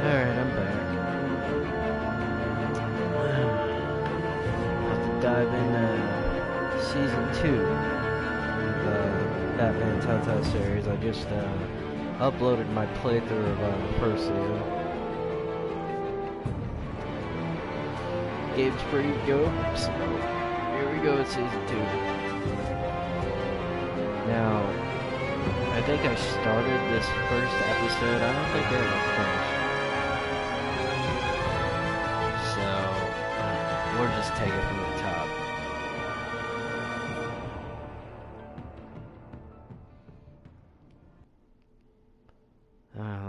Alright, I'm back. Have to dive into Season 2 of the Batman Telltale series. I just uploaded my playthrough of the first season. Game's pretty dope, so here we go with Season 2. Now, I think I started this first episode. I don't think I ever finished. So, we'll just take it from the top.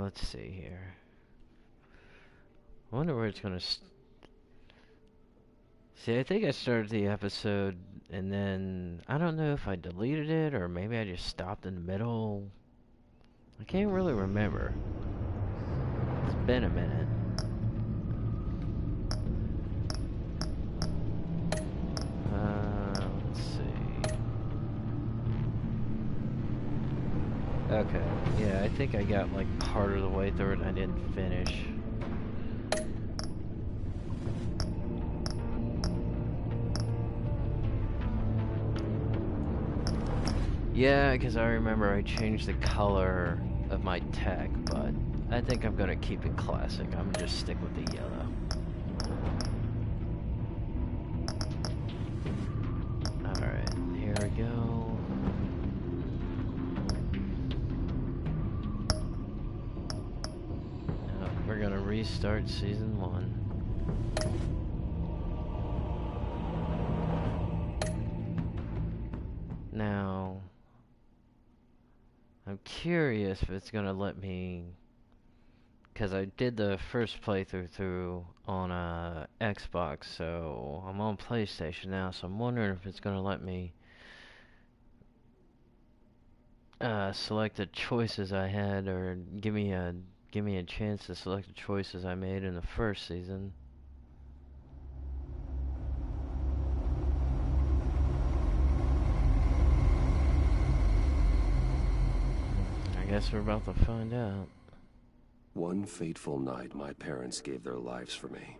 Let's see here. I wonder where it's gonna See, I think I started the episode and then I don't know if I deleted it or maybe I just stopped in the middle. I can't really remember. It's been a minute. Let's see. Okay, yeah, I think I got like part of the way through it and I didn't finish. Yeah, because I remember I changed the color of my tech, but I think I'm gonna keep it classic. I'm gonna just stick with the yellow. Alright, here we go. Now, we're gonna restart Season 1. Now, I'm curious if it's gonna let me, because I did the first playthrough on Xbox, so I'm on PlayStation now, so I'm wondering if it's gonna let me select the choices I had, or give me a chance to select the choices I made in the first season. I guess we're about to find out. One fateful night, my parents gave their lives for me.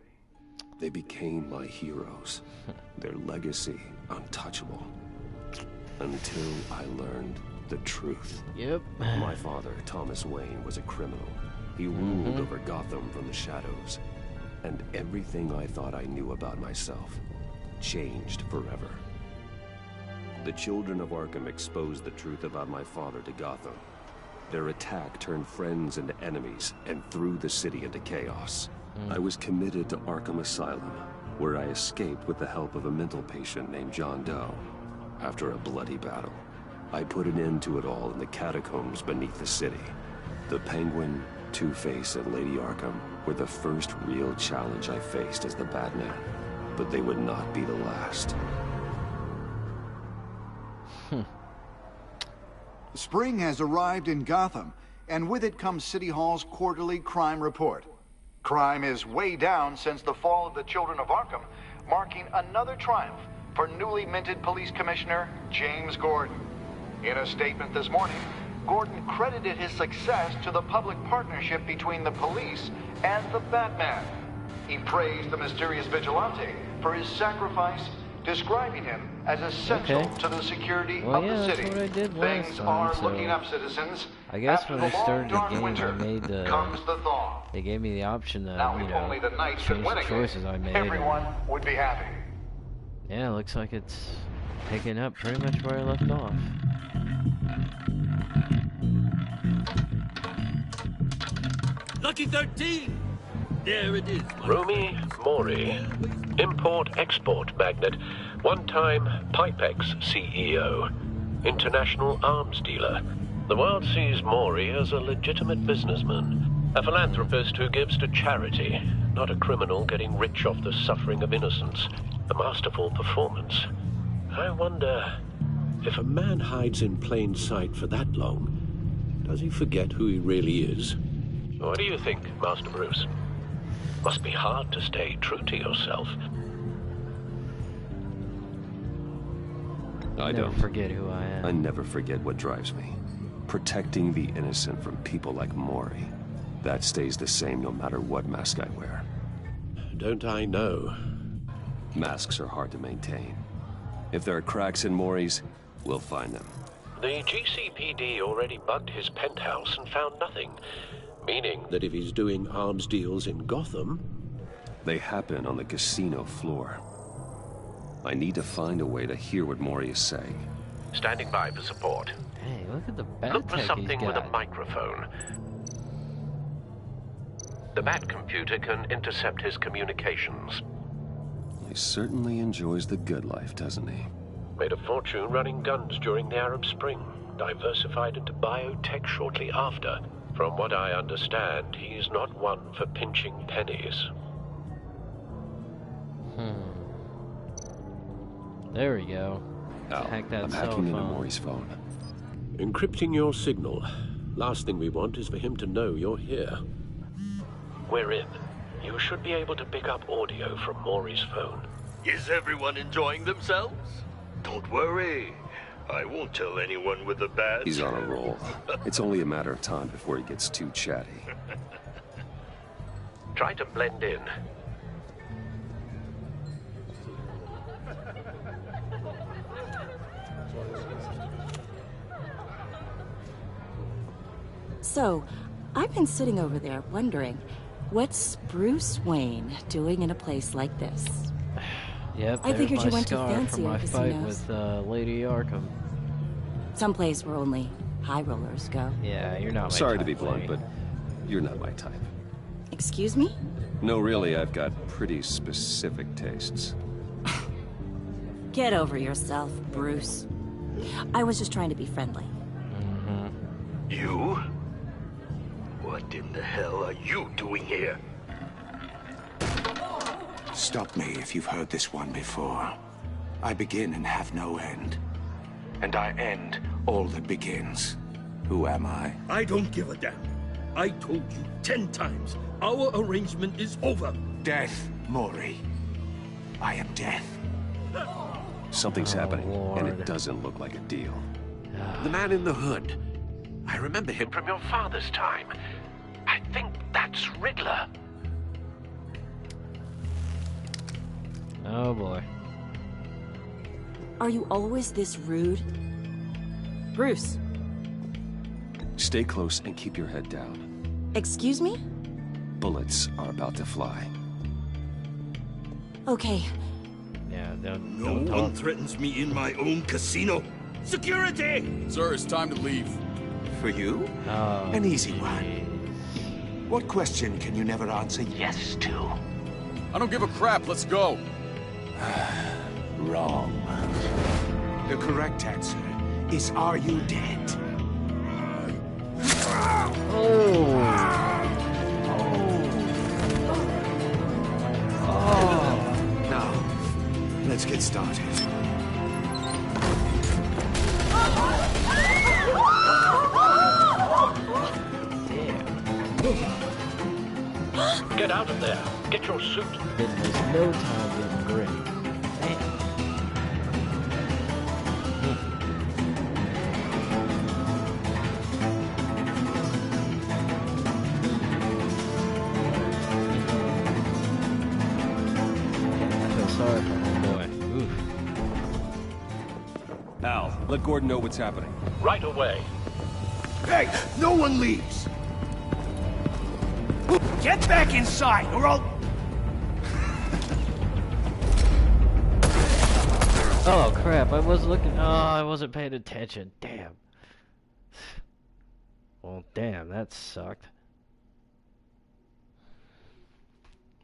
They became my heroes. Their legacy untouchable. Until I learned the truth. Yep. My father, Thomas Wayne, was a criminal. He ruled over Gotham from the shadows. And everything I thought I knew about myself changed forever. The children of Arkham exposed the truth about my father to Gotham. Their attack turned friends into enemies and threw the city into chaos. I was committed to Arkham Asylum, where I escaped with the help of a mental patient named John Doe. After a bloody battle, I put an end to it all in the catacombs beneath the city. The Penguin, Two-Face, and Lady Arkham were the first real challenge I faced as the Batman, but they would not be the last. Spring has arrived in Gotham, and with it comes City Hall's quarterly crime report. Crime is way down since the fall of the Children of Arkham, marking another triumph for newly minted Police Commissioner James Gordon. In a statement this morning, Gordon credited his success to the public partnership between the police and the Batman. He praised the mysterious vigilante for his sacrifice, describing him as essential to the security of the city. That's what I did last Things time, are so looking up, citizens. I guess After when the I started the long, dark game, winter, I made the comes the thaw. they gave me the option to, Now, you if know, only the Knights could change win the again, choices I made. everyone would be happy. Yeah, it looks like it's picking up pretty much where I left off. Lucky 13! There it is. Rumi Mori, import-export magnate, one-time Pipex CEO, international arms dealer. The world sees Mori as a legitimate businessman, a philanthropist who gives to charity, not a criminal getting rich off the suffering of innocence. A masterful performance. I wonder, if a man hides in plain sight for that long, does he forget who he really is? What do you think, Master Bruce? Must be hard to stay true to yourself. I don't forget who I am. never forget what drives me. Protecting the innocent from people like Mori. That stays the same no matter what mask I wear. Don't I know? Masks are hard to maintain. If there are cracks in Mori's, we'll find them. The GCPD already bugged his penthouse and found nothing, meaning that if he's doing arms deals in Gotham... They happen on the casino floor. I need to find a way to hear what Mori is saying. Standing by for support. Hey, look at the bat Look for tech something he's with a got. microphone. The Bat computer can intercept his communications. He certainly enjoys the good life, doesn't he? Made a fortune running guns during the Arab Spring. Diversified into biotech shortly after. From what I understand, he's not one for pinching pennies. There we go. Al, Hack that I'm cell hacking into phone. Mori's phone. Encrypting your signal. Last thing we want is for him to know you're here. We're in. You should be able to pick up audio from Mori's phone. Is everyone enjoying themselves? Don't worry. I won't tell anyone with the bat. He's on a roll. It's only a matter of time before he gets too chatty. Try to blend in. So, I've been sitting over there wondering, what's Bruce Wayne doing in a place like this? Yep, I there's figured my you went to scar from fancier my fight casinos. with Lady Arkham. Someplace where only high rollers go. Yeah, you're not my Sorry to type, be blunt, Lady. but you're not my type. Excuse me? No, really, I've got pretty specific tastes. Get over yourself, Bruce. I was just trying to be friendly. You? What in the hell are you doing here? Stop me if you've heard this one before. I begin and have no end. And I end all that begins. Who am I? I don't give a damn. I told you 10 times. Our arrangement is over. Death, Mori. I am death. Something's happening, and Lord. it doesn't look like a deal. The man in the hood. I remember him from your father's time. I think that's Riddler. Oh boy. Are you always this rude? Bruce, Stay close and keep your head down. excuse me? Bullets are about to fly. Okay, Yeah, don't No don't one talk. threatens me in my own casino. Security! Sir, it's time to leave. For you? Oh, An easy one. jeez. What question can you never answer yes to? I don't give a crap. Let's go. Wrong. The correct answer is, are you dead? Now, let's get started. Get out of there. Get your suit. It was no time getting great. Damn. I feel sorry for my boy. Oof. Al, let Gordon know what's happening. Right away. Hey, no one leaves! Get back inside, or I'll... Oh crap, I was looking. Oh, I wasn't paying attention. Damn. Well, damn, that sucked.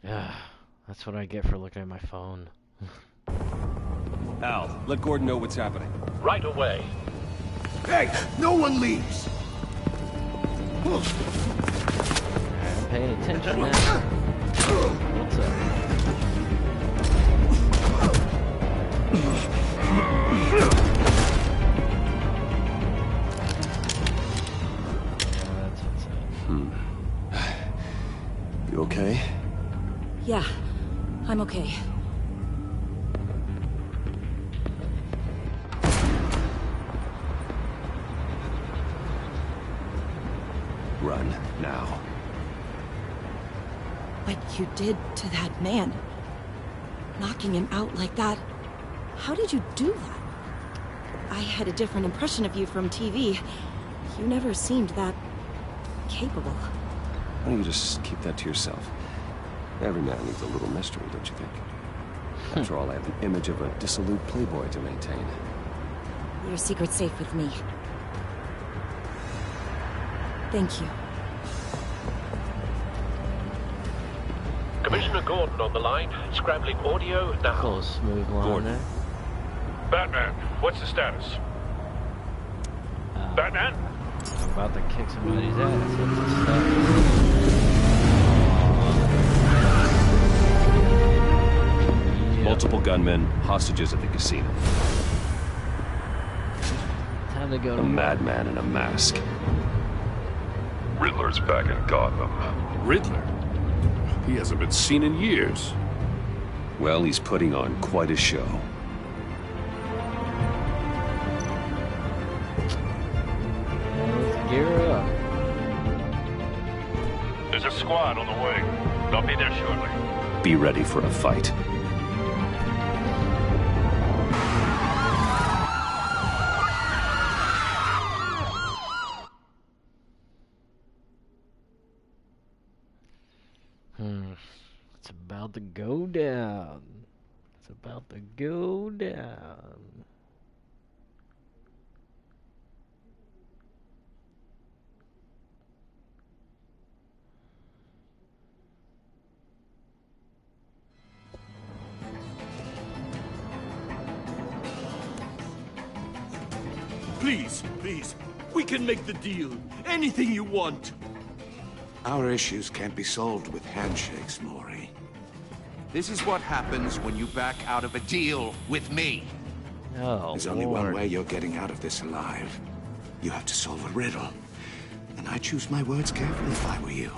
Yeah, that's what I get for looking at my phone. Al, let Gordon know what's happening. Right away. Hey, no one leaves! Alright, I'm paying attention now. What's up? Yeah, that's what's up. You okay? yeah, I'm okay. Run, now. What you did to that man, knocking him out like that, how did you do that? I had a different impression of you from TV. You never seemed that capable. Why don't you just keep that to yourself? Every man needs a little mystery, don't you think? After all, I have an image of a dissolute playboy to maintain. Your secret's safe with me. Thank you. Commissioner Gordon on the line, scrambling audio now. Cool, smooth line Gordon. there. Batman, what's the status? Batman? I'm about to kick somebody's ass. What's the status? Multiple gunmen, hostages at the casino. Time to go to A madman in a mask. Riddler's back in Gotham. Riddler? He hasn't been seen in years. Well, he's putting on quite a show. Let's gear up. There's a squad on the way. They'll be there shortly. Be ready for a fight. It's about to go down. It's about to go down. Please, we can make the deal. Anything you want. Our issues can't be solved with handshakes, Maury. This is what happens when you back out of a deal with me. Oh, There's only one Lord. way you're getting out of this alive. You have to solve a riddle. And I choose my words carefully if I were you.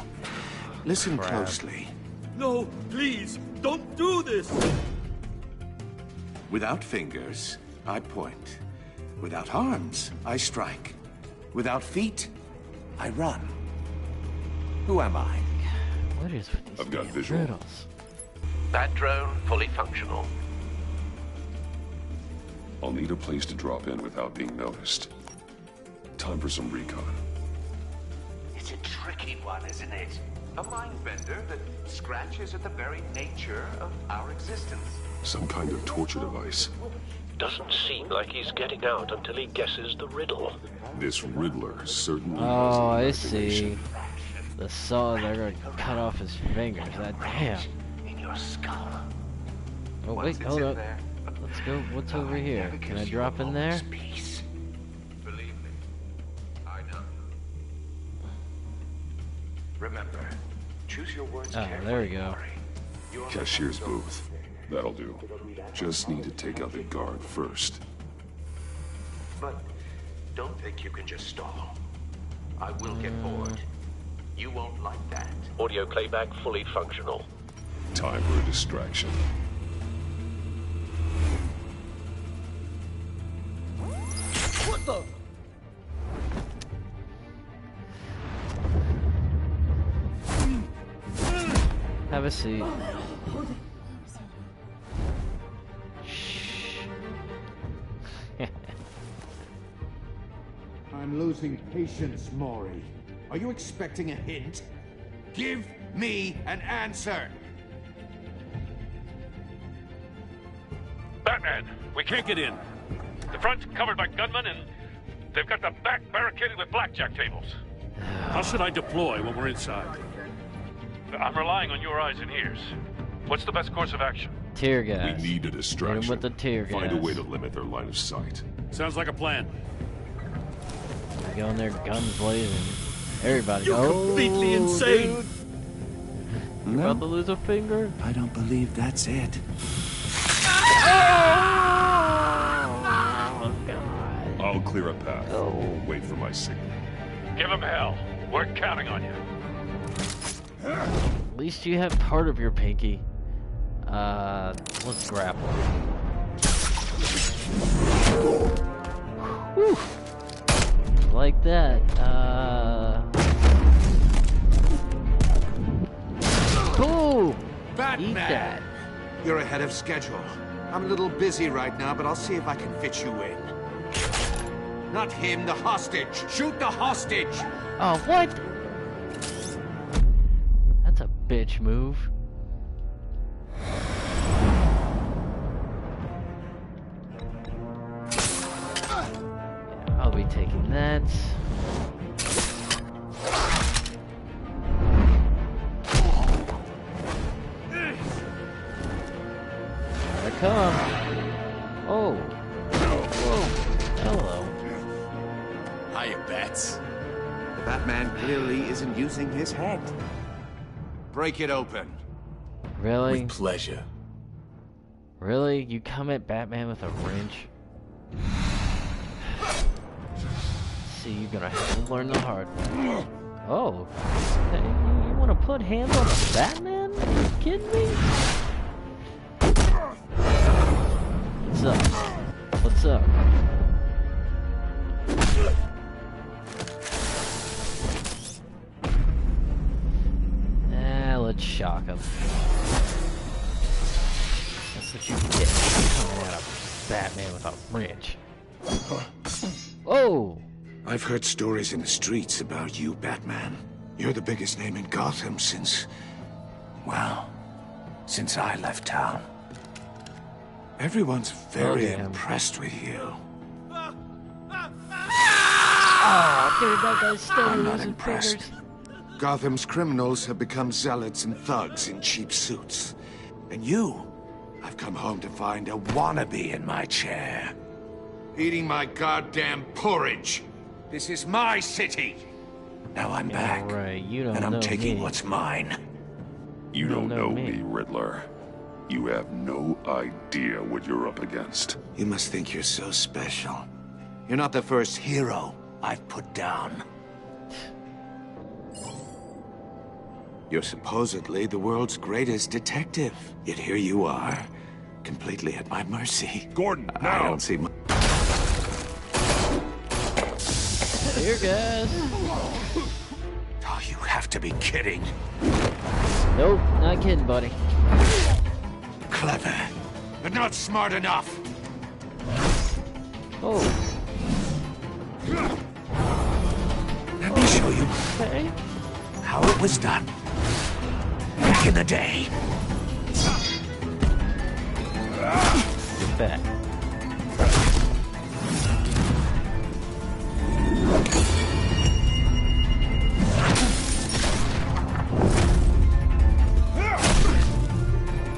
Listen Crap. closely. No, please, don't do this. Without fingers, I point. Without arms, I strike. Without feet, I run. Who am I? What is with these I've got damn visual. riddles? Bat drone fully functional. I'll need a place to drop in without being noticed. Time for some recon. It's a tricky one, isn't it? A mind bender that scratches at the very nature of our existence. Some kind of torture device. Doesn't seem like he's getting out until he guesses the riddle. This Riddler certainly Oh, I has an see. imagination. The saw, they're gonna cut off his fingers. That damn. In your skull. Oh, Once wait, it's hold in up. there, Let's go. What's over it here? never Can I gives you drop a in there? moment's peace. Believe me, I know. Remember, choose your words Oh, carefully. there we go. Maury. Your Cashier's booth. That'll do. Just need to take out the guard first. But don't think you can just stall. I will get bored. You won't like that. Audio playback fully functional. Time for a distraction. What the? Have a seat. Shh. I'm losing patience, Maury. Are you expecting a hint? Give me an answer. Batman, we can't get in. The front's covered by gunmen, and they've got the back barricaded with blackjack tables. How should I deploy when we're inside? I'm relying on your eyes and ears. What's the best course of action? Tear gas. We need a Hit 'em distraction. with the tear gas. Find a way to limit their line of sight. Sounds like a plan. We go in there, guns blazing. Everybody You're go. completely insane. Dude. You about to lose a finger? I don't believe that's it. Oh, God. I'll clear a path. Wait for my signal. Give him hell. We're counting on you. At least you have part of your pinky. Let's grapple. Whew. Like that. Cool! Batman! Eat that. You're ahead of schedule. I'm a little busy right now, but I'll see if I can fit you in. Not him, the hostage! Shoot the hostage! Oh, what? That's a bitch move. I'll be taking that. Here I come. Oh. Whoa. Hello. Hiya, Bats. The Batman clearly isn't using his head. Break it open. Really? With pleasure. Really? You come at Batman with a wrench? See, you're gonna have to learn the hard way. Oh. Hey, you wanna put hands on the Batman? Are you kidding me? What's up? What's up? Let's shock him. That's what you get coming at a Batman with a wrench. Oh! I've heard stories in the streets about you, Batman. You're the biggest name in Gotham since... well, since I left town. Everyone's very impressed with you. Oh, dude, that guy's still I'm not losing impressed. fingers. Gotham's criminals have become zealots and thugs in cheap suits. And you, I've come home to find a wannabe in my chair. Eating my goddamn porridge. This is my city. Now I'm back. Right, you don't and I'm know taking me. what's mine. You don't know me, Riddler. You have no idea what you're up against. You must think you're so special. You're not the first hero I've put down. You're supposedly the world's greatest detective. Yet here you are, completely at my mercy. Gordon, I now! don't see much. Here, guys. Oh, you have to be kidding. Nope, not kidding, buddy. Clever, but not smart enough. Oh. Let me show you Okay. how it was done. Back in the day. Get back.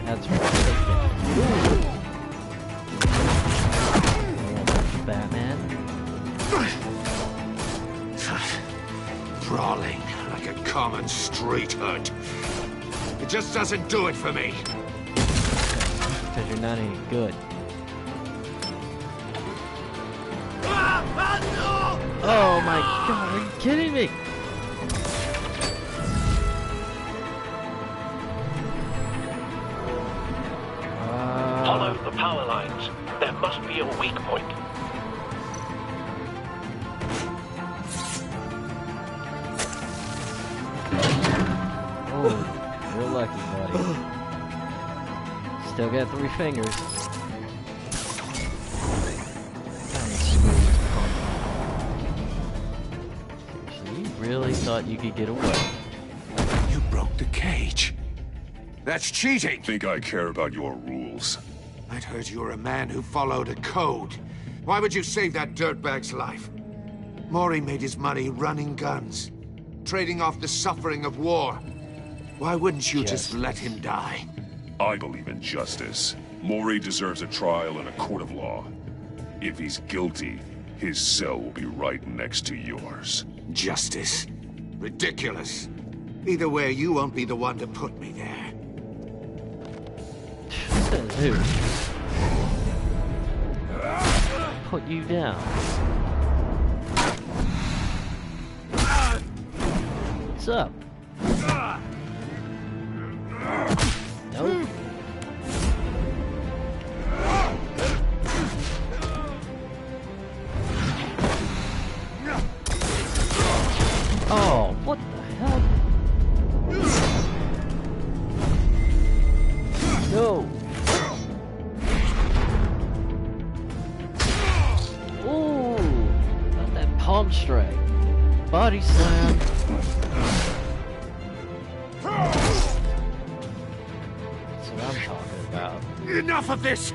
That's right. Batman. Brawling like a common street hood. It just doesn't do it for me. Because you're not any good. Oh my god, are you kidding me? Follow the power lines. There must be a weak point. Oh, you're lucky, buddy. Still got 3 fingers. Seriously, you really thought you could get away? You broke the cage. That's cheating. Think I care about your rules? I'd heard you were a man who followed a code. Why would you save that dirtbag's life? Mori made his money running guns, trading off the suffering of war. Why wouldn't you just let him die? I believe in justice. Mori deserves a trial in a court of law. If he's guilty, his cell will be right next to yours. Justice? Ridiculous. Either way, you won't be the one to put me there. Who? Put you down. What's up? Nope. Oh, what the hell? Palm strike. Body slam. That's what I'm talking about. Enough of this!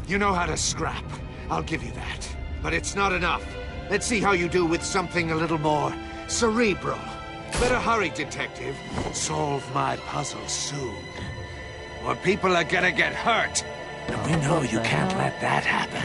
You know how to scrap. I'll give you that. But it's not enough. Let's see how you do with something a little more cerebral. Better hurry, detective. Solve my puzzle soon. Or people are gonna get hurt. And we know you can't let that happen.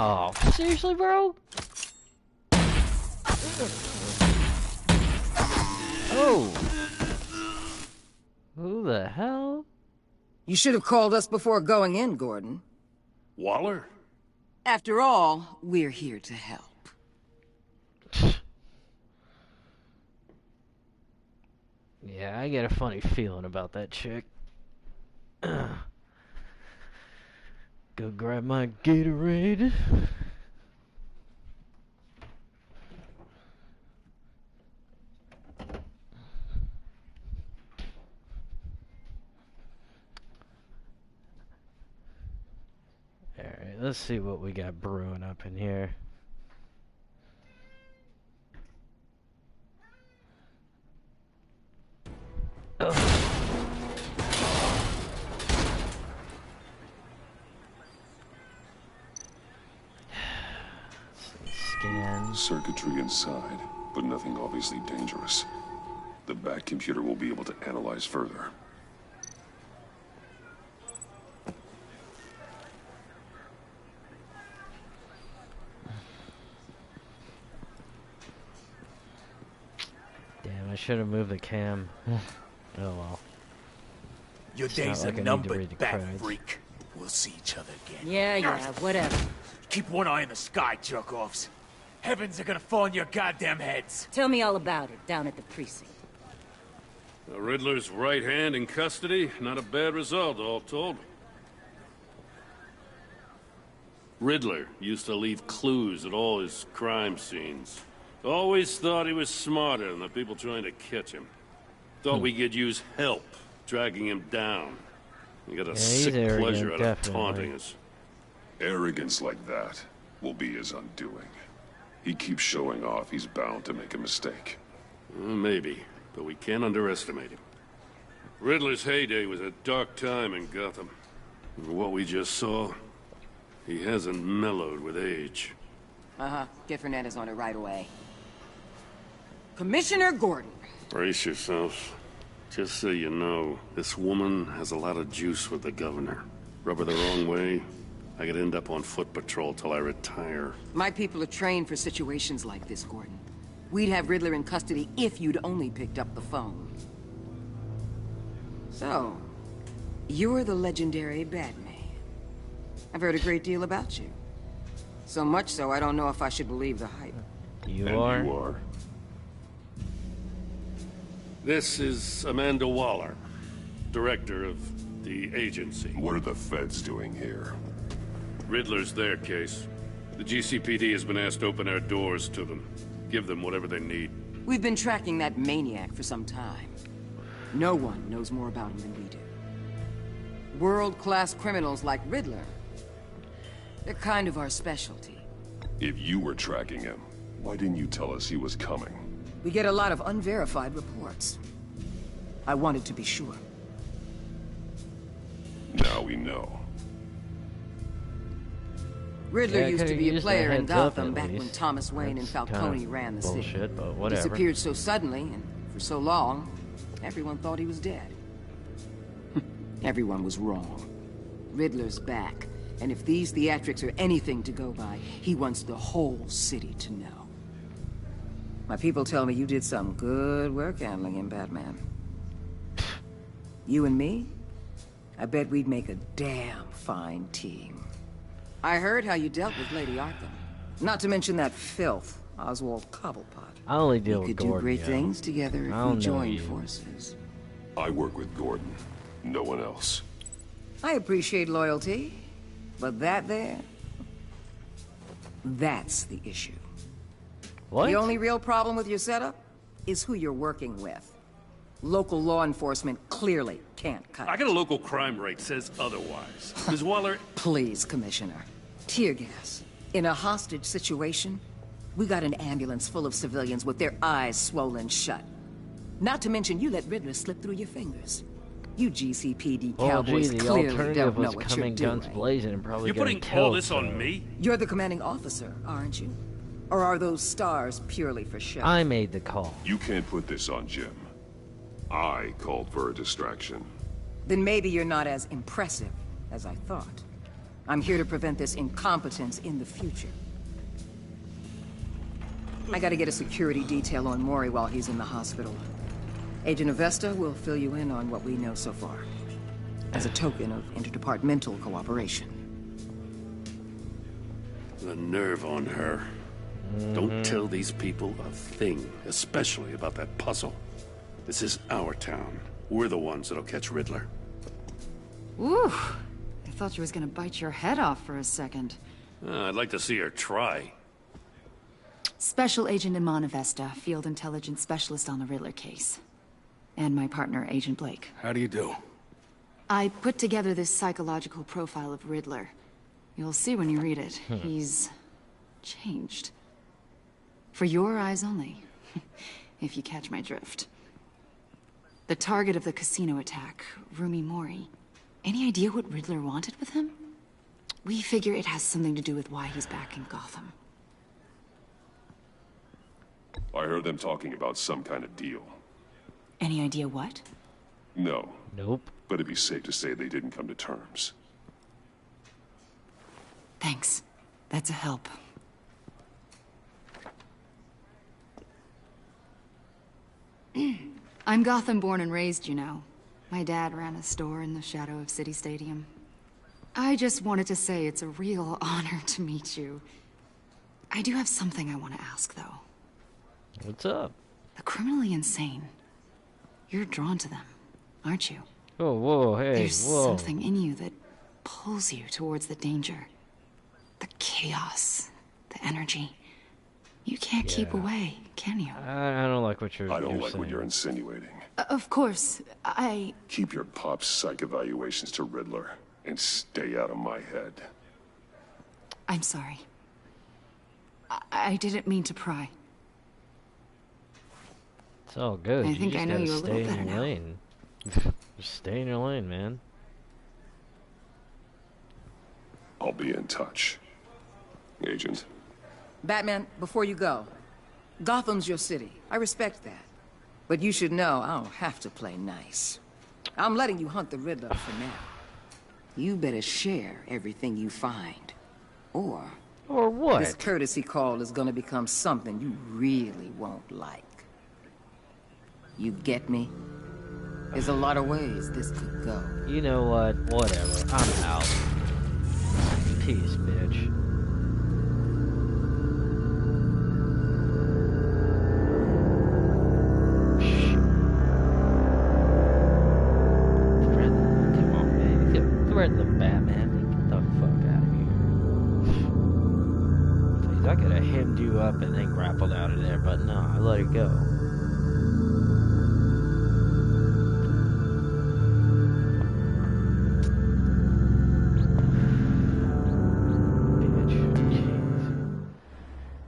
Oh, seriously, bro? Oh. Who the hell? You should have called us before going in, Gordon. Waller? After all, we're here to help. Yeah, I get a funny feeling about that chick. Go grab my Gatorade. Alright, let's see what we got brewing up in here. Scan. Circuitry inside, but nothing obviously dangerous. The back computer will be able to analyze further. Damn, I should have moved the cam. Oh well. Your It's not days like I are need to numbered, read the bat credits. freak. We'll see each other again. Yeah, whatever. Keep one eye in the sky, jerk-offs. Heavens are gonna fall on your goddamn heads. Tell me all about it, down at the precinct. The Riddler's right hand in custody. Not a bad result, all told. Riddler used to leave clues at all his crime scenes. Always thought he was smarter than the people trying to catch him. Thought we could use help dragging him down. He got a sick arrogant, pleasure out of definitely. taunting us. Arrogance like that will be his undoing. He keeps showing off, he's bound to make a mistake. Maybe, but we can't underestimate him. Riddler's heyday was a dark time in Gotham. And what we just saw, he hasn't mellowed with age. Uh-huh. Get Fernandez on it right away. Commissioner Gordon. Brace yourself. Just so you know, this woman has a lot of juice with the governor. Rub her the wrong way, I could end up on foot patrol till I retire. My people are trained for situations like this, Gordon. We'd have Riddler in custody if you'd only picked up the phone. So, you're the legendary Batman. I've heard a great deal about you. So much so, I don't know if I should believe the hype. You And are? you are. This is Amanda Waller, director of the agency. What are the feds doing here? Riddler's their case. The GCPD has been asked to open our doors to them. Give them whatever they need. We've been tracking that maniac for some time. No one knows more about him than we do. World-class criminals like Riddler. They're kind of our specialty. If you were tracking him, why didn't you tell us he was coming? We get a lot of unverified reports. I wanted to be sure. Now we know. Riddler Yeah, used to could've be a used a player in heads up Gotham at back when least. Thomas Wayne and That's Falcone kind of ran the city. bullshit, but whatever. Disappeared so suddenly, and for so long, everyone thought he was dead. Everyone was wrong. Riddler's back, and if these theatrics are anything to go by, he wants the whole city to know. My people tell me you did some good work handling him, Batman. You and me? I bet we'd make a damn fine team. I heard how you dealt with Lady Arkham. Not to mention that filth, Oswald Cobblepot. I only deal we with could Gordon. do great things together if we joined forces. I work with Gordon. No one else. I appreciate loyalty, but that there... that's the issue. What? The only real problem with your setup is who you're working with. Local law enforcement clearly can't cut it. I got a local crime rate says otherwise. Ms. Waller... Please, Commissioner. Tear gas. In a hostage situation, we got an ambulance full of civilians with their eyes swollen shut. Not to mention you let Riddler slip through your fingers. You GCPD cowboys the clearly alternative don't know was what coming you're guns doing. blazing and probably You're getting putting killed, all this on so- me? You're the commanding officer, aren't you? Or are those stars purely for show? I made the call. You can't put this on Jim. I called for a distraction. Then maybe you're not as impressive as I thought. I'm here to prevent this incompetence in the future. I gotta get a security detail on Mori while he's in the hospital. Agent Avesta will fill you in on what we know so far, as a token of interdepartmental cooperation. The nerve on her. Don't tell these people a thing, especially about that puzzle. This is our town. We're the ones that'll catch Riddler. Ooh, I thought you was gonna bite your head off for a second. I'd like to see her try. Special Agent Iman Avesta, Field Intelligence Specialist on the Riddler case. And my partner, Agent Blake. How do you do? I put together this psychological profile of Riddler. You'll see when you read it. He's changed. For your eyes only, if you catch my drift. The target of the casino attack, Rumi Mori. Any idea what Riddler wanted with him? We figure it has something to do with why he's back in Gotham. I heard them talking about some kind of deal. Any idea what? No. Nope. But it'd be safe to say they didn't come to terms. Thanks. That's a help. I'm Gotham born and raised, you know. My dad ran a store in the shadow of City Stadium. I just wanted to say it's a real honor to meet you. I do have something I want to ask, though. What's up? The criminally insane. You're drawn to them, aren't you? Oh, whoa, hey, There's whoa. something in you that pulls you towards the danger. The chaos, the energy. You can't keep away, can you? I don't like what you're I don't you're like saying. what you're insinuating. Of course, I... Keep your pop psych evaluations to Riddler and stay out of my head. I'm sorry. I didn't mean to pry. It's all good. I think just I know gotta you a stay little in better your now. lane. Just stay in your lane, man. I'll be in touch. Agent. Batman, before you go, Gotham's your city. I respect that. But you should know I don't have to play nice. I'm letting you hunt the Riddler for now. You better share everything you find. Or what? This courtesy call is gonna become something you really won't like. You get me? There's a lot of ways this could go. You know what? Whatever. I'm out. Peace, bitch. Come on, man. Come on, the Batman. Get the fuck out of here. Jeez, I could have hemmed you up and then grappled out of there, but no, I let it go.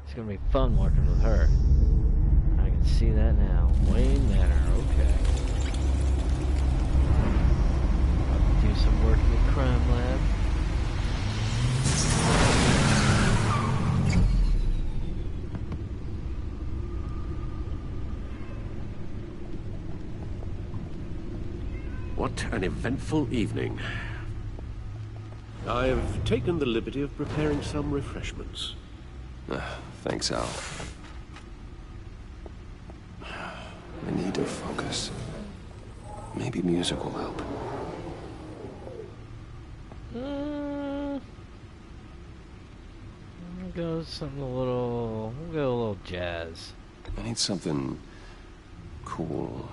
It's gonna be fun working with her. I can see that now. Wayne Manor, okay. About to do some work in the crime lab. What an eventful evening. I've taken the liberty of preparing some refreshments. Thanks, Al. I need to focus. Maybe music will help. We'll go something a little... We'll go a little jazz. I need something cool.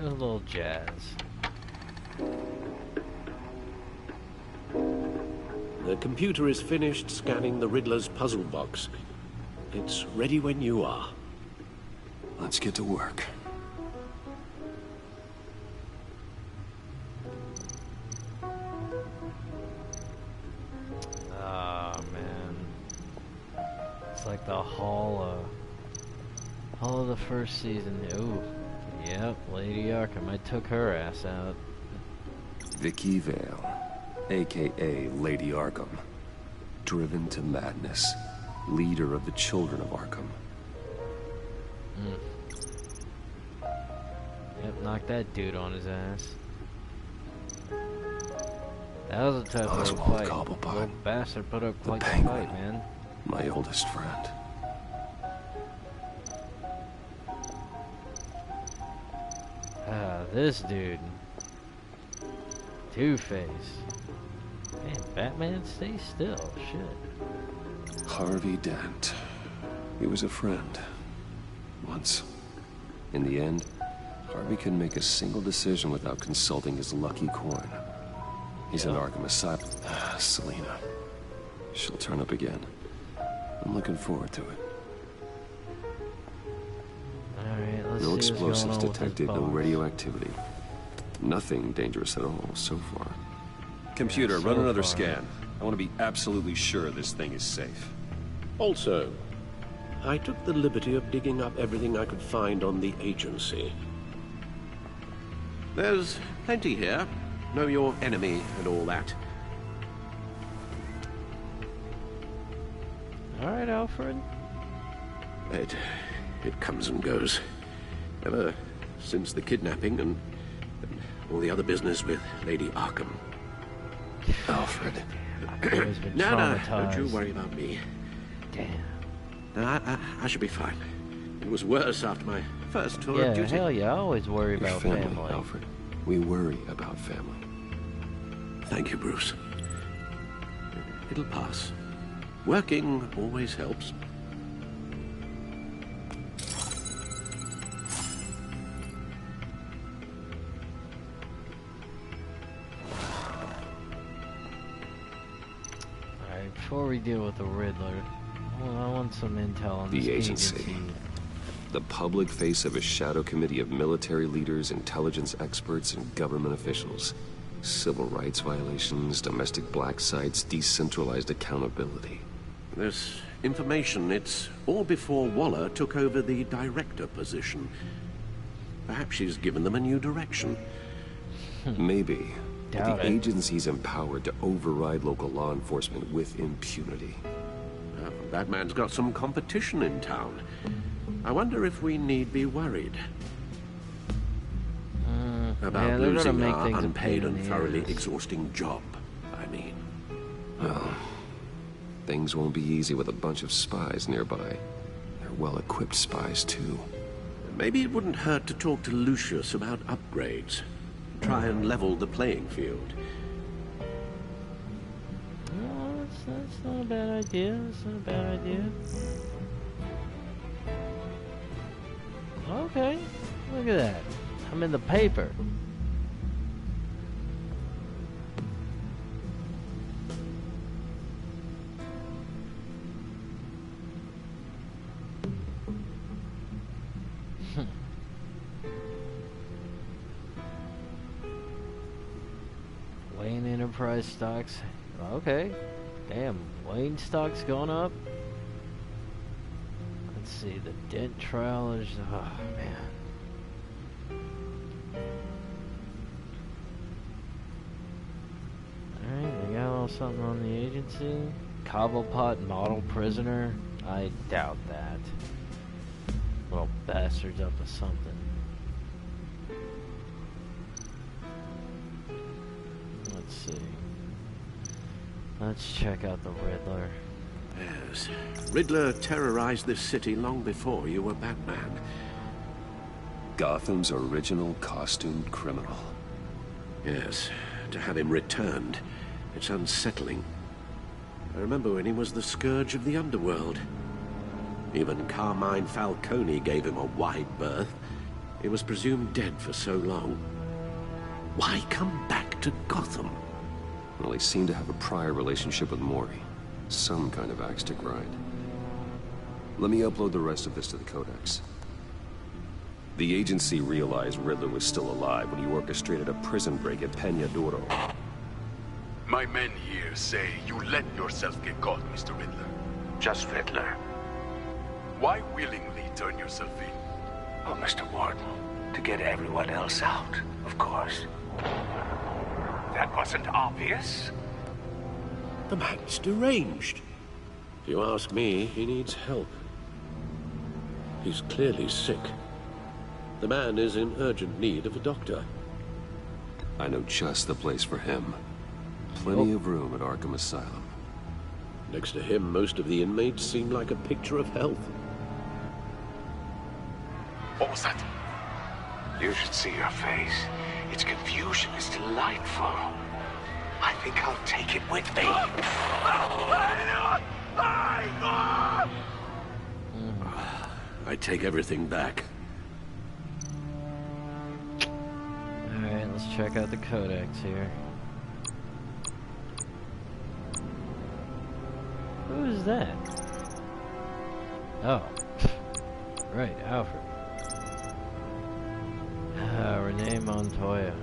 Go a little jazz. The computer is finished scanning the Riddler's puzzle box. It's ready when you are. Let's get to work. Ah, man. It's like the Hall of the first season. Ooh. Yep, Lady Arkham. I took her ass out. Vicky Vale, a.k.a. Lady Arkham. Driven to madness. Leader of the Children of Arkham. Yep, knocked that dude on his ass. That was a tough little fight. Little bastard put up quite the fight, man. My oldest friend. This dude. Two-Face. Man, Batman, stay still. Shit. Harvey Dent. He was a friend. Once. In the end, Harvey couldn't make a single decision without consulting his lucky coin. He's in Arkham Asylum. Selina. She'll turn up again. I'm looking forward to it. Alright, let's No see explosives what's going on detected, with no this boss. radioactivity. Nothing dangerous at all so far. Computer, Yeah, run so another far. scan. I want to be absolutely sure this thing is safe. Also, I took the liberty of digging up everything I could find on the agency. There's plenty here. Know your enemy and all that. Alright, Alfred. It comes and goes. Ever since the kidnapping and all the other business with Lady Arkham. Alfred. Always been No, don't traumatized. you worry about me. Damn. No, I should be fine. It was worse after my first tour Yeah, of duty. hell yeah, I always worry Your about family, family. Alfred. We worry about family. Thank you, Bruce. It'll pass. Working always helps. Alright, before we deal with the Riddler, I want some intel on this The agency. The public face of a shadow committee of military leaders, intelligence experts, and government officials. Civil rights violations, domestic black sites, decentralized accountability. This information, it's all before Waller took over the director position. Perhaps she's given them a new direction. Maybe. But Doubt the it. agency's empowered to override local law enforcement with impunity. That man's got some competition in town. I wonder if we need be worried about yeah, they're gonna losing make our things a unpaid pain in and the thoroughly ass. exhausting job, I mean. Well, things won't be easy with a bunch of spies nearby. They're well-equipped spies, too. Maybe it wouldn't hurt to talk to Lucius about upgrades. Try and level the playing field. No, that's not a bad idea. That's not a bad idea. Okay, look at that. I'm in the paper. Wayne Enterprise stocks. Okay. Damn, Wayne stock's going up. Let's see, the Dent trial is... Oh, man. Alright, they got a little something on the agency. Cobblepot model prisoner? I doubt that. Little bastard's up to something. Let's see. Let's check out the Riddler. Yes. Riddler terrorized this city long before you were Batman. Gotham's original costumed criminal. Yes. To have him returned, it's unsettling. I remember when he was the scourge of the underworld. Even Carmine Falcone gave him a wide berth. He was presumed dead for so long. Why come back to Gotham? Well, he seemed to have a prior relationship with Mori. Some kind of axe to grind. Let me upload the rest of this to the Codex. The agency realized Riddler was still alive when he orchestrated a prison break at Peña Duro. My men here say you let yourself get caught, Mr. Riddler. Just Riddler. Why willingly turn yourself in? Oh, Mr. Warden, to get everyone else out, of course. That wasn't obvious. The man's deranged. If you ask me, he needs help. He's clearly sick. The man is in urgent need of a doctor. I know just the place for him. Plenty of room at Arkham Asylum. Next to him, most of the inmates seem like a picture of health. What was that? You should see your face. Its confusion is delightful. I think I'll take it with me. I take everything back. Alright, let's check out the Codex here. Who is that? Oh. Right, Alfred. Renee Montoya.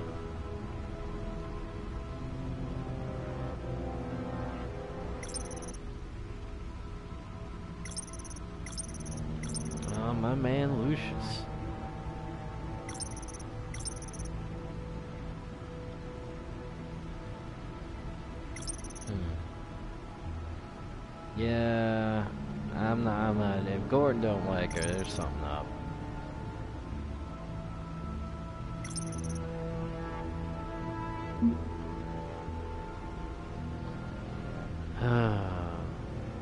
Oh, my man Lucius. Yeah, I'm not. If Gordon don't like her, there's something up.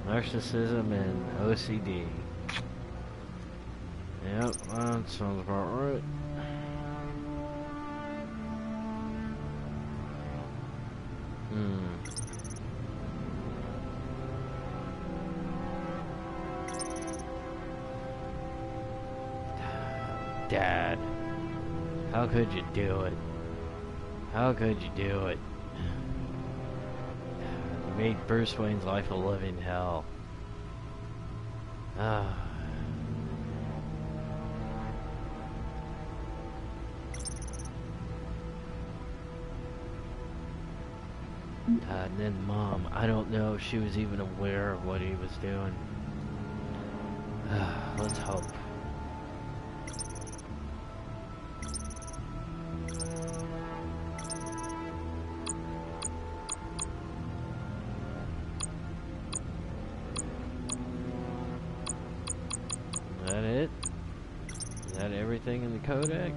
Narcissism and OCD. Yep, that sounds about right. Dad, how could you do it? How could you do it? You made Bruce Wayne's life a living hell. And then Mom, I don't know if she was even aware of what he was doing. Let's hope. Is that it? Is that everything in the Codex?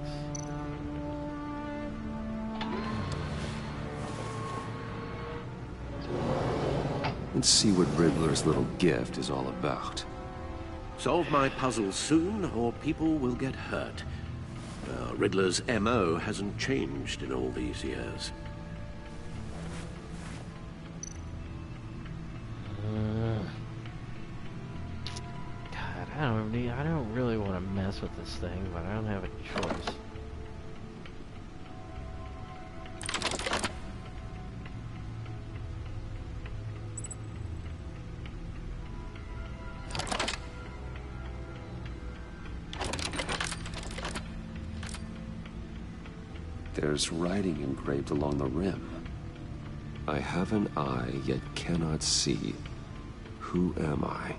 Let's see what Riddler's little gift is all about. Solve my puzzle soon, or people will get hurt. Riddler's MO hasn't changed in all these years. God, I don't really want to mess with this thing, but I don't have a choice. There's writing engraved along the rim. I have an eye, yet cannot see. Who am I?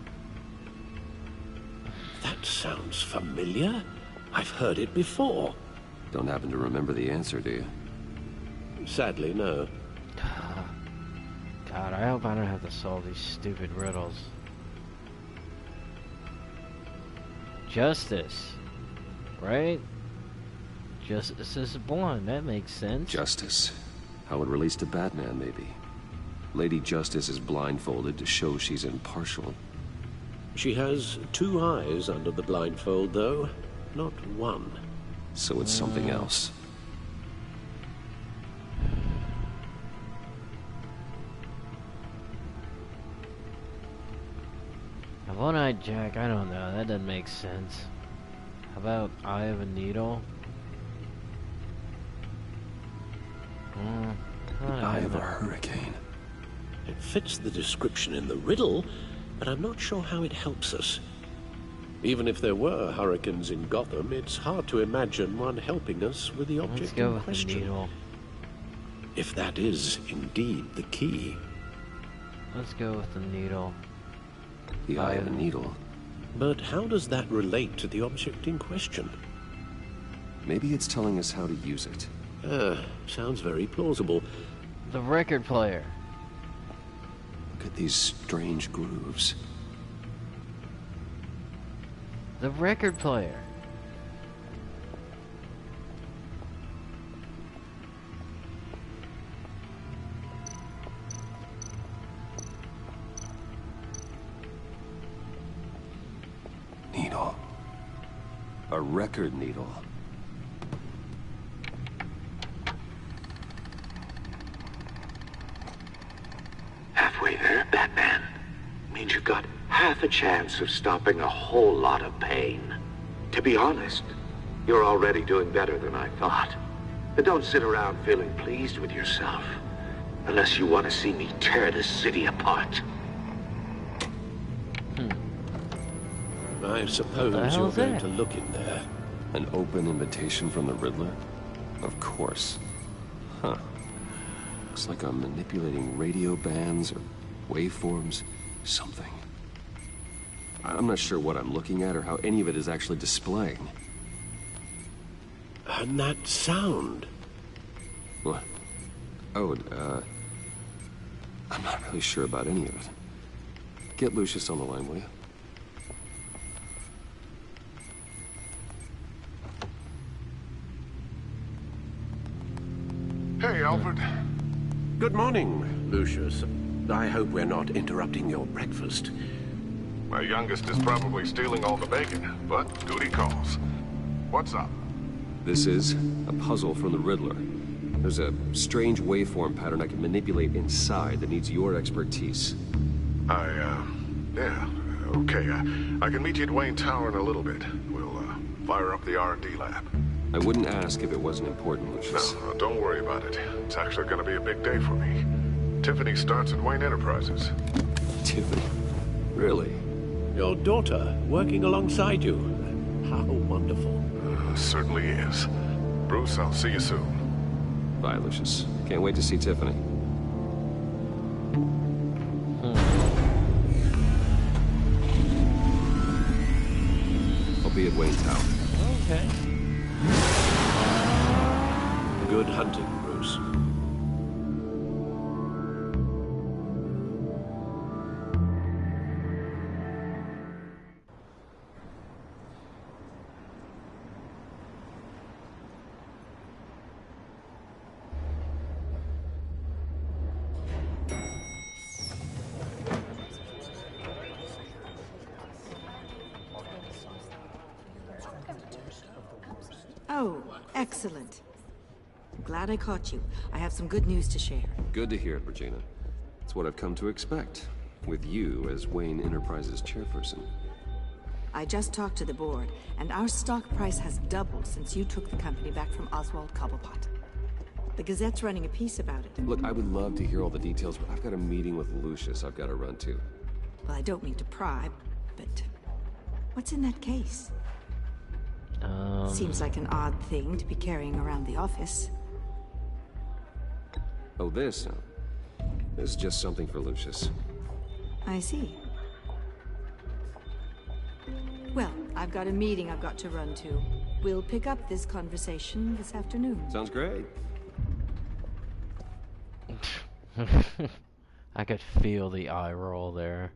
That sounds familiar. I've heard it before. Don't happen to remember the answer, do you? Sadly, no. God, I hope I don't have to solve these stupid riddles. Justice. Right? Justice is blind. That makes sense. Justice. How it relates to Batman, maybe. Lady Justice is blindfolded to show she's impartial. She has 2 eyes under the blindfold, though, not 1. So it's something else. A one-eyed Jack, I don't know, that doesn't make sense. How about Eye of a Needle? Eye of a hurricane. It fits the description in the riddle, but I'm not sure how it helps us. Even if there were hurricanes in Gotham, it's hard to imagine one helping us with the object in question. Let's go with the needle. If that is indeed the key. Let's go with the needle. The Eye of a Needle. But how does that relate to the object in question? Maybe it's telling us how to use it. Sounds very plausible. The record player. Look at these strange grooves. The record player. Needle. A record needle. Halfway there, Batman. Means you've got half a chance of stopping a whole lot of pain. To be honest, you're already doing better than I thought. But don't sit around feeling pleased with yourself. Unless you want to see me tear this city apart. I suppose you're going to look in there. An open invitation from the Riddler? Of course. Huh. Looks like I'm manipulating radio bands or waveforms. Something. I'm not sure what I'm looking at or how any of it is actually displaying. And that sound. What? Oh, I'm not really sure about any of it. Get Lucius on the line, will you? Hey, Alfred. Good morning, Lucius. I hope we're not interrupting your breakfast. My youngest is probably stealing all the bacon, but duty calls. What's up? This is a puzzle from the Riddler. There's a strange waveform pattern I can manipulate inside that needs your expertise. Yeah, okay. I can meet you at Wayne Tower in a little bit. We'll, fire up the R&D lab. I wouldn't ask if it wasn't important, Lucius. No, don't worry about it. It's actually gonna be a big day for me. Tiffany starts at Wayne Enterprises. Tiffany? Really? Your daughter, working alongside you. How wonderful. Certainly is. Bruce, I'll see you soon. Bye, Lucius. Can't wait to see Tiffany. I'll be at Wayne Tower. Okay. Good hunting, Bruce. Oh, excellent. I'm glad I caught you. I have some good news to share. Good to hear it, Regina. It's what I've come to expect, with you as Wayne Enterprises chairperson. I just talked to the board, and our stock price has doubled since you took the company back from Oswald Cobblepot. The Gazette's running a piece about it. Look, I would love to hear all the details, but I've got a meeting with Lucius I've got to run to. Well, I don't mean to pry, but what's in that case? Seems like an odd thing to be carrying around the office. Oh, this? This is just something for Lucius. I see. Well, I've got a meeting I've got to run to. We'll pick up this conversation this afternoon. Sounds great. I could feel the eye roll there.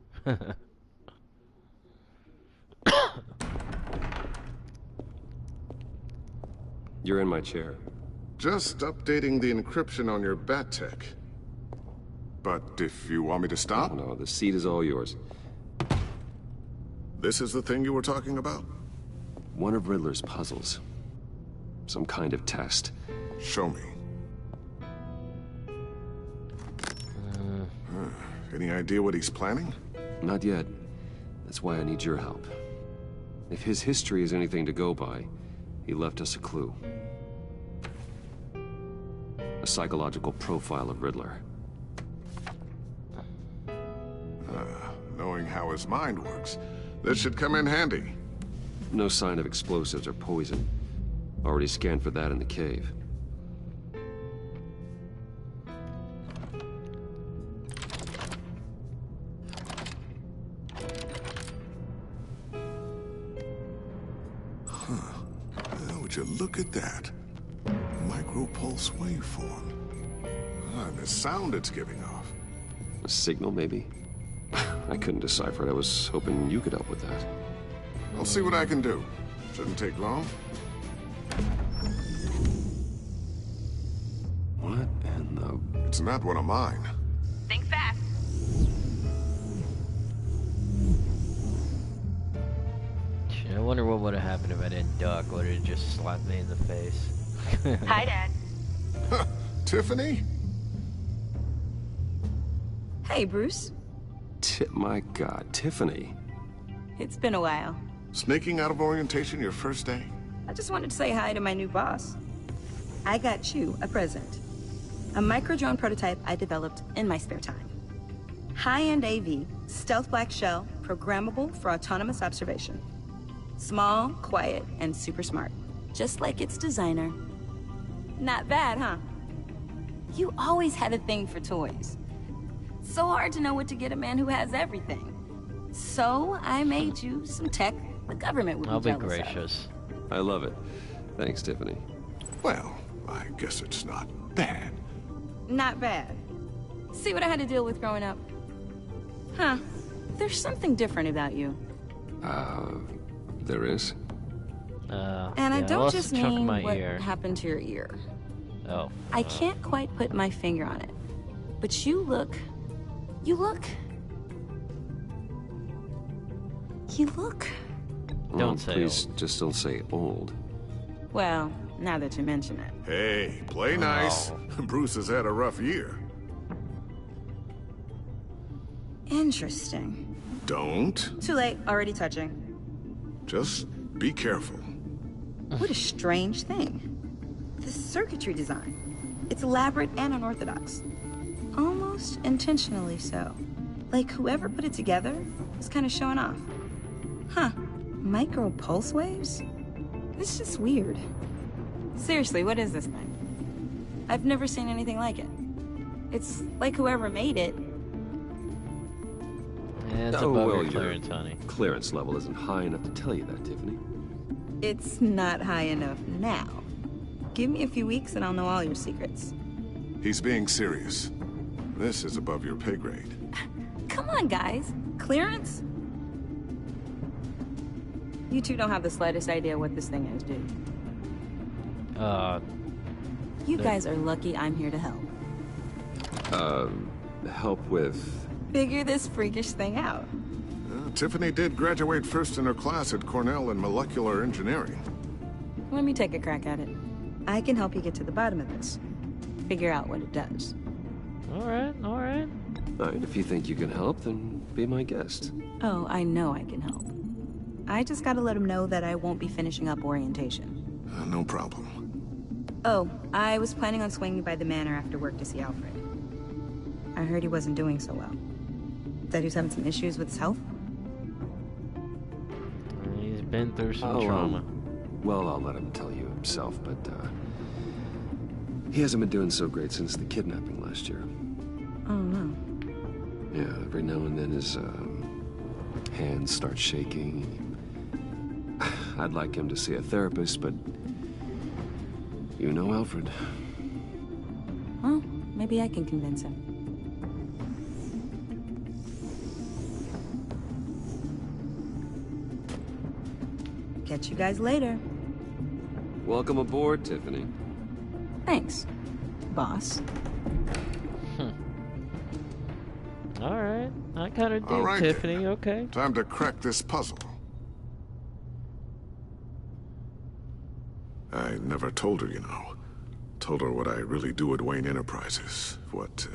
You're in my chair. Just updating the encryption on your Bat-Tech. but if you want me to stop... No, the seat is all yours. This is the thing you were talking about? One of Riddler's puzzles. Some kind of test. Show me. Any idea what he's planning? Not yet. That's why I need your help. If his history is anything to go by, he left us a clue. A psychological profile of Riddler. Knowing how his mind works, this should come in handy. No sign of explosives or poison. Already scanned for that in the cave. Would you look at that? Micropulse waveform. And the sound it's giving off. A signal, maybe? I couldn't decipher it. I was hoping you could help with that. I'll see what I can do. Shouldn't take long. What in the... It's not one of mine. Think fast. I wonder what would have happened if I didn't duck. Would it just slapped me in the face? Hi, Dad. Tiffany? Hey, Bruce. My God, Tiffany. It's been a while. Sneaking out of orientation your first day? I just wanted to say hi to my new boss. I got you a present. A micro-drone prototype I developed in my spare time. High-end AV, stealth black shell, programmable for autonomous observation. Small, quiet, and super smart. Just like its designer. Not bad, huh? You always had a thing for toys. So hard to know what to get a man who has everything. So I made you some tech the government would be jealous of. I'll be gracious. I love it. Thanks, Tiffany. Well, I guess it's not bad. Not bad. See what I had to deal with growing up? Huh. There's something different about you. There is? And I don't just mean what happened to your ear. Oh. I can't quite put my finger on it. But you look... Don't say please, old. Just don't say old. Well, now that you mention it. Hey, play nice. Bruce has had a rough year. Interesting. Don't. Too late, already touching. Just be careful. What a strange thing. The circuitry design. It's elaborate and unorthodox. Almost intentionally so. Like whoever put it together was kind of showing off. Huh. Micro pulse waves? This is just weird. Seriously, what is this thing? I've never seen anything like it. It's like whoever made it. Yeah, it's above your clearance, honey. Clearance level isn't high enough to tell you that, Tiffany. It's not high enough now. Give me a few weeks and I'll know all your secrets. He's being serious. This is above your pay grade. Come on, guys. Clearance? You two don't have the slightest idea what this thing is, do you? You guys are lucky I'm here to help. Help with... Figure this freakish thing out. Tiffany did graduate first in her class at Cornell in molecular engineering. Let me take a crack at it. I can help you get to the bottom of this. Figure out what it does. Alright. Alright, if you think you can help, then be my guest. Oh, I know I can help. I just gotta let him know that I won't be finishing up orientation. No problem. Oh, I was planning on swinging by the manor after work to see Alfred. I heard he wasn't doing so well. That he was having some issues with his health? He's been through some trauma. Well, I'll let him tell you himself, but, he hasn't been doing so great since the kidnapping last year. Oh, no. Yeah, every now and then his, hands start shaking. I'd like him to see a therapist, but... You know Alfred. Well, maybe I can convince him. Catch you guys later. Welcome aboard, Tiffany. Thanks, boss. Alright, I kind of All do, right, Tiffany, then. okay. Time to crack this puzzle. I never told her, you know. Told her what I really do at Wayne Enterprises. What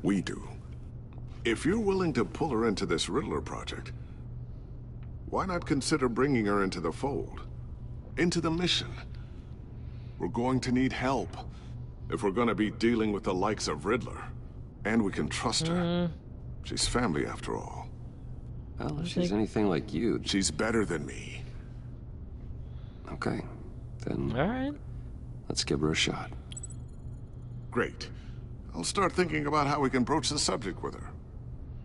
we do. If you're willing to pull her into this Riddler project, why not consider bringing her into the fold? Into the mission? We're going to need help if we're going to be dealing with the likes of Riddler. And we can trust her. She's family, after all. Well, if she's anything like you... She's better than me. Okay, then... Alright. Let's give her a shot. Great. I'll start thinking about how we can broach the subject with her.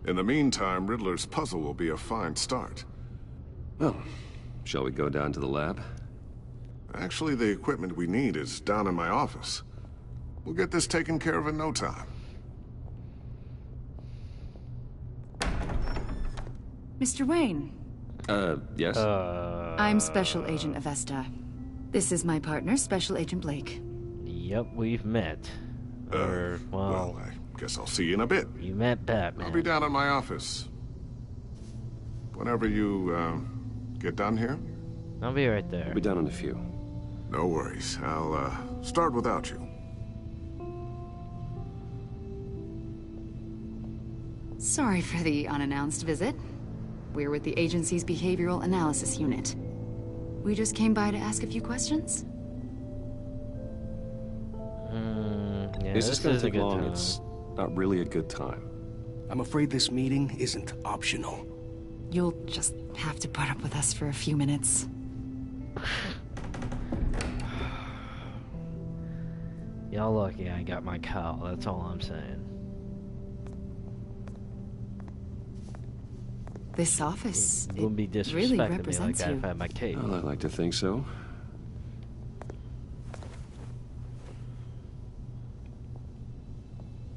In the meantime, Riddler's puzzle will be a fine start. Well, shall we go down to the lab? Actually, the equipment we need is down in my office. We'll get this taken care of in no time. Mr. Wayne. Yes? I'm Special Agent Avesta. This is my partner, Special Agent Blake. Yep, we've met. Well, I guess I'll see you in a bit. You met Batman. I'll be down in my office. Whenever you, get done here? I'll be right there. I'll be down in a few. No worries. I'll, start without you. Sorry for the unannounced visit. We're with the agency's Behavioral Analysis Unit. We just came by to ask a few questions. Yeah, Is this going to take a good long? time. It's not really a good time. I'm afraid this meeting isn't optional. You'll just have to put up with us for a few minutes. Y'all lucky I got my Kyle, that's all I'm saying. This office, You wouldn't be really disrespecting me like represents that you. if I had my cake. Well, I like to think so.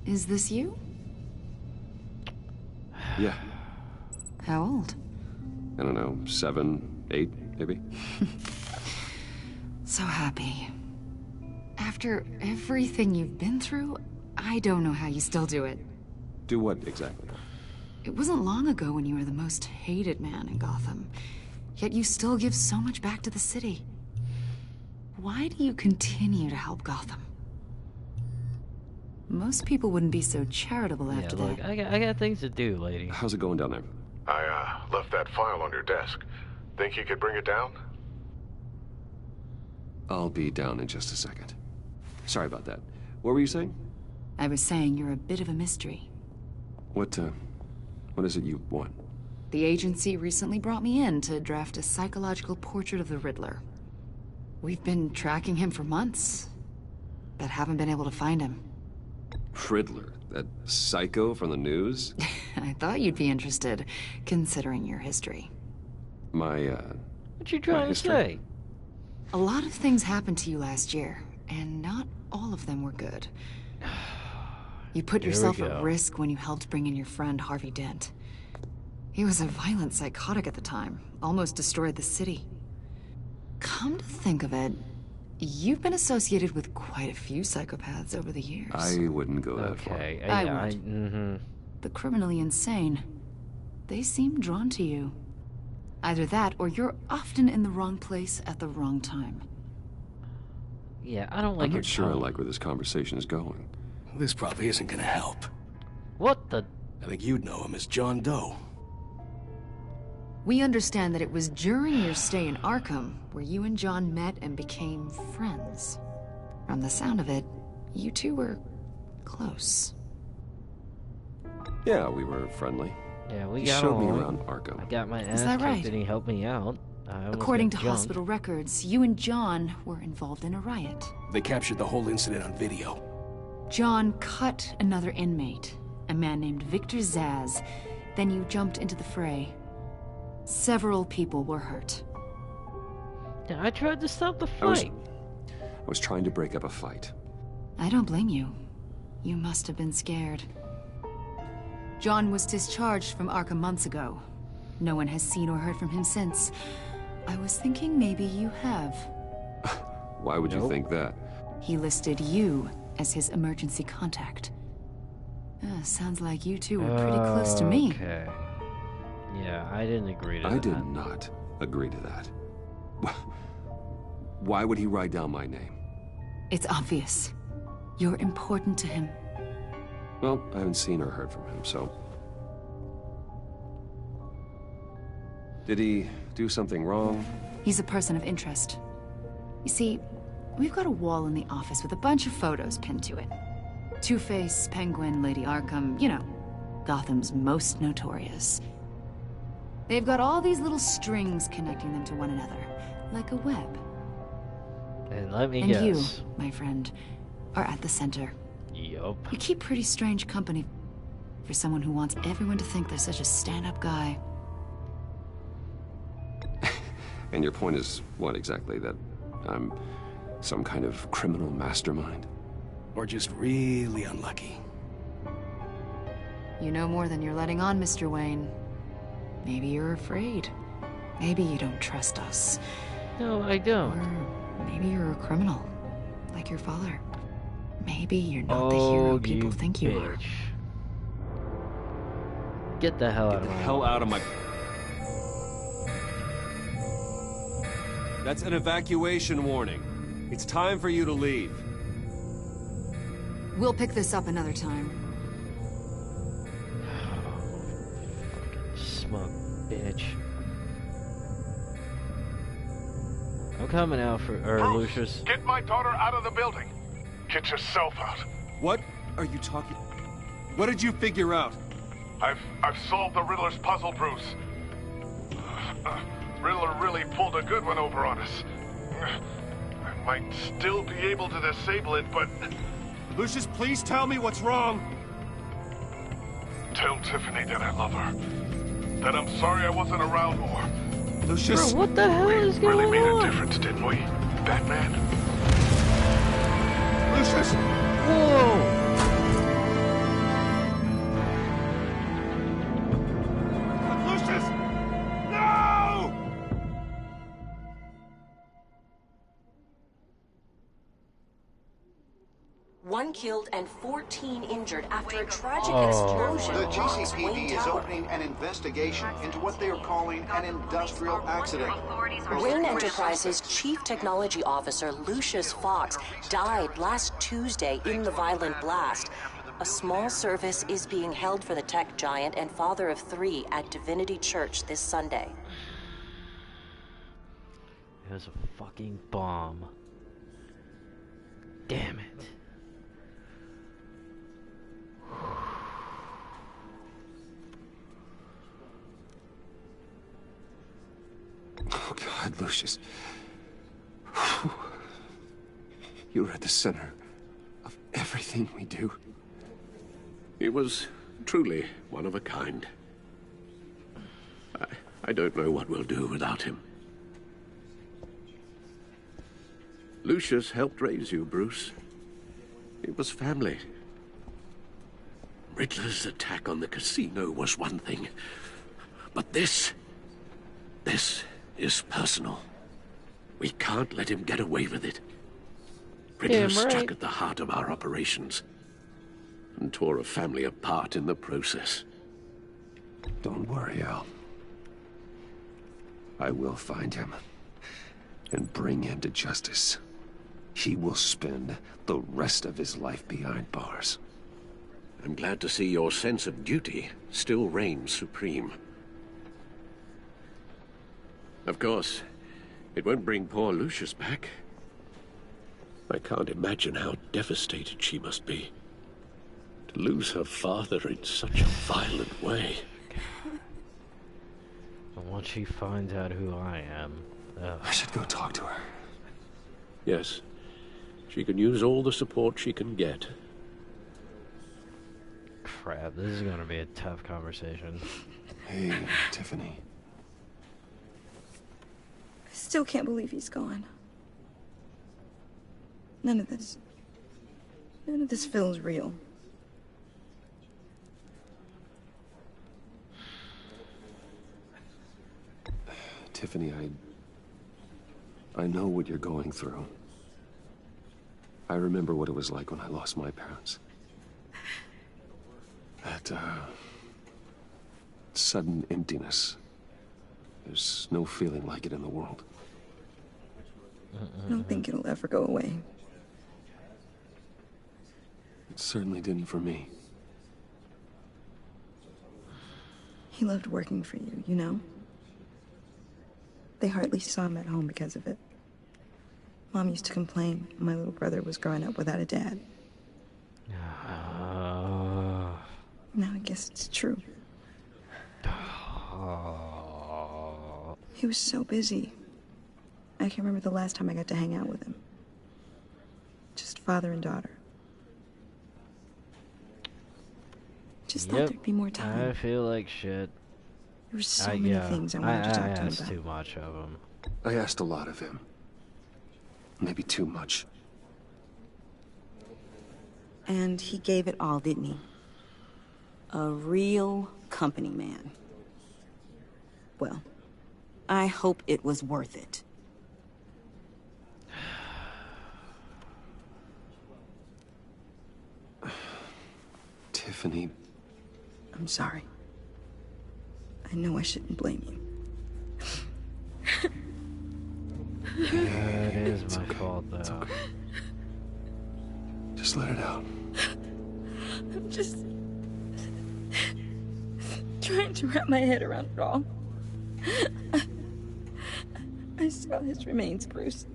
Is this you? Yeah. How old? I don't know, 7, 8, maybe? So happy. After everything you've been through, I don't know how you still do it. Do what, exactly? It wasn't long ago when you were the most hated man in Gotham. Yet you still give so much back to the city. Why do you continue to help Gotham? Most people wouldn't be so charitable after look, that. I got things to do, lady. How's it going down there? I, left that file on your desk. Think you could bring it down? I'll be down in just a second. Sorry about that. What were you saying? I was saying you're a bit of a mystery. What is it you want? The agency recently brought me in to draft a psychological portrait of the Riddler. We've been tracking him for months, but haven't been able to find him. Riddler? That psycho from the news? I thought you'd be interested, considering your history. My, What you trying to say? A lot of things happened to you last year, and not all of them were good. You put Here we yourself go. at risk when you helped bring in your friend Harvey Dent. He was a violent psychotic at the time, almost destroyed the city. Come to think of it, you've been associated with quite a few psychopaths over the years. I wouldn't go that Okay, I yeah, would. The criminally insane, they seem drawn to you. Either that, or you're often in the wrong place at the wrong time. Yeah, I don't like I'm your not sure I tone. like where this conversation is going. This probably isn't gonna help. What the? I think you'd know him as John Doe. We understand that it was during your stay in Arkham where you and John met and became friends. From the sound of it, you two were close. Yeah, we were friendly. Yeah, we He got showed me along. around Arkham. I got my ass Is that kicked right? and he helped me out. I almost According to got jumped. hospital records, you and John were involved in a riot. They captured the whole incident on video. John cut another inmate, a man named Victor Zaz. Then you jumped into the fray. Several people were hurt. Yeah, I tried to stop the I was- fight. I was trying to break up a fight. I don't blame you. You must have been scared. John was discharged from Arkham months ago. No one has seen or heard from him since. I was thinking maybe you have. Why would you think that? He listed you as his emergency contact. Sounds like you two were pretty close to me. Okay. Yeah, I didn't agree to that. I did not agree to that. Why would he write down my name? It's obvious. You're important to him. Well, I haven't seen or heard from him, so... Did he do something wrong? He's a person of interest. You see, we've got a wall in the office with a bunch of photos pinned to it. Two-Face, Penguin, Lady Arkham, you know, Gotham's most notorious. They've got all these little strings connecting them to one another, like a web. And let me and guess. You, my friend, are at the center. Yup. You keep pretty strange company for someone who wants everyone to think they're such a stand-up guy. And your point is what exactly? That I'm some kind of criminal mastermind? Or just really unlucky? You know more than you're letting on, Mr. Wayne. Maybe you're afraid. Maybe you don't trust us. No, I don't. Or maybe you're a criminal, like your father. Maybe you're not the hero people think you are. Get the hell out of my... hell out of my... That's an evacuation warning. It's time for you to leave. We'll pick this up another time. Fucking smug bitch. I'm coming out for... Lucius. Get my daughter out of the building. Get yourself out. What are you talking... What did you figure out? I've solved the Riddler's puzzle, Bruce. Riddler really pulled a good one over on us. I might still be able to disable it, but... Lucius, please tell me what's wrong. Tell Tiffany that I love her. That I'm sorry I wasn't around more. Lucius... Bro, what the hell is going on? We really made a difference, didn't we, Batman? Lucius! Whoa! One killed and 14 injured after a tragic explosion. The GCPD is opening an investigation into what they are calling an industrial accident. Wayne Enterprises' chief technology officer, Lucius Fox, died last Tuesday in the violent blast. A small service is being held for the tech giant and father of 3 at Divinity Church this Sunday. It was a fucking bomb. Damn it. Oh, God, Lucius. You're at the center of everything we do. He was truly one of a kind. I don't know what we'll do without him. Lucius helped raise you, Bruce. It was family. Riddler's attack on the casino was one thing, but this is personal. We can't let him get away with it. Riddler struck at the heart of our operations and tore a family apart in the process. Don't worry, Al. I will find him and bring him to justice. He will spend the rest of his life behind bars. I'm glad to see your sense of duty still reigns supreme. Of course, it won't bring poor Lucius back. I can't imagine how devastated she must be to lose her father in such a violent way. And once she finds out who I am... I should go talk to her. Yes. She can use all the support she can get. Crap, this is gonna be a tough conversation. Hey, Tiffany. I still can't believe he's gone. None of this feels real. Tiffany, I know what you're going through. I remember what it was like when I lost my parents. That, sudden emptiness. There's no feeling like it in the world. I don't think it'll ever go away. It certainly didn't for me. He loved working for you, you know? They hardly saw him at home because of it. Mom used to complain my little brother was growing up without a dad. Now I guess it's true. He was so busy. I can't remember the last time I got to hang out with him. Just father and daughter. Just thought there'd be more time. I feel like shit. There were so many things I wanted to talk to him about. I asked too much of him. I asked a lot of him. Maybe too much. And he gave it all, didn't he? A real company man. Well, I hope it was worth it. Tiffany. I'm sorry. I know I shouldn't blame you. Yeah, it is my fault, though. Okay. Just let it out. I'm just trying to wrap my head around it all. I saw his remains, Bruce.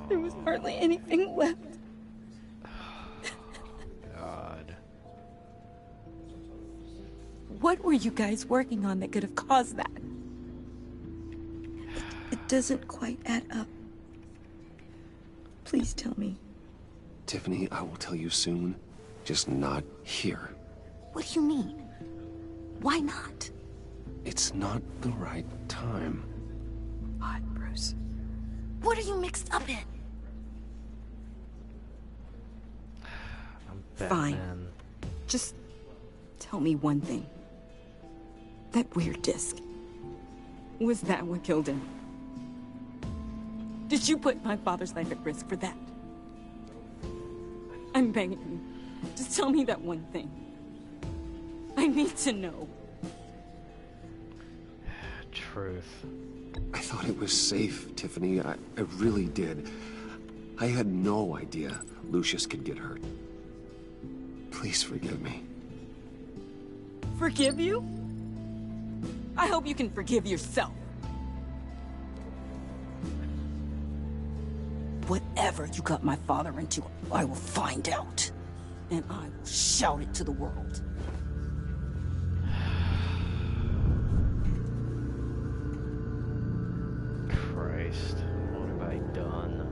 There was hardly anything left. God. What were you guys working on that could have caused that? It doesn't quite add up. Please tell me. Tiffany, I will tell you soon. Just not here. What do you mean? Why not? It's not the right time. What, Bruce? What are you mixed up in? Fine. Just tell me one thing. That weird disc. Was that what killed him? Did you put my father's life at risk for that? I'm begging you. Just tell me that one thing. I need to know. Truth. I thought it was safe, Tiffany. I really did. I had no idea Lucius could get hurt. Please forgive me. Forgive you? I hope you can forgive yourself. Whatever you got my father into, I will find out. And I will shout it to the world. Christ, what have I done?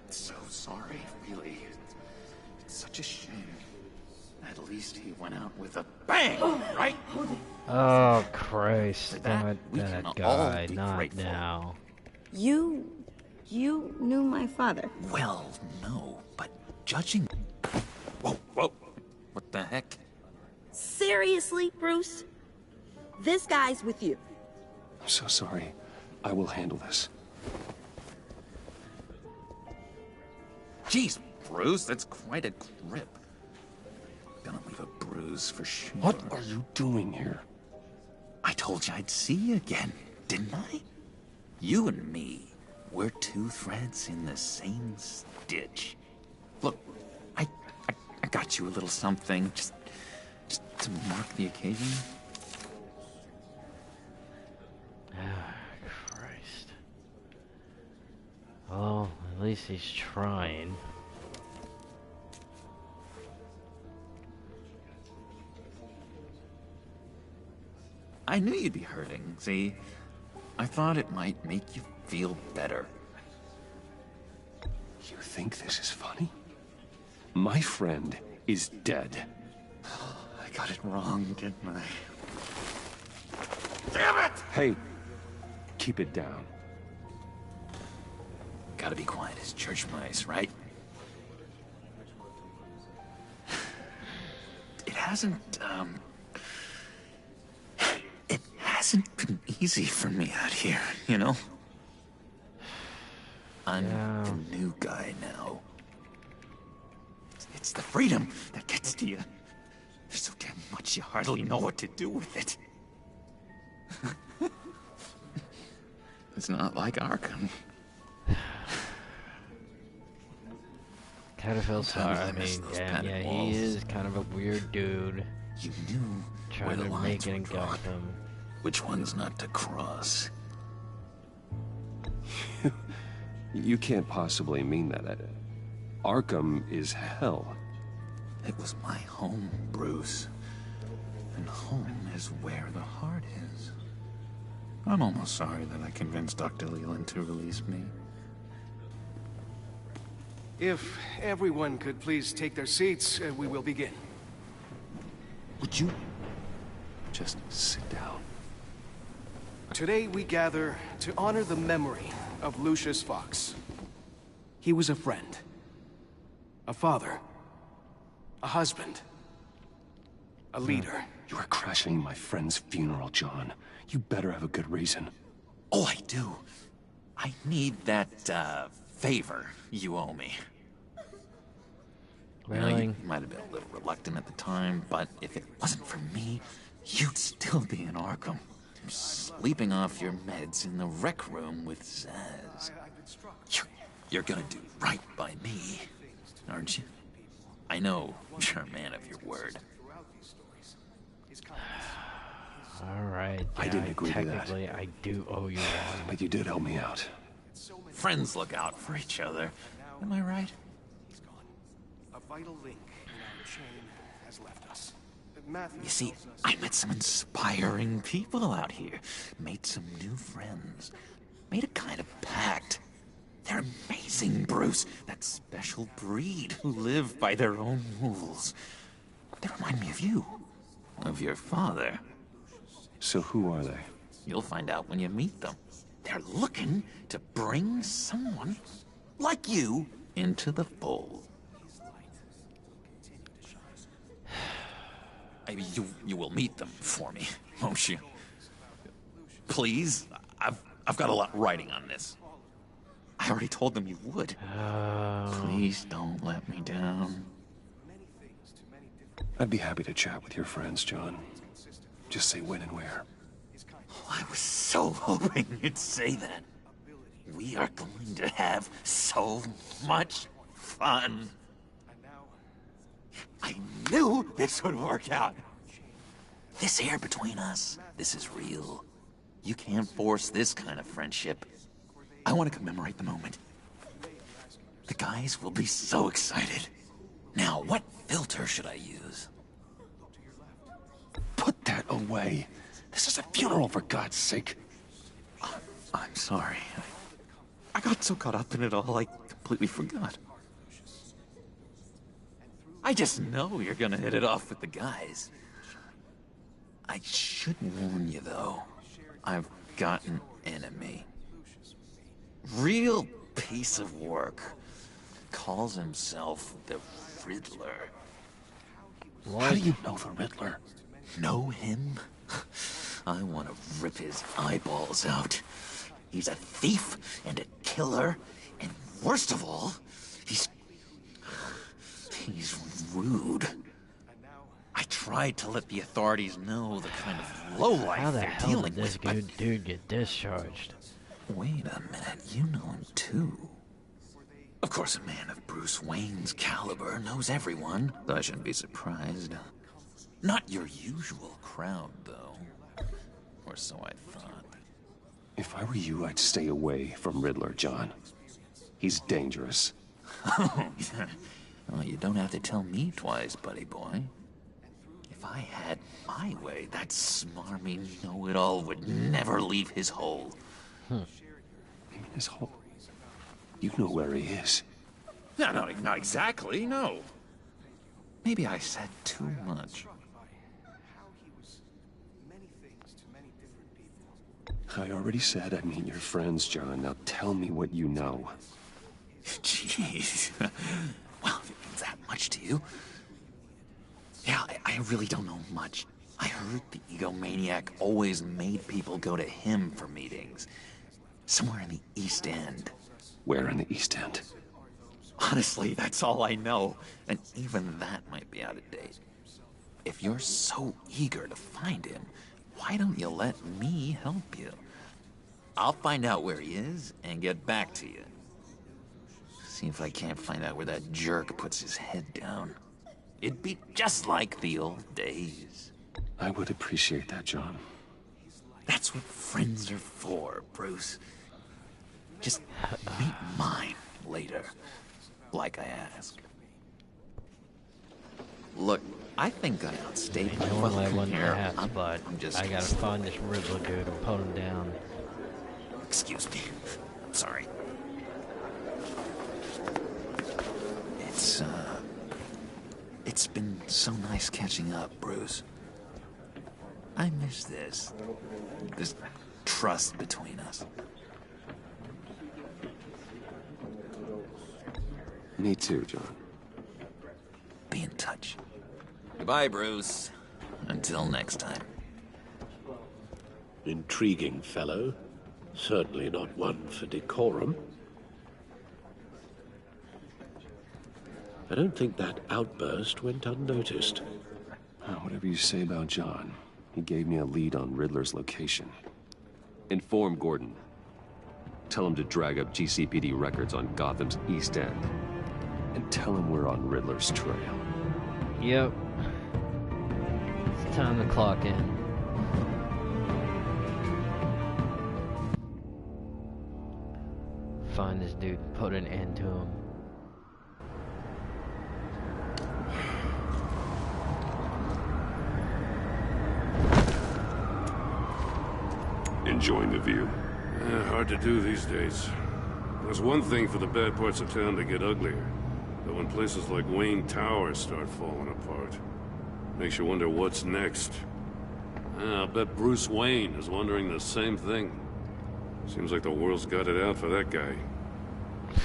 So sorry, really. It's such a shame. At least he went out with a bang, right? Oh, Christ. That all guy, be not grateful. now. You knew my father. Well, no, but judging... Whoa, whoa. What the heck? Seriously, Bruce? This guy's with you. I'm so sorry. I will handle this. Jeez, Bruce, that's quite a grip. Gonna leave a bruise for sure. What are you doing here? I told you I'd see you again, didn't I? You and me, we're two threads in the same stitch. Look, I got you a little something, just to mark the occasion. Christ. Well, at least he's trying. I knew you'd be hurting, see? I thought it might make you feel better. You think this is funny? My friend is dead. I got it wrong, didn't I? Damn it! Hey, keep it down. Gotta be quiet as church mice, right? It hasn't been easy for me out here, you know? I'm the new guy now. It's the freedom that gets to you. There's so damn much you hardly know what to do with it. It's not like Arkham. Kind of feel sorry. I mean, yeah, he is kind of a weird dude. You knew trying to make it in Gotham. Which one's not to cross? You can't possibly mean that. Arkham is hell. It was my home, Bruce. And home is where the heart is. I'm almost sorry that I convinced Dr. Leland to release me. If everyone could please take their seats, we will begin. Would you just sit down? Today we gather to honor the memory of Lucius Fox. He was a friend, a father, a husband, a leader. You are crashing my friend's funeral, John. You better have a good reason. Oh, I do. I need that, favor you owe me. Really? You might have been a little reluctant at the time, but if it wasn't for me, you'd still be in Arkham. Sleeping off your meds in the rec room with Zsasz. You're gonna do right by me, aren't you? I know you're a man of your word. Alright, yeah, I didn't agree to that. Technically, I do owe you one. But you did help me out. Friends look out for each other. Am I right? A vital link in our chain has left us. You see, I met some inspiring people out here. Made some new friends. Made a kind of pact. They're amazing, Bruce. That special breed who live by their own rules. They remind me of you. Of your father. So who are they? You'll find out when you meet them. They're looking to bring someone like you into the fold. Maybe you will meet them for me, won't you? Please? I've got a lot riding on this. I already told them you would. Please don't let me down. I'd be happy to chat with your friends, John. Just say when and where. Oh, I was so hoping you'd say that. We are going to have so much fun. I knew this would work out. This air between us, this is real. You can't force this kind of friendship. I want to commemorate the moment. The guys will be so excited. Now, what filter should I use? Put that away. This is a funeral, for God's sake. I'm sorry. I got so caught up in it all, I completely forgot. I just know you're gonna hit it off with the guys. I should warn you, though. I've got an enemy. Real piece of work. Calls himself the Riddler. How do you know the Riddler? Know him? I want to rip his eyeballs out. He's a thief and a killer, and worst of all, he's rude. I tried to let the authorities know the kind of lowlife How the they're hell dealing did this with, but... good dude get discharged? Wait a minute, you know him too. Of course, a man of Bruce Wayne's caliber knows everyone. I shouldn't be surprised. Not your usual crowd, though. Or so I thought. If I were you, I'd stay away from Riddler, John. He's dangerous. Oh, yeah. Well, you don't have to tell me twice, buddy boy. If I had my way, that smarmy know-it-all would never leave his hole. His hole? You know where he is. No, not exactly, no. Maybe I said too much. I already said I'd meet your friends, John. Now tell me what you know. Jeez. Well, if it means that much to you. Yeah, I really don't know much. I heard the egomaniac always made people go to him for meetings. Somewhere in the East End. Where in the East End? Honestly, that's all I know, and even that might be out of date. If you're so eager to find him, why don't you let me help you? I'll find out where he is and get back to you. See if I can't find out where that jerk puts his head down. It'd be just like the old days. I would appreciate that, John. That's what friends are for, Bruce. Just meet mine later, like I asked. Look, I think I outstayed my I won't let one here. pass, but I gotta find this Riddler dude and put him down. Excuse me. I'm sorry. It's been so nice catching up, Bruce. I miss this trust between us. Me too, John. Be in touch. Goodbye, Bruce. Until next time. Intriguing fellow. Certainly not one for decorum. I don't think that outburst went unnoticed. Whatever you say about John, he gave me a lead on Riddler's location. Inform Gordon. Tell him to drag up GCPD records on Gotham's East End. And tell him we're on Riddler's trail. Yep. It's time to clock in. Find this dude, put an end to him. Enjoying the view? Hard to do these days. There's one thing for the bad parts of town to get uglier. But when places like Wayne Tower start falling apart, makes you wonder what's next. I'll bet Bruce Wayne is wondering the same thing. Seems like the world's got it out for that guy.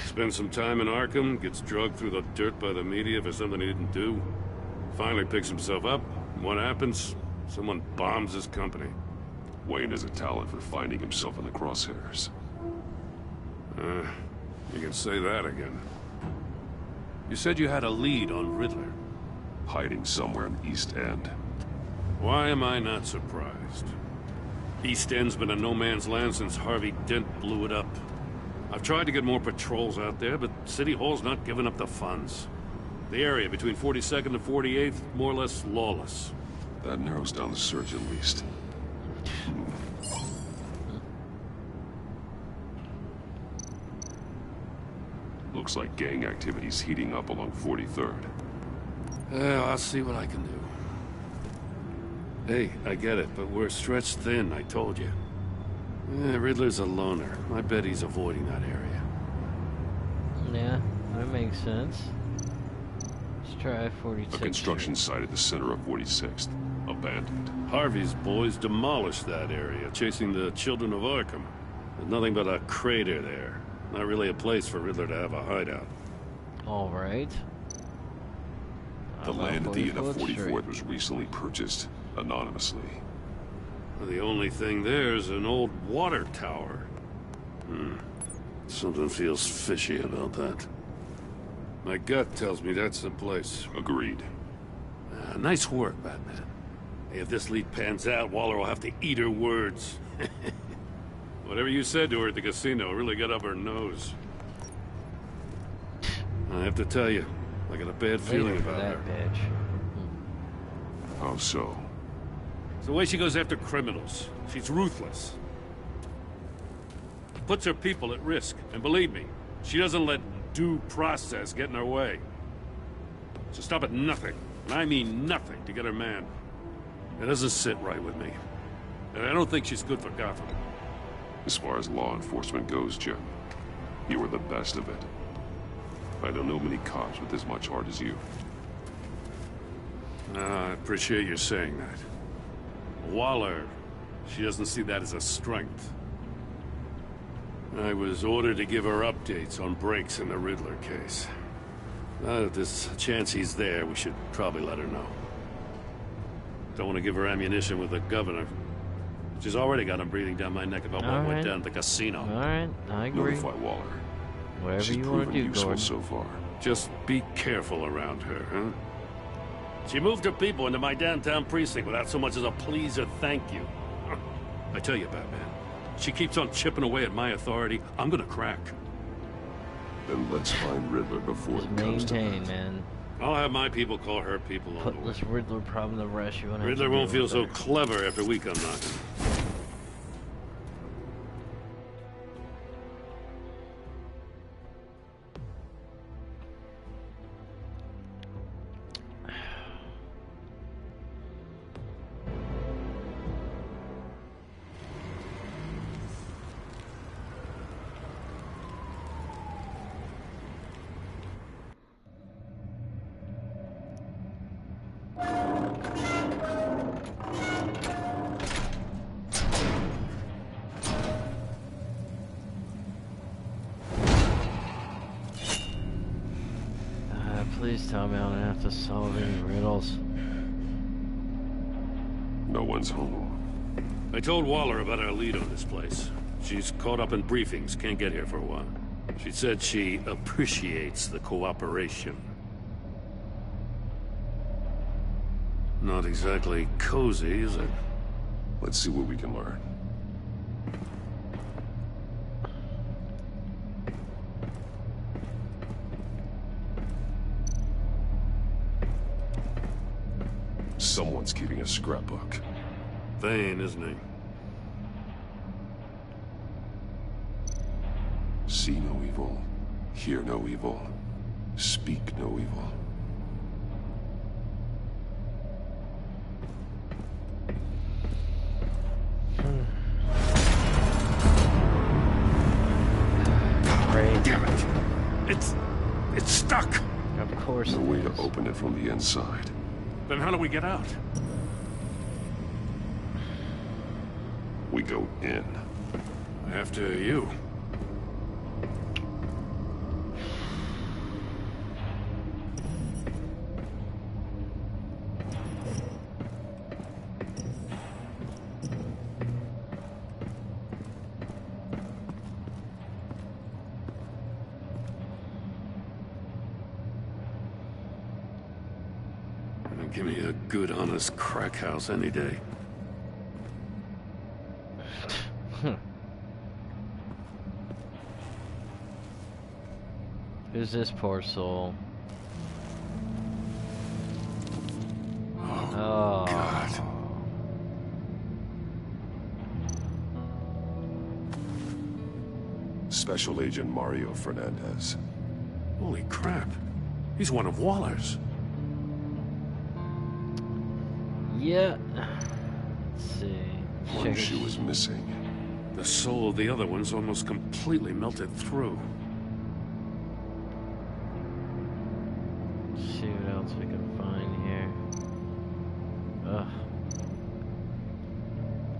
Spends some time in Arkham, gets dragged through the dirt by the media for something he didn't do. Finally picks himself up. What happens? Someone bombs his company. Wayne has a talent for finding himself in the crosshairs. You can say that again. You said you had a lead on Riddler. Hiding somewhere in East End. Why am I not surprised? East End's been a no-man's land since Harvey Dent blew it up. I've tried to get more patrols out there, but City Hall's not giving up the funds. The area between 42nd and 48th, more or less lawless. That narrows down the search at least. Looks like gang activity's heating up along 43rd. I'll see what I can do. Hey, I get it, but we're stretched thin, I told you. Riddler's a loner. I bet he's avoiding that area. Yeah, that makes sense. Let's try 46th. A construction site at the center of 46th. Abandoned. Harvey's boys demolished that area, chasing the children of Arkham. There's nothing but a crater there. Not really a place for Riddler to have a hideout. Alright. The land at the end of 44th was recently purchased, anonymously. The only thing there is an old water tower. Something feels fishy about that. My gut tells me that's the place. Agreed. Nice work, Batman. Hey, if this lead pans out, Waller will have to eat her words. Whatever you said to her at the casino really got up her nose. I have to tell you, I got a bad feeling about her. Bitch. How so? It's the way she goes after criminals. She's ruthless. Puts her people at risk. And believe me, she doesn't let due process get in her way. So stop at nothing, and I mean nothing, to get her man. It doesn't sit right with me. And I don't think she's good for Gotham. As far as law enforcement goes, Jim, you were the best of it. I don't know many cops with as much heart as you. I appreciate you saying that. Waller, she doesn't see that as a strength. I was ordered to give her updates on breaks in the Riddler case. Now that there's a chance he's there, we should probably let her know. Don't want to give her ammunition with the governor. She's already got him breathing down my neck about what went down at the casino. Alright, I agree. Notify Waller. Whatever She's you want to proven do, useful Gordon. so far. Just be careful around her, huh? She moved her people into my downtown precinct without so much as a please or thank you. I tell you, Batman, she keeps on chipping away at my authority. I'm gonna crack. Then let's find Riddler before it comes to Maintain, that. man. I'll have my people call her people on the Put way. this Riddler problem to rest. You won't have Riddler to won't deal feel with so her. clever after we come knocking. Please tell me I don't have to solve any riddles. No one's home. I told Waller about our lead on this place. She's caught up in briefings, can't get here for a while. She said she appreciates the cooperation. Not exactly cozy, is it? Let's see what we can learn. Someone's keeping a scrapbook. Vane, isn't he? See no evil, hear no evil, speak no evil. Great. Damn it! It's stuck! Of course. No way to open it from the inside. Then how do we get out? We go in. After you. Give me a good, honest crack house any day. Who's this poor soul? Oh, God. Special Agent Mario Fernandez. Holy crap. He's one of Waller's. Yeah. Let's see. One shoe was missing. The soul of the other one's almost completely melted through. Let's see what else we can find here. Ugh.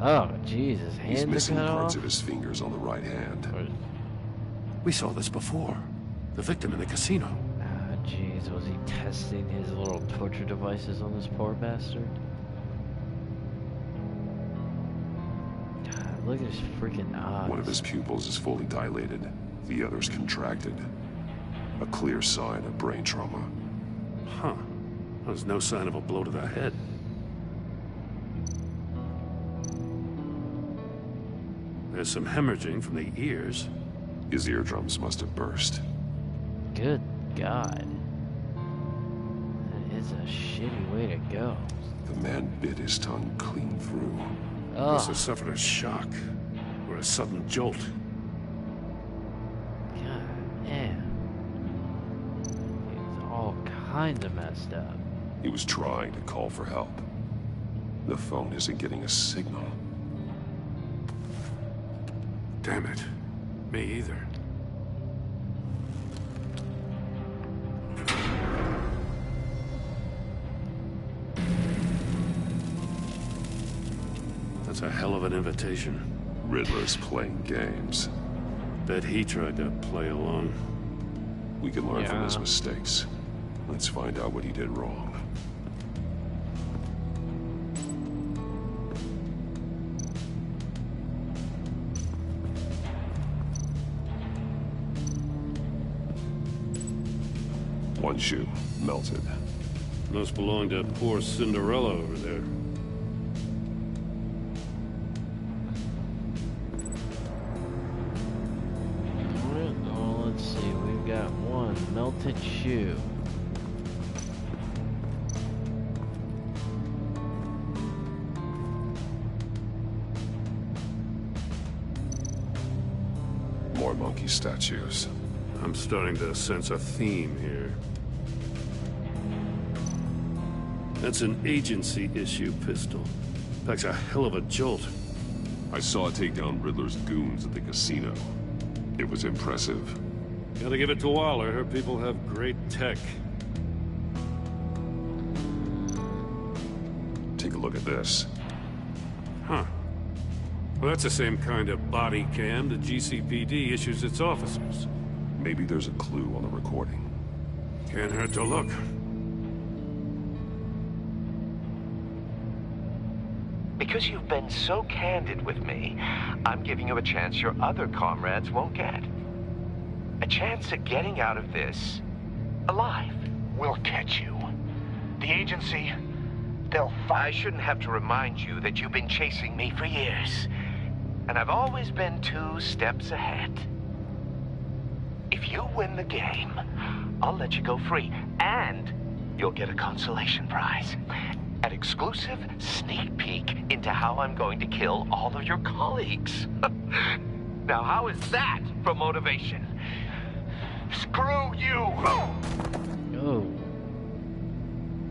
Oh, Jesus. He's Hands missing are cut parts off? of his fingers on the right hand. We saw this before. The victim in the casino. Ah, jeez. Was he testing his little torture devices on this poor bastard? God, look at his freaking eyes. One of his pupils is fully dilated. The other's contracted. A clear sign of brain trauma. Huh. There's no sign of a blow to the head. There's some hemorrhaging from the ears. His eardrums must have burst. Good God. That is a shitty way to go. The man bit his tongue clean through. Must have suffered a shock or a sudden jolt. God damn. He's all kinds of messed up. He was trying to call for help. The phone isn't getting a signal. Damn it. Me either. That's a hell of an invitation. Riddler's playing games. Bet he tried to play along. We can learn from his Yeah. mistakes. Let's find out what he did wrong. One shoe, melted. Must belong to poor Cinderella over there. Oh, let's see. We've got one melted shoe. More monkey statues. I'm starting to sense a theme here. That's an agency issue pistol. Packs a hell of a jolt. I saw it take down Riddler's goons at the casino. It was impressive. Gotta give it to Waller. Her people have great tech. Take a look at this. Huh. Well, that's the same kind of body cam the GCPD issues its officers. Maybe there's a clue on the recording. Can't hurt to look. Because you've been so candid with me, I'm giving you a chance your other comrades won't get. A chance at getting out of this alive. We'll catch you. The agency, they'll I shouldn't have to remind you that you've been chasing me for years. And I've always been 2 steps ahead. If you win the game, I'll let you go free. And you'll get a consolation prize. An exclusive sneak peek into how I'm going to kill all of your colleagues. Now, how is that for motivation? Screw you! Oh.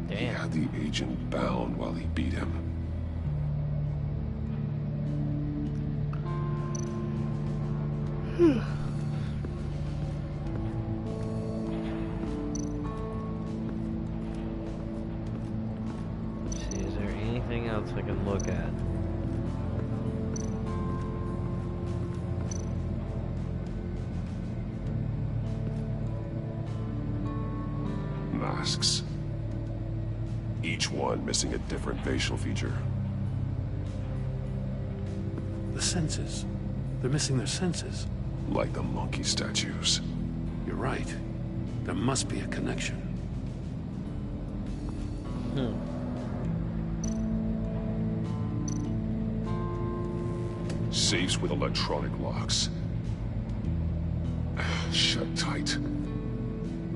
Damn. He had the agent bound while he beat him. See, is there anything else I can look at? Masks. Each one missing a different facial feature. The senses. They're missing their senses. Like the monkey statues. You're right. There must be a connection. Safes with electronic locks. Shut tight.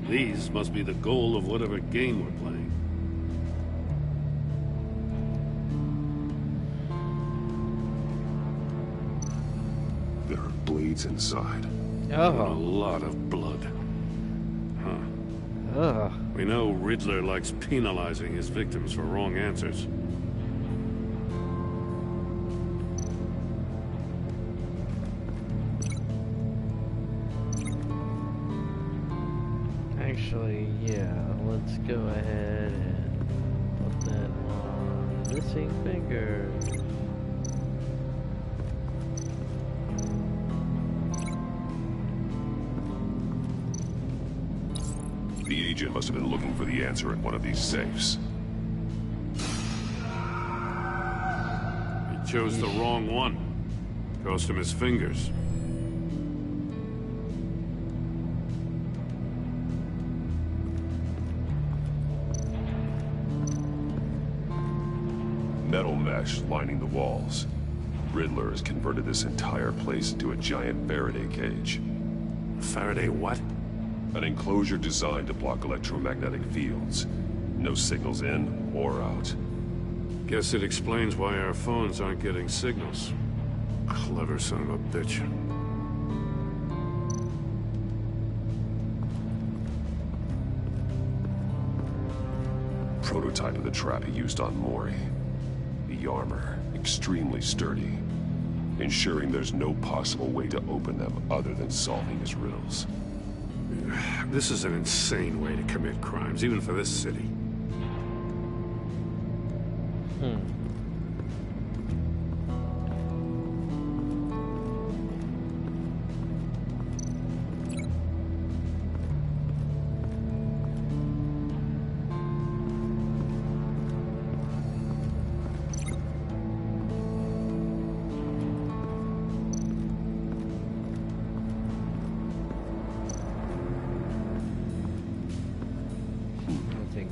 These must be the goal of whatever game we're playing. There are blades inside. Oh. A lot of blood. Huh. We know Riddler likes penalizing his victims for wrong answers. Actually, yeah, let's go ahead and put that on missing fingers. The agent must have been looking for the answer in one of these safes. He chose the wrong one. Cost him his fingers. Metal mesh lining the walls. Riddler has converted this entire place into a giant Faraday cage. Faraday what? An enclosure designed to block electromagnetic fields. No signals in or out. Guess it explains why our phones aren't getting signals. Clever son of a bitch. Prototype of the trap he used on Mori. The armor, extremely sturdy, ensuring there's no possible way to open them other than solving his riddles. This is an insane way to commit crimes, even for this city.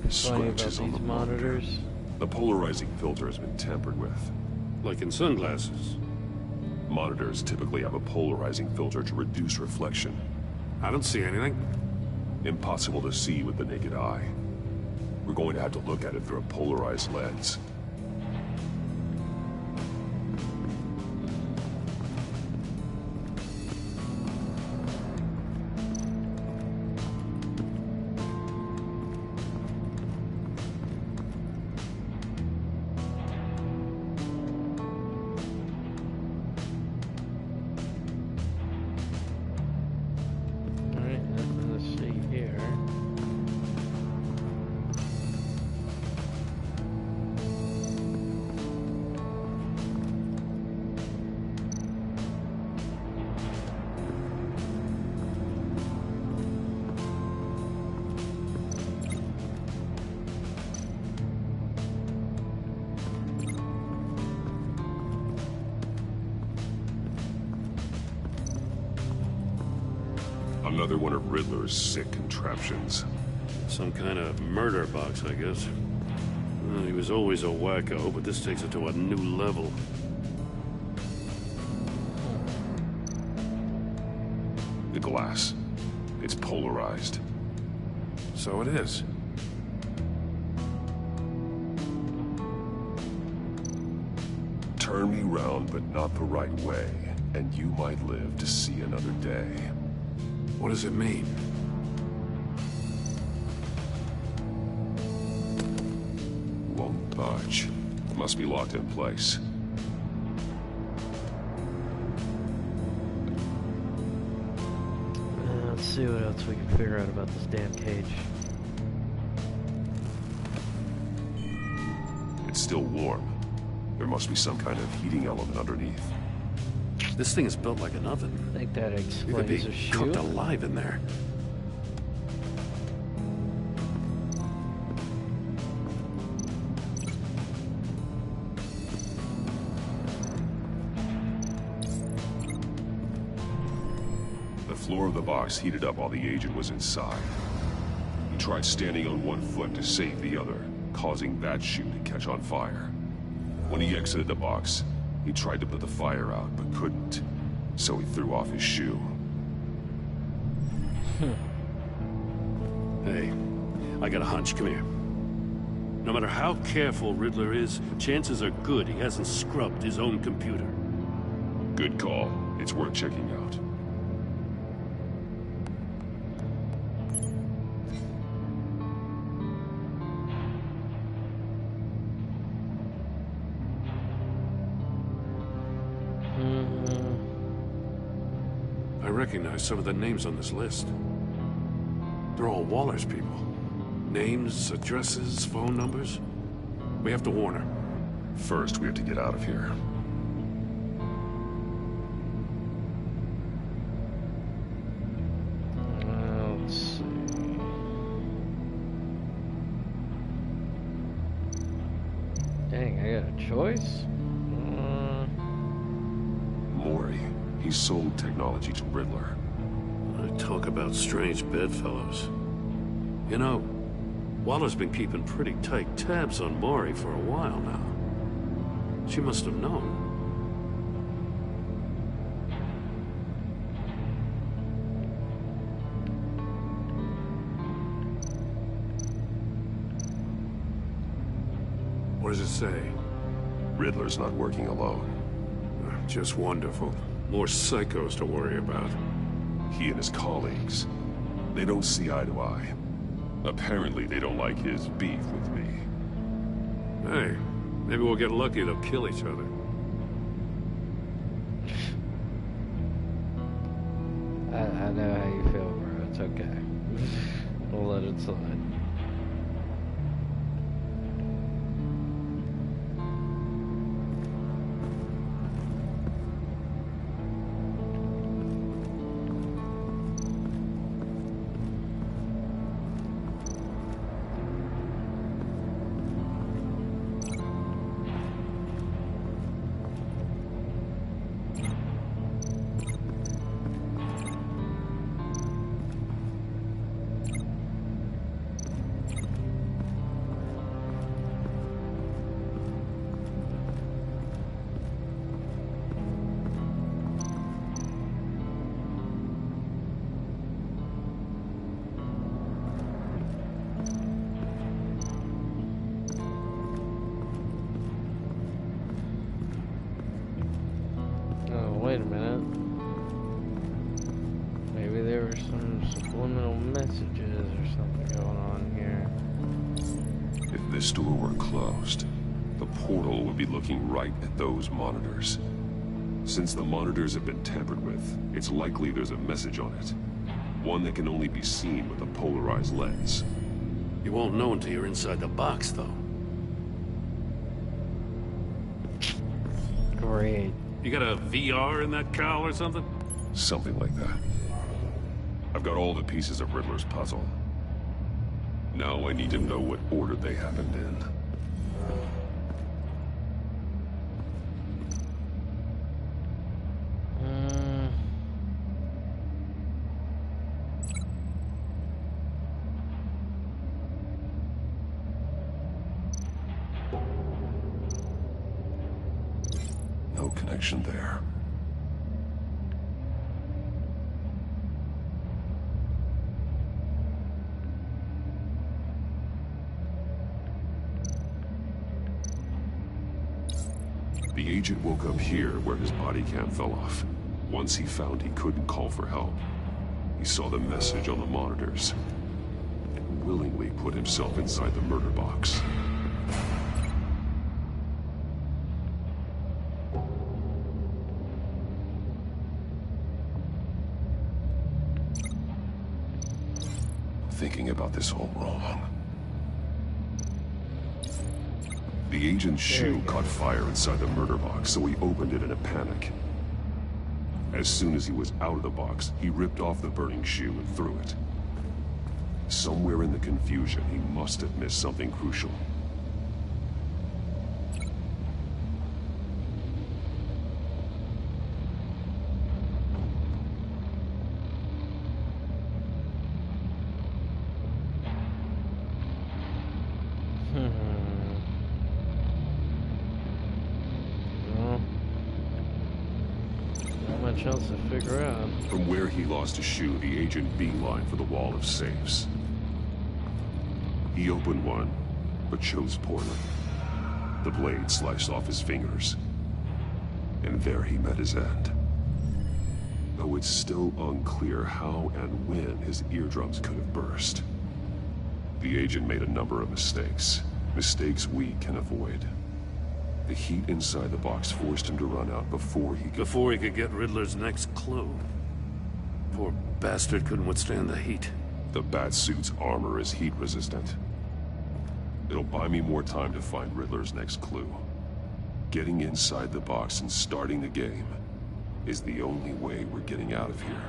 Funny about Scratches on these the monitor. monitors. The polarizing filter has been tampered with. Like in sunglasses. Monitors typically have a polarizing filter to reduce reflection. I don't see anything. Impossible to see with the naked eye. We're going to have to look at it through a polarized lens. Alright, let's see here. Another one of Riddler's sick contraptions. Some kind of murder box, I guess. Well, he was always a wacko, but this takes it to a new level. The glass. It's polarized. So it is. Turn me round, but not the right way, and you might live to see another day. What does it mean? Won't budge. Must be locked in place. Let's see what else we can figure out about this damn cage. It's still warm. There must be some kind of heating element underneath. This thing is built like an oven. I think that You could explains be the shoe. cooked alive in there. The floor of the box heated up while the agent was inside. He tried standing on one foot to save the other, causing that shoe to catch on fire. When he exited the box, he tried to put the fire out, but couldn't. So he threw off his shoe. Hey, I got a hunch. Come here. No matter how careful Riddler is, chances are good he hasn't scrubbed his own computer. Good call. It's worth checking out. I recognize some of the names on this list. They're all Waller's people. Names, addresses, phone numbers. We have to warn her. First, we have to get out of here. Let's see. Dang, I got a choice? Mori. He sold technology to Riddler. I talk about strange bedfellows. You know, Waller's been keeping pretty tight tabs on Mori for a while now. She must have known. What does it say? Riddler's not working alone. Just wonderful. More psychos to worry about. He and his colleagues. They don't see eye to eye. Apparently, they don't like his beef with me. Hey, maybe we'll get lucky they'll kill each other. I know how you feel, bro. It's okay. We'll let it slide. Wait a minute. Maybe there were some subliminal messages or something going on here. If this door were closed, the portal would be looking right at those monitors. Since the monitors have been tampered with, it's likely there's a message on it. One that can only be seen with a polarized lens. You won't know until you're inside the box, though. Great. You got a VR in that cowl or something? Something like that. I've got all the pieces of Riddler's puzzle. Now I need to know what order they happened in. No connection there. The agent woke up here where his body cam fell off. Once he found he couldn't call for help, he saw the message on the monitors and willingly put himself inside the murder box. Thinking about this all wrong. The agent's shoe caught fire inside the murder box, so he opened it in a panic. As soon as he was out of the box, he ripped off the burning shoe and threw it. Somewhere in the confusion, he must have missed something crucial. Else to figure out. From where he lost his shoe, the agent beelined for the wall of safes. He opened one, but chose poorly. The blade sliced off his fingers. And there he met his end. Though it's still unclear how and when his eardrums could have burst. The agent made a number of mistakes. Mistakes we can avoid. The heat inside the box forced him to run out before he could get Riddler's next clue. Poor bastard couldn't withstand the heat. The Batsuit's armor is heat resistant. It'll buy me more time to find Riddler's next clue. Getting inside the box and starting the game is the only way we're getting out of here.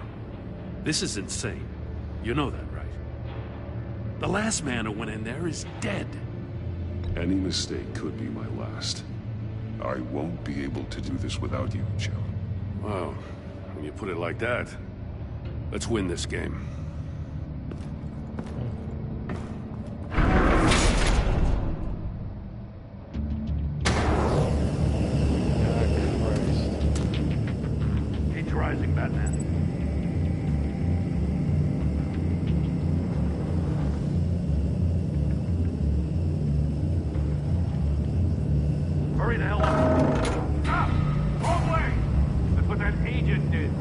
This is insane. You know that, right? The last man who went in there is dead. Any mistake could be my last. I won't be able to do this without you, Jim. Well, when you put it like that, let's win this game. Heat's rising, Batman. Hurry the hell up! Stop! Wrong way! That's what that agent did.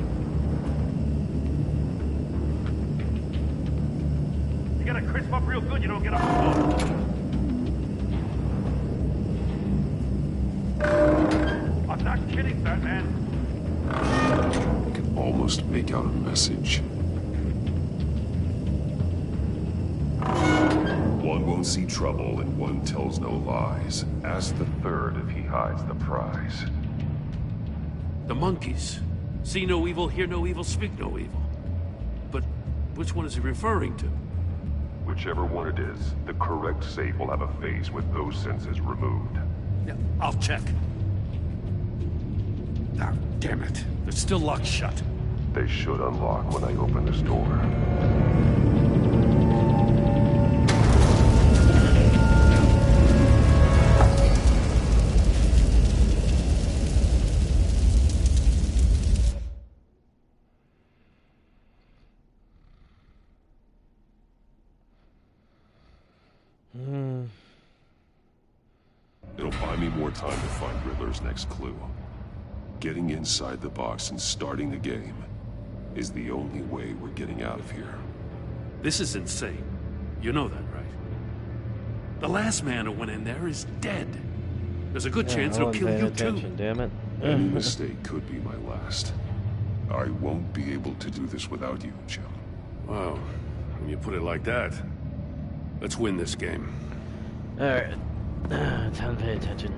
You gotta crisp up real good, you don't get up close. I'm not kidding, Batman. I can almost make out a message. One won't see trouble and one tells no lies. Ask the third if he hides the prize. The monkeys. See no evil, hear no evil, speak no evil. But which one is he referring to? Whichever one it is, the correct safe will have a face with those senses removed. Yeah, I'll check. Ah, damn it. They're still locked shut. They should unlock when I open this door. It'll buy me more time to find Riddler's next clue. Getting inside the box and starting the game is the only way we're getting out of here. This is insane. You know that, right? The last man who went in there is dead. There's a good chance it'll kill you too. Damn it. Any mistake could be my last. I won't be able to do this without you, Jim. Wow. When you put it like that, let's win this game. Alright. Time to pay attention.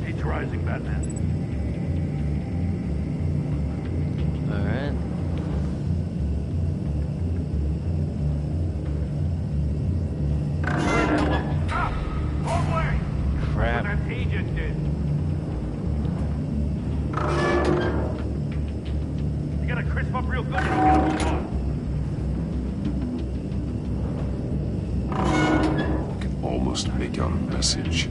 Heat's rising, Batman. Alright. Crap. That agent did. You gotta crisp up real good. You gotta move on. I can almost make out a message.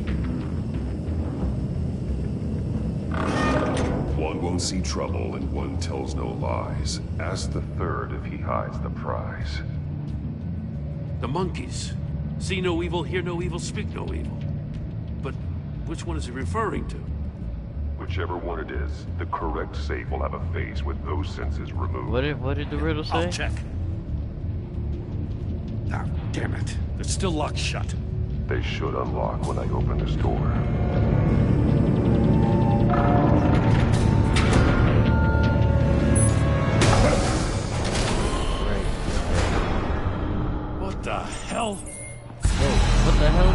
One won't see trouble and one tells no lies. Ask the third if he hides the prize. The monkeys. See no evil, hear no evil, speak no evil. But which one is he referring to? Whichever one it is, the correct safe will have a face with those senses removed. What did the riddle say? I'll check. Ah, damn it. They're still locked shut. They should unlock when I open this door. What the hell? What the hell?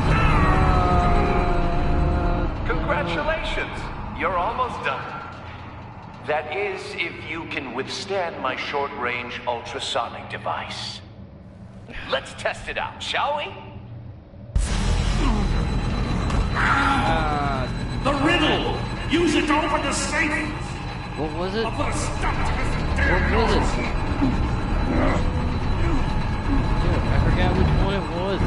Congratulations! You're almost done. That is, if you can withstand my short-range ultrasonic device. Let's test it out, shall we? The riddle! Use it to open the safe! What was it? I'll put a stop to this damn What was it? Dude, I forgot which one it was.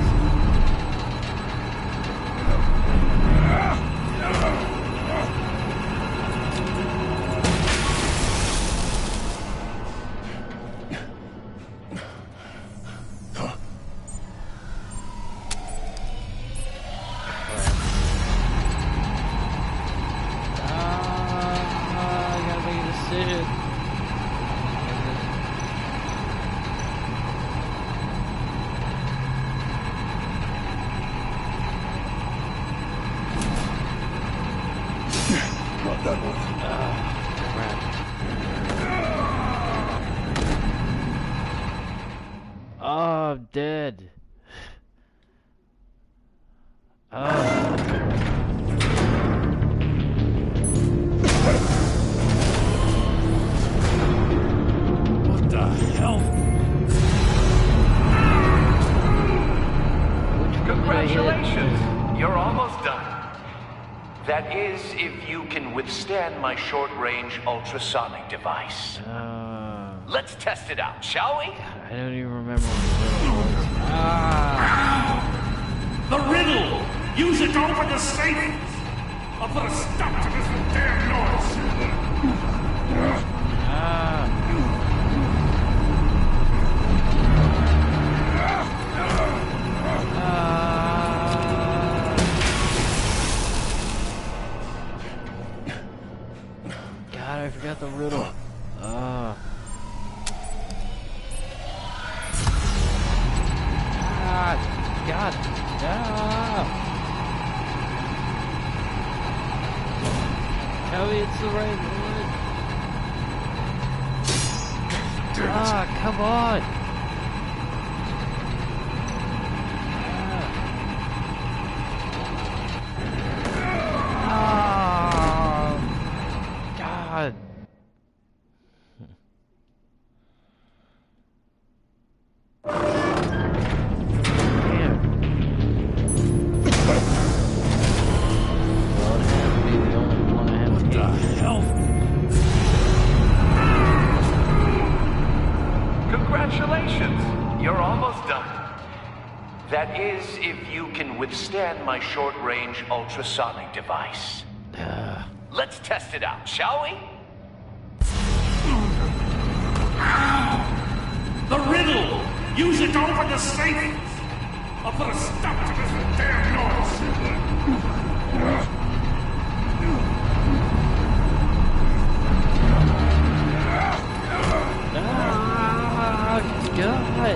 Not that one. Oh, I'm dead. What the hell? Congratulations! You're almost done. That is, if you can withstand my short-range ultrasonic device. Let's test it out, shall we? I don't even remember what it was. The riddle! Use it to open the safe! I'll put a stop to this damn noise! God, I forgot the riddle. God. Tell me it's the right one. Come on. God. Congratulations! You're almost done. That is, if you can withstand my short-range ultrasonic device. Let's test it out, shall we? The riddle! Use it to open the safe! I'll put a stop to this damn noise! God!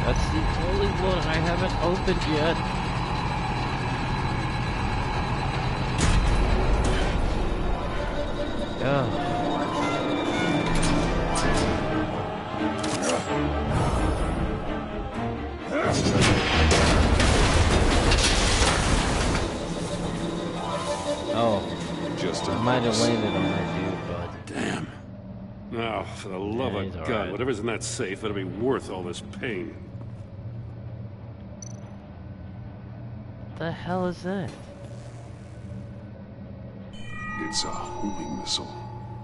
That's the only one I haven't opened yet. Oh. Oh. Just I might have landed on that dude, but... Damn. Now, for the love of God, right. whatever's in that safe better be worth all this pain. What the hell is that? It's a homing missile.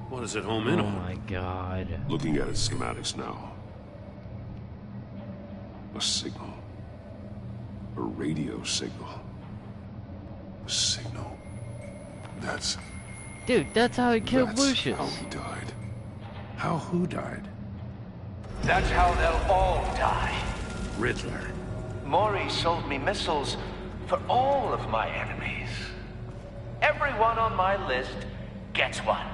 What does it home in Oh on? my God. Looking at its schematics now. A signal. A radio signal. A signal. That's... Dude, that's how he killed Lucius. How he died. How who died? That's how they'll all die. Riddler. Mori sold me missiles for all of my enemies. Everyone on my list gets one.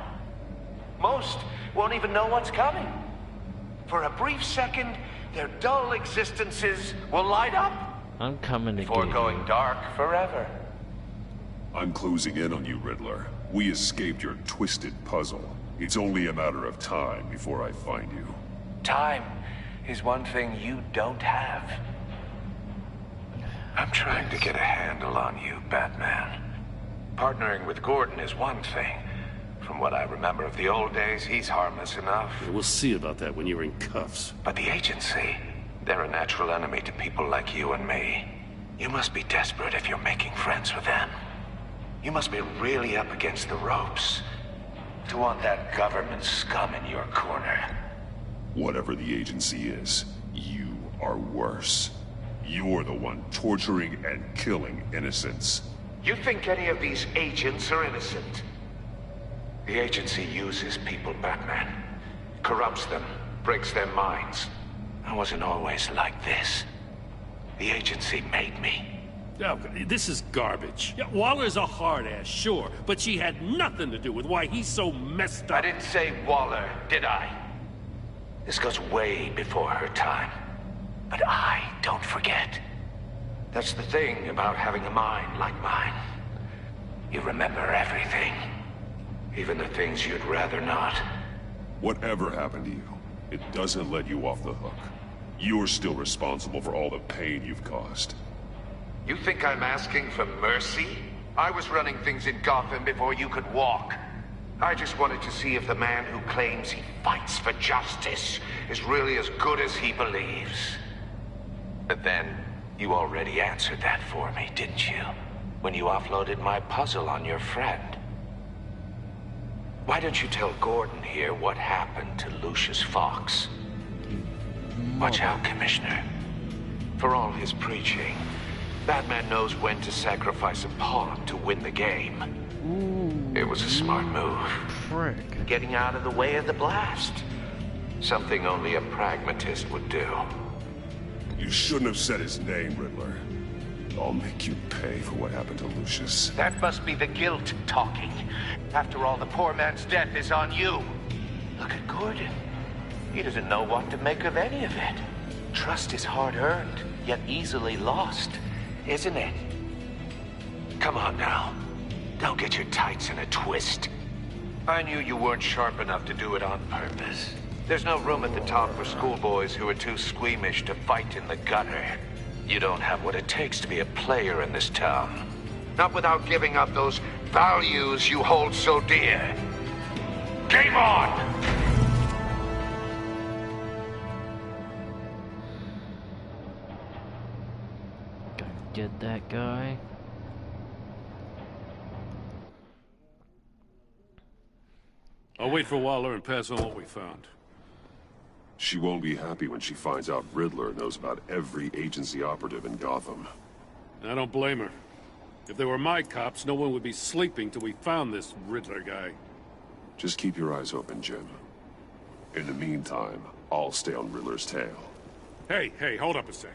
Most won't even know what's coming. For a brief second, their dull existences will light up I'm coming to before get going you. dark forever. I'm closing in on you, Riddler. We escaped your twisted puzzle. It's only a matter of time before I find you. Time is one thing you don't have. I'm trying to get a handle on you, Batman. Partnering with Gordon is one thing. From what I remember of the old days, he's harmless enough. Yeah, we'll see about that when you're in cuffs. But the agency, they're a natural enemy to people like you and me. You must be desperate if you're making friends with them. You must be really up against the ropes to want that government scum in your corner. Whatever the agency is, you are worse. You're the one torturing and killing innocents. You think any of these agents are innocent? The agency uses people, Batman. Corrupts them, breaks their minds. I wasn't always like this. The agency made me. Oh, this is garbage. Yeah, Waller's a hard-ass, sure, but she had nothing to do with why he's so messed up. I didn't say Waller, did I? This goes way before her time. But I don't forget. That's the thing about having a mind like mine. You remember everything. Even the things you'd rather not. Whatever happened to you, it doesn't let you off the hook. You're still responsible for all the pain you've caused. You think I'm asking for mercy? I was running things in Gotham before you could walk. I just wanted to see if the man who claims he fights for justice is really as good as he believes. But then, you already answered that for me, didn't you? When you offloaded my puzzle on your friend. Why don't you tell Gordon here what happened to Lucius Fox? Watch out, Commissioner. For all his preaching, Batman knows when to sacrifice a pawn to win the game. It was a smart move. Frick. Getting out of the way of the blast. Something only a pragmatist would do. You shouldn't have said his name, Riddler. I'll make you pay for what happened to Lucius. That must be the guilt talking. After all, the poor man's death is on you. Look at Gordon. He doesn't know what to make of any of it. Trust is hard-earned, yet easily lost, isn't it? Come on now. Don't get your tights in a twist. I knew you weren't sharp enough to do it on purpose. There's no room at the top for schoolboys who are too squeamish to fight in the gutter. You don't have what it takes to be a player in this town. Not without giving up those values you hold so dear. Game on! Gotta get that guy. I'll wait for Waller and pass on what we found. She won't be happy when she finds out Riddler knows about every agency operative in Gotham. I don't blame her. If they were my cops, no one would be sleeping till we found this Riddler guy. Just keep your eyes open, Jim. In the meantime, I'll stay on Riddler's tail. Hey, hold up a sec.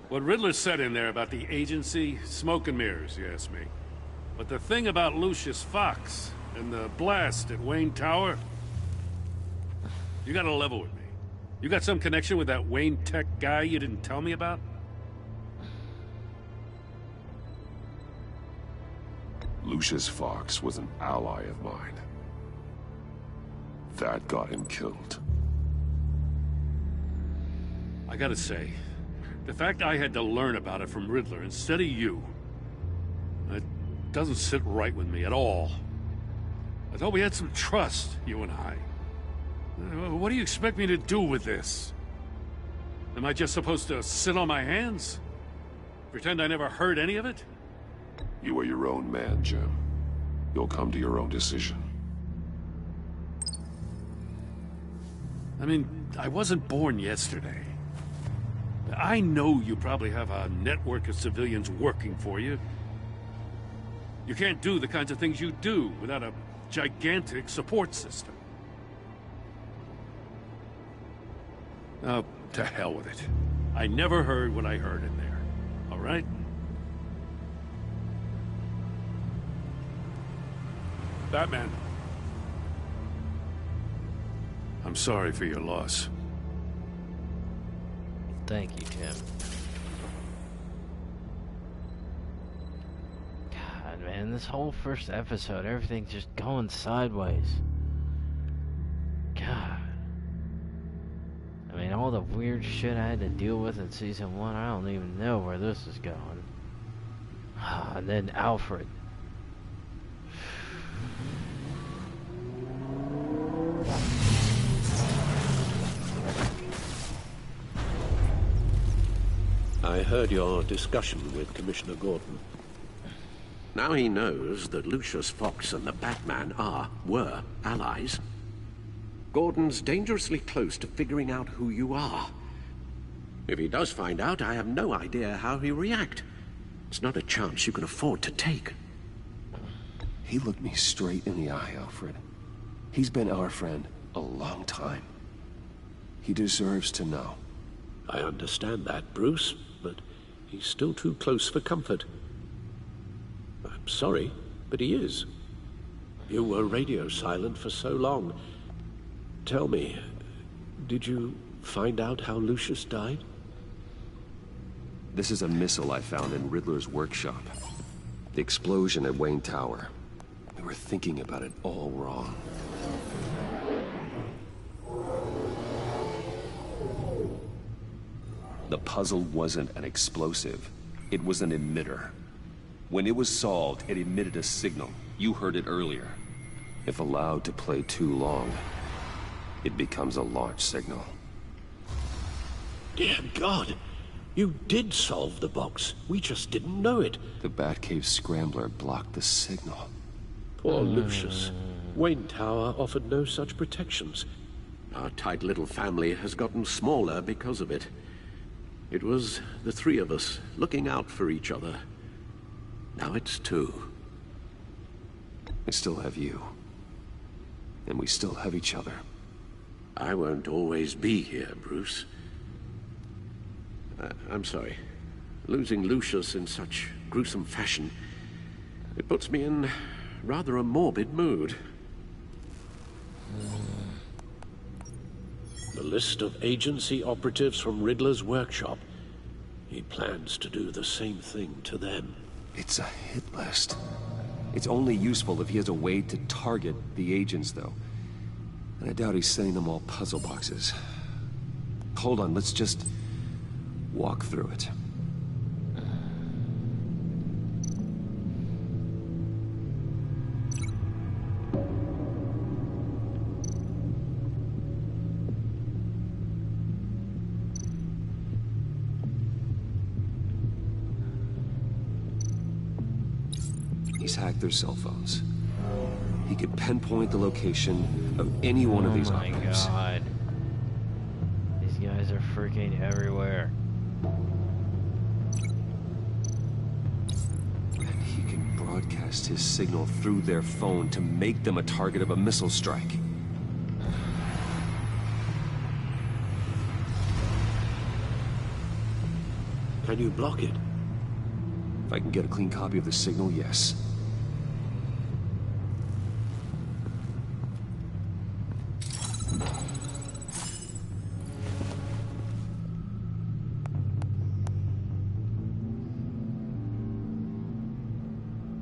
What Riddler said in there about the agency, smoke and mirrors, you ask me. But the thing about Lucius Fox and the blast at Wayne Tower, you gotta level with me. You got some connection with that Wayne Tech guy you didn't tell me about? Lucius Fox was an ally of mine. That got him killed. I gotta say, the fact I had to learn about it from Riddler instead of you, it doesn't sit right with me at all. I thought we had some trust, you and I. What do you expect me to do with this? Am I just supposed to sit on my hands? Pretend I never heard any of it? You are your own man, Jim. You'll come to your own decision. I mean, I wasn't born yesterday. I know you probably have a network of civilians working for you. You can't do the kinds of things you do without a gigantic support system. Oh, to hell with it. I never heard what I heard in there. All right? Batman. I'm sorry for your loss. Thank you, Tim. God, man, this whole first episode, everything's just going sideways. God. I mean, all the weird shit I had to deal with in Season 1, I don't even know where this is going. And then Alfred. I heard your discussion with Commissioner Gordon. Now he knows that Lucius Fox and the Batman were allies. Gordon's dangerously close to figuring out who you are. If he does find out, I have no idea how he'll react. It's not a chance you can afford to take. He looked me straight in the eye, Alfred. He's been our friend a long time. He deserves to know. I understand that, Bruce, but he's still too close for comfort. I'm sorry, but he is. You were radio silent for so long. Tell me, did you find out how Lucius died? This is a missile I found in Riddler's workshop. The explosion at Wayne Tower. We were thinking about it all wrong. The puzzle wasn't an explosive. It was an emitter. When it was solved, it emitted a signal. You heard it earlier. If allowed to play too long, it becomes a launch signal. Dear God, you did solve the box. We just didn't know it. The Batcave Scrambler blocked the signal. Poor Lucius. Wayne Tower offered no such protections. Our tight little family has gotten smaller because of it. It was the three of us looking out for each other. Now it's two. We still have you. And we still have each other. I won't always be here, Bruce. I'm sorry. Losing Lucius in such gruesome fashion, it puts me in rather a morbid mood. The list of agency operatives from Riddler's workshop. He plans to do the same thing to them. It's a hit list. It's only useful if he has a way to target the agents, though. And I doubt he's sending them all puzzle boxes. Hold on, let's just walk through it. He's hacked their cell phones. He could pinpoint the location of any one of these operatives. Oh my God. These guys are freaking everywhere. broadcast his signal through their phone to make them a target of a missile strike. Can you block it? If I can get a clean copy of the signal, yes.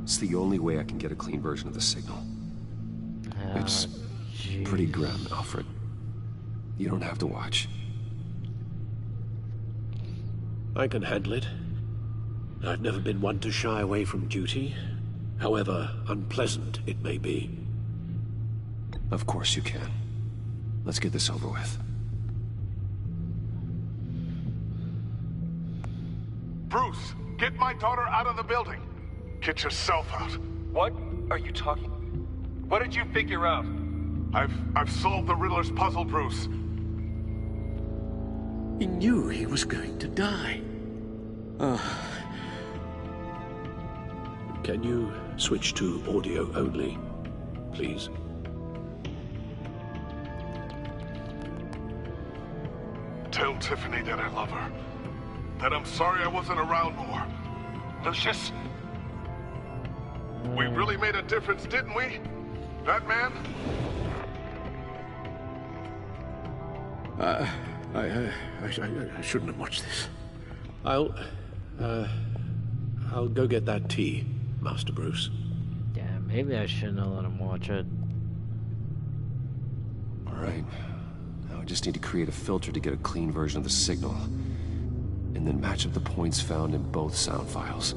It's the only way I can get a clean version of the signal. It's pretty grim, Alfred. You don't have to watch. I can handle it. I've never been one to shy away from duty, however unpleasant it may be. Of course you can. Let's get this over with. Bruce, get my daughter out of the building. Get yourself out. What are you talking? What did you figure out? I've solved the Riddler's puzzle, Bruce. He knew he was going to die. Can you switch to audio only, please? Tell Tiffany that I love her. That I'm sorry I wasn't around more. Lucius? We really made a difference, didn't we? Batman? I shouldn't have watched this. I'll go get that tea, Master Bruce. Yeah, maybe I shouldn't have let him watch it. Alright. Now I just need to create a filter to get a clean version of the signal. And then match up the points found in both sound files.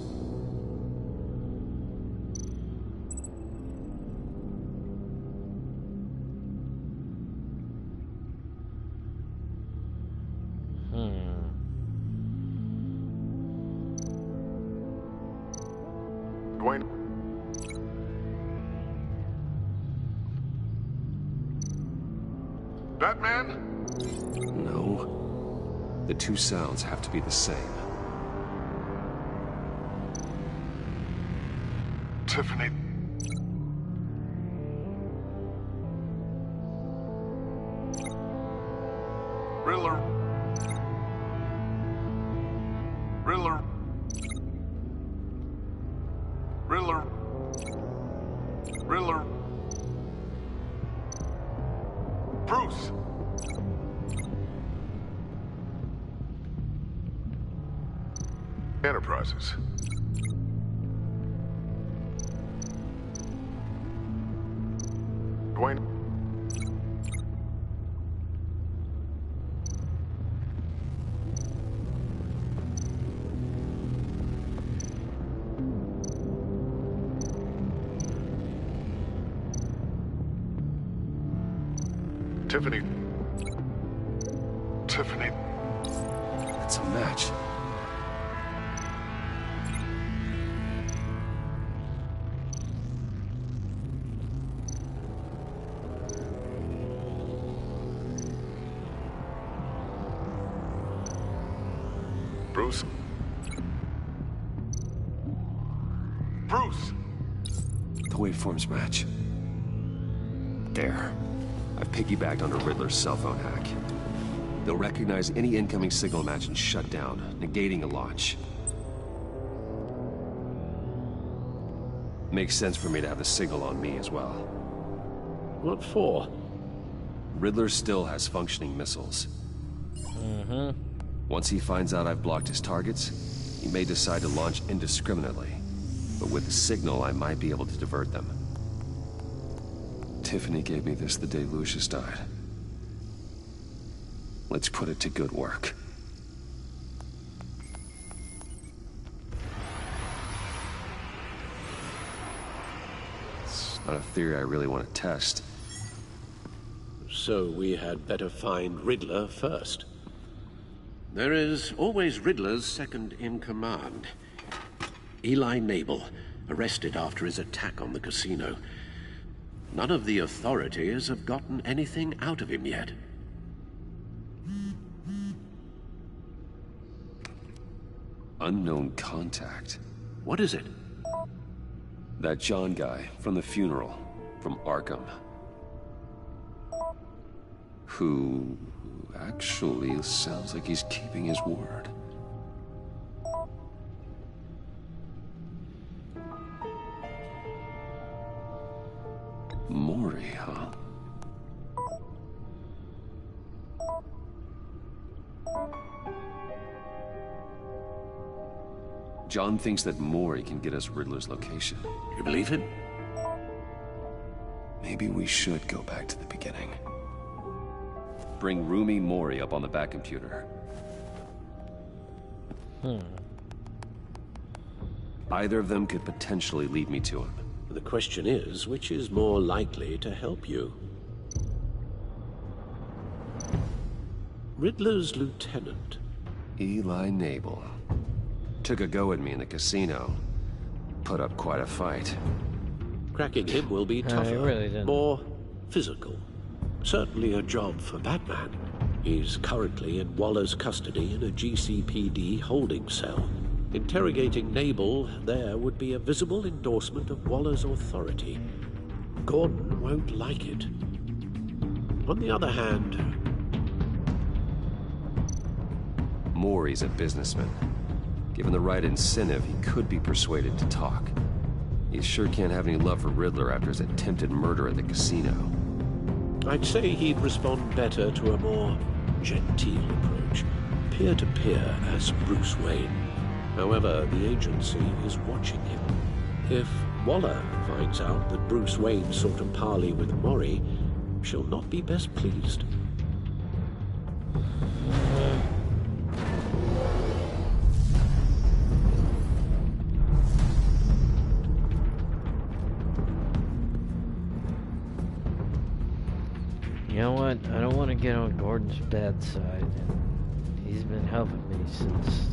Dwayne? Batman? No. The two sounds have to be the same. Tiffany. Riddler. Riddler. Riddler. Riddler. Bruce. Enterprises. Dwayne. Tiffany. Tiffany. That's a match. Bruce? Bruce! The waveforms match. There. I've piggybacked onto Riddler's cell phone hack. They'll recognize any incoming signal match and shut down, negating a launch. Makes sense for me to have the signal on me as well. What for? Riddler still has functioning missiles. Once he finds out I've blocked his targets, he may decide to launch indiscriminately. But with the signal, I might be able to divert them. Tiffany gave me this the day Lucius died. Let's put it to good work. It's not a theory I really want to test. So we had better find Riddler first. There is always Riddler's second in command. Eli Nabel, arrested after his attack on the casino. None of the authorities have gotten anything out of him yet. Unknown contact. What is it? That John guy from the funeral, from Arkham. Who actually sounds like he's keeping his word. Mori, huh? John thinks that Mori can get us Riddler's location. You believe him? Maybe we should go back to the beginning. Bring Rumi Mori up on the back computer. Either of them could potentially lead me to him. The question is, which is more likely to help you? Riddler's lieutenant. Eli Nabel. Took a go at me in the casino. Put up quite a fight. Cracking him will be tougher, really more physical. Certainly a job for Batman. He's currently in Waller's custody in a GCPD holding cell. Interrogating Nabel there would be a visible endorsement of Waller's authority. Gordon won't like it. On the other hand... Mori's a businessman. Given the right incentive, he could be persuaded to talk. He sure can't have any love for Riddler after his attempted murder at the casino. I'd say he'd respond better to a more genteel approach, peer-to-peer as Bruce Wayne. However, the agency is watching him. If Waller finds out that Bruce Wayne sought a parley with Mori, she'll not be best pleased. You know what? I don't want to get on Gordon's bad side. He's been helping me since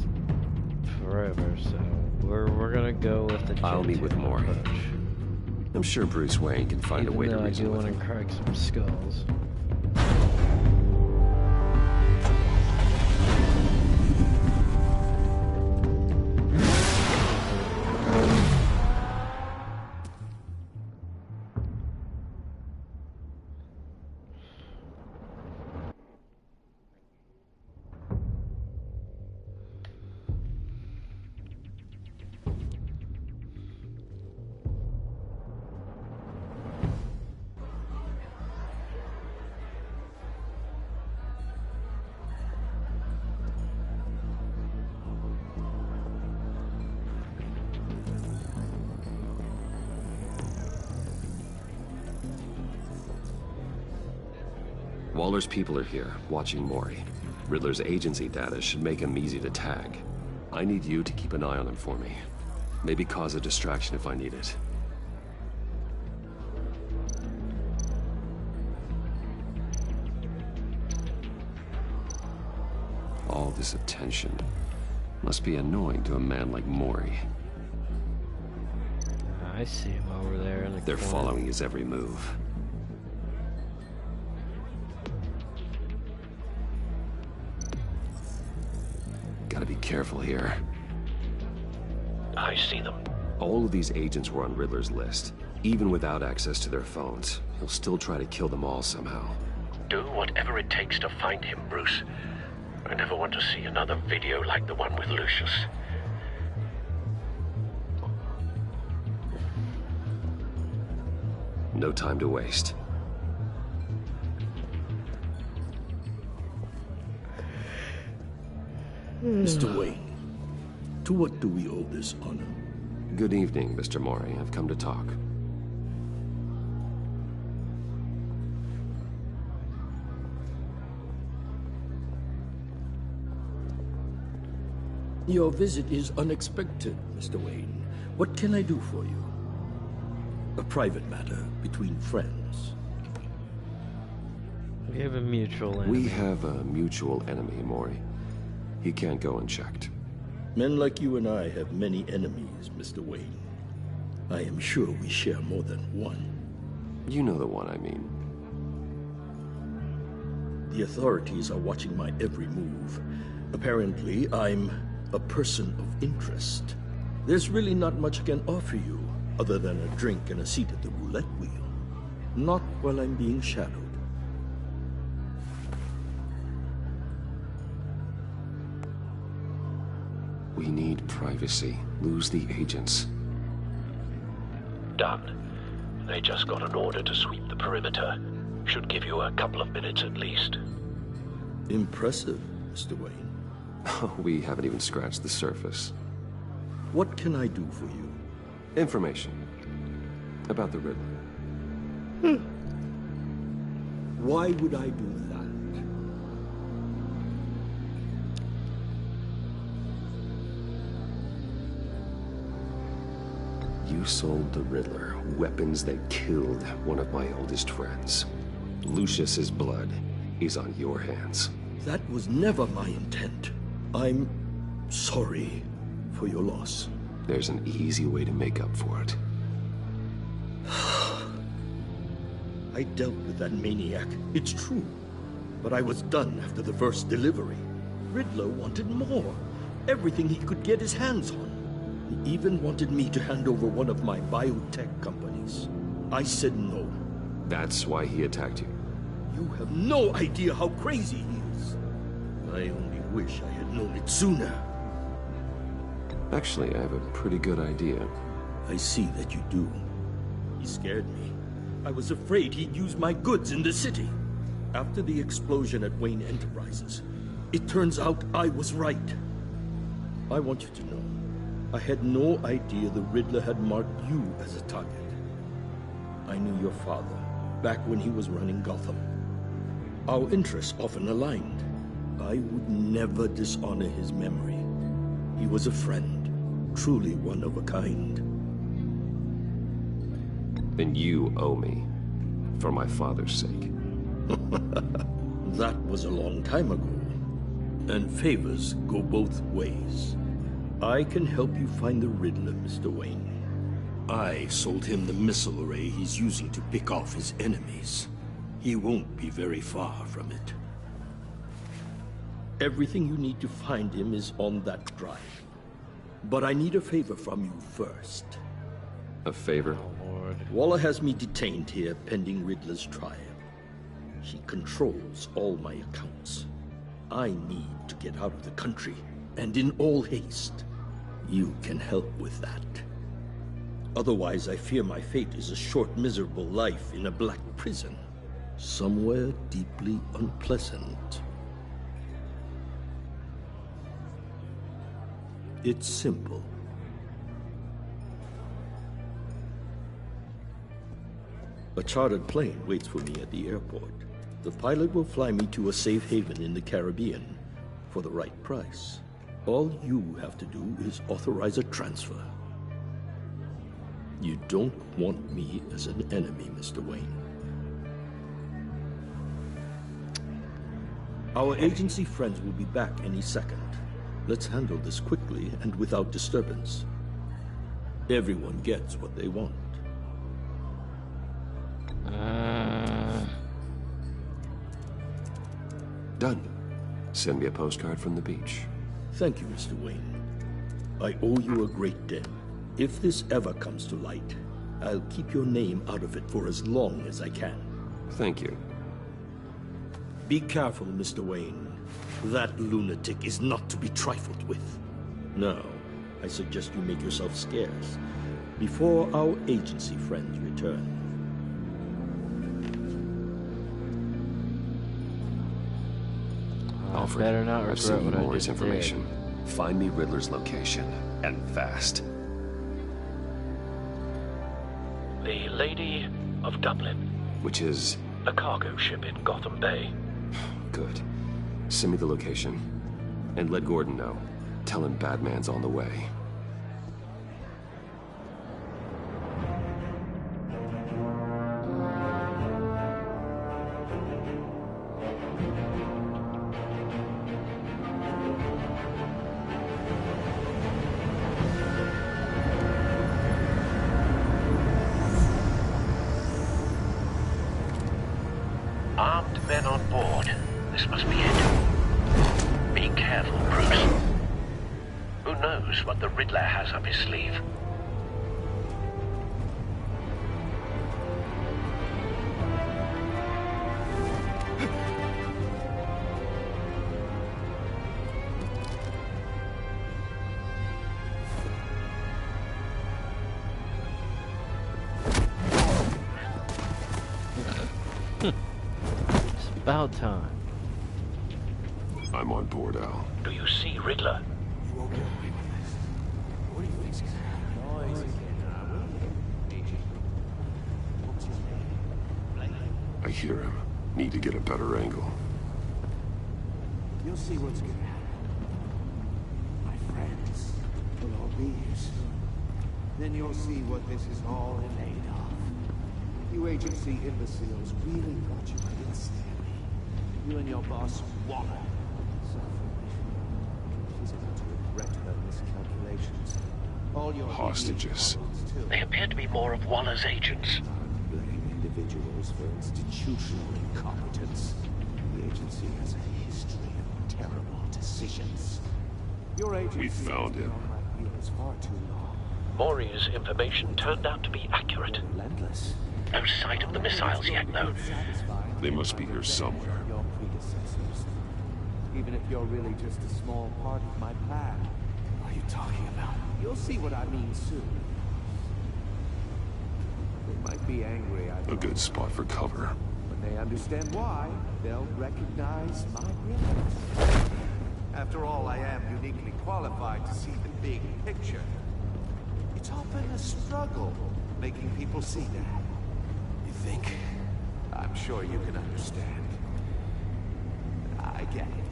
forever, so we're gonna go with the I'll meet with Mori. approach. I'm sure Bruce Wayne can find a way to reason with him. I do want to crack some skulls. Waller's people are here, watching Mori. Riddler's agency data should make him easy to tag. I need you to keep an eye on him for me. Maybe cause a distraction if I need it. All this attention must be annoying to a man like Mori. I see him over there in the They're corner. following his every move. Gotta be careful here. I see them. All of these agents were on Riddler's list. Even without access to their phones, he'll still try to kill them all somehow. Do whatever it takes to find him, Bruce. I never want to see another video like the one with Lucius. No time to waste. Mr. Wayne, to what do we owe this honor? Good evening, Mr. Mori. I've come to talk. Your visit is unexpected, Mr. Wayne. What can I do for you? A private matter between friends. We have a mutual enemy. We have a mutual enemy, Mori. He can't go unchecked. Men like you and I have many enemies, Mr. Wayne. I am sure we share more than one. You know the one I mean. The authorities are watching my every move. Apparently, I'm a person of interest. There's really not much I can offer you, other than a drink and a seat at the roulette wheel. Not while I'm being shadowed. We need privacy. Lose the agents. Done. They just got an order to sweep the perimeter. Should give you a couple of minutes at least. Impressive, Mr. Wayne. We haven't even scratched the surface. What can I do for you? Information. About the Riddler. Why would I do that? You sold the Riddler weapons that killed one of my oldest friends. Lucius's blood is on your hands. That was never my intent. I'm sorry for your loss. There's an easy way to make up for it. I dealt with that maniac, it's true. But I was done after the first delivery. Riddler wanted more. Everything he could get his hands on. He even wanted me to hand over one of my biotech companies. I said no. That's why he attacked you. You have no idea how crazy he is. I only wish I had known it sooner. Actually, I have a pretty good idea. I see that you do. He scared me. I was afraid he'd use my goods in the city. After the explosion at Wayne Enterprises, it turns out I was right. I want you to know, I had no idea the Riddler had marked you as a target. I knew your father, back when he was running Gotham. Our interests often aligned. I would never dishonor his memory. He was a friend, truly one of a kind. Then you owe me, for my father's sake. That was a long time ago, and favors go both ways. I can help you find the Riddler, Mr. Wayne. I sold him the missile array he's using to pick off his enemies. He won't be very far from it. Everything you need to find him is on that drive. But I need a favor from you first. A favor? Waller has me detained here pending Riddler's trial. He controls all my accounts. I need to get out of the country, and in all haste. You can help with that. Otherwise, I fear my fate is a short, miserable life in a black prison. Somewhere deeply unpleasant. It's simple. A chartered plane waits for me at the airport. The pilot will fly me to a safe haven in the Caribbean for the right price. All you have to do is authorize a transfer. You don't want me as an enemy, Mr. Wayne. Our agency friends will be back any second. Let's handle this quickly and without disturbance. Everyone gets what they want. Done. Send me a postcard from the beach. Thank you, Mr. Wayne. I owe you a great debt. If this ever comes to light, I'll keep your name out of it for as long as I can. Thank you. Be careful, Mr. Wayne. That lunatic is not to be trifled with. Now, I suggest you make yourself scarce before our agency friends return. Alfred, better not I've regret sent you what I Maury's just information. Find me Riddler's location, and fast. The Lady of Dublin. Which is? A cargo ship in Gotham Bay. Good. Send me the location. And let Gordon know. Tell him Batman's on the way. Armed men on board. This must be it. Be careful, Bruce. Who knows what the Riddler has up his sleeve? It's about time. I'm on board, Al. Do you see Riddler? You won't get away with this. What do you think's gonna happen? I hear him. Need to get a better angle. You'll see what's gonna happen. My friends will all be here soon. Then you'll see what this is all in aid of. You agency imbeciles really thought you could stand me. You and your boss, Waller. She's about to regret her miscalculations. All your hostages. They appear to be more of Waller's agents. Blame individuals for institutional incompetence. The agency has a history of terrible decisions. Your agency We found him. on my heels far too long. Maury's information turned out to be accurate. Relentless. No sight of the missiles yet, though. They must be here somewhere. Your predecessors. Even if you're really just a small part of my plan. What are you talking about? You'll see what I mean soon. They might be angry, A good spot for cover. When they understand why, they'll recognize my brilliance. After all, I am uniquely qualified to see the big picture. It's often a struggle making people see that. You think? I'm sure you can understand. I get it.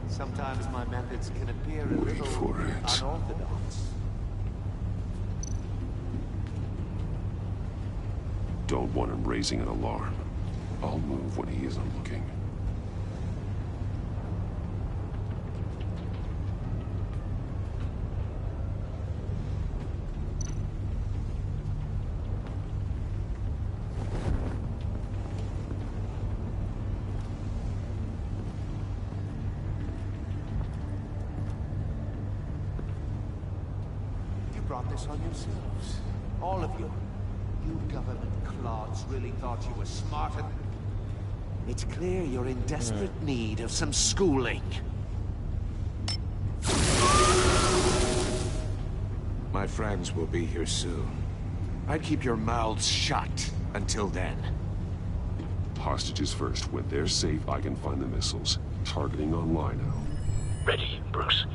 Sometimes my methods can appear a Wait little for it. unorthodox. Don't want him raising an alarm. I'll move when he isn't looking. You brought this on yourselves. All of you. You government clods really thought you were smarter. It's clear you're in desperate need of some schooling. My friends will be here soon. I'd keep your mouths shut until then. Hostages first. When they're safe, I can find the missiles. Targeting on Lino. Ready, Bruce.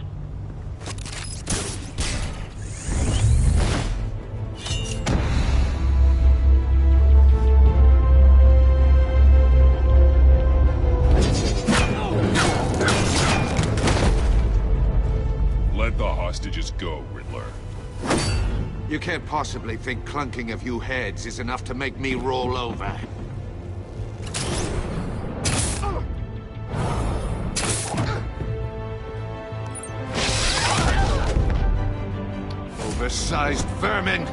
Let the hostages go, Riddler. You can't possibly think clunking a few heads is enough to make me roll over. Oversized vermin!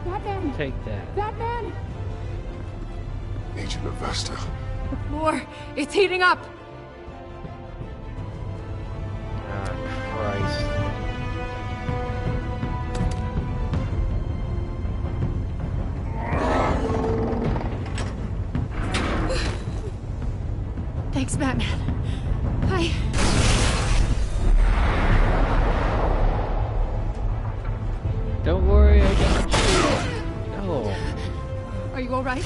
Batman! Take that. Batman! Agent Avesta. The floor, it's heating up! Christ. Thanks, Batman. Don't worry, I got you. No. Are you alright?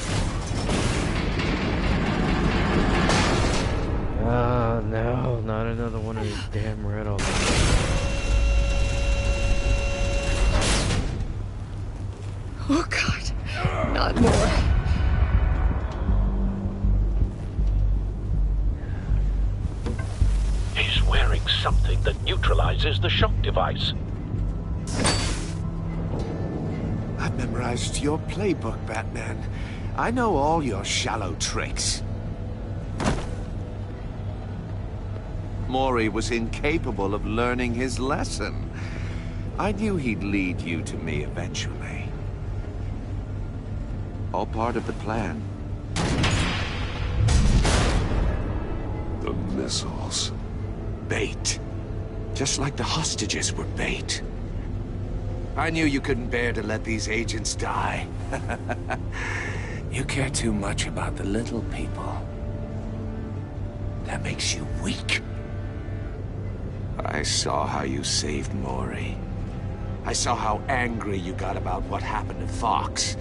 Oh, no, not another one of these damn riddles. Oh, God. Not more. He's wearing something that neutralizes the shock device. I've memorized your playbook, Batman. I know all your shallow tricks. Maury was incapable of learning his lesson. I knew he'd lead you to me eventually. All part of the plan. The missiles. Bait. Just like the hostages were bait. I knew you couldn't bear to let these agents die. You care too much about the little people. That makes you weak. I saw how you saved Maury. I saw how angry you got about what happened to Fox.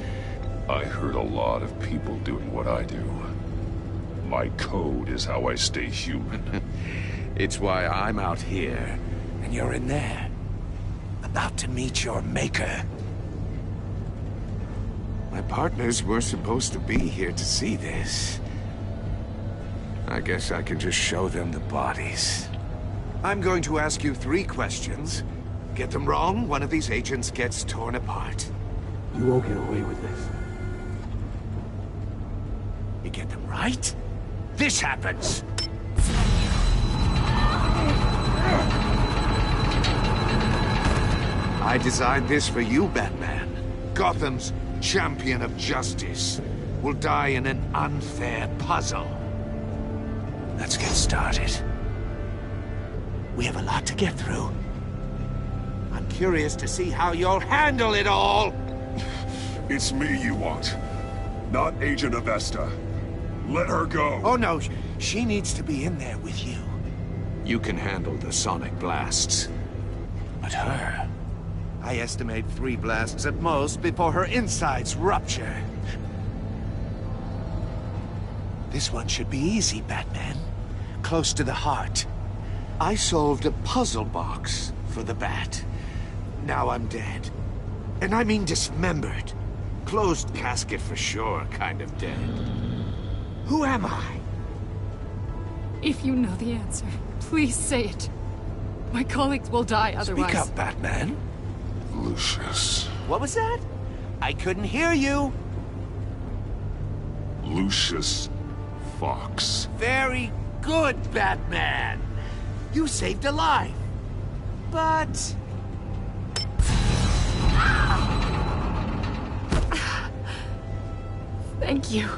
I heard a lot of people doing what I do. My code is how I stay human. It's why I'm out here, and you're in there. About to meet your maker. My partners were supposed to be here to see this. I guess I can just show them the bodies. I'm going to ask you 3 questions. Get them wrong, one of these agents gets torn apart. You won't get away with this. You get them right, this happens. I designed this for you, Batman. Gotham's champion of justice will die in an unfair puzzle. Let's get started. We have a lot to get through. I'm curious to see how you'll handle it all. It's me you want, not Agent Avesta. Let her go. Oh no, she needs to be in there with you. You can handle the sonic blasts. But her, I estimate 3 blasts at most before her insides rupture. This one should be easy, Batman. Close to the heart. I solved a puzzle box for the Bat. Now I'm dead. And I mean dismembered. Closed casket for sure, kind of dead. Who am I? If you know the answer, please say it. My colleagues will die otherwise. Speak up, Batman. Lucius. What was that? I couldn't hear you. Lucius Fox. Very good, Batman. You saved a life. But... Thank you.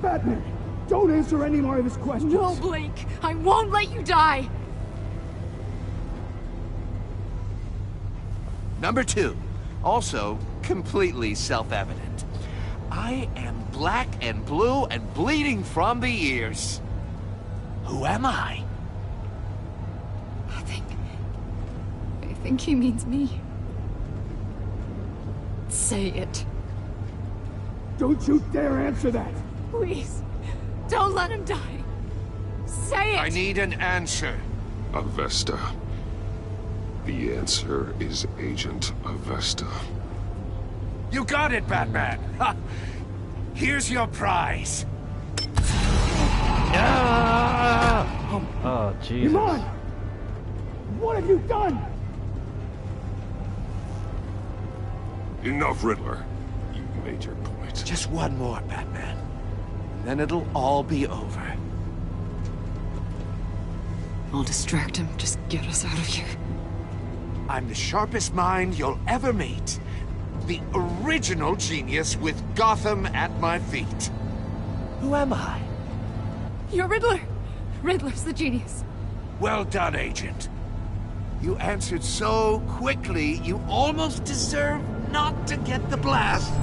Batman, don't answer any more of his questions. No, Blake. I won't let you die. Number 2. Also, completely self-evident. I am black and blue and bleeding from the ears. Who am I? I think he means me. Say it. Don't you dare answer that! Please, don't let him die. Say it! I need an answer. Avesta. The answer is Agent Avesta. You got it, Batman! Ha! Here's your prize. Oh, Jesus. Iman! What have you done? Enough, Riddler. You've made your point. Just one more, Batman. Then it'll all be over. I'll distract him. Just get us out of here. I'm the sharpest mind you'll ever meet. The original genius with Gotham at my feet. Who am I? You're Riddler. Riddler's the genius. Well done, Agent. You answered so quickly, you almost deserve not to get the blast.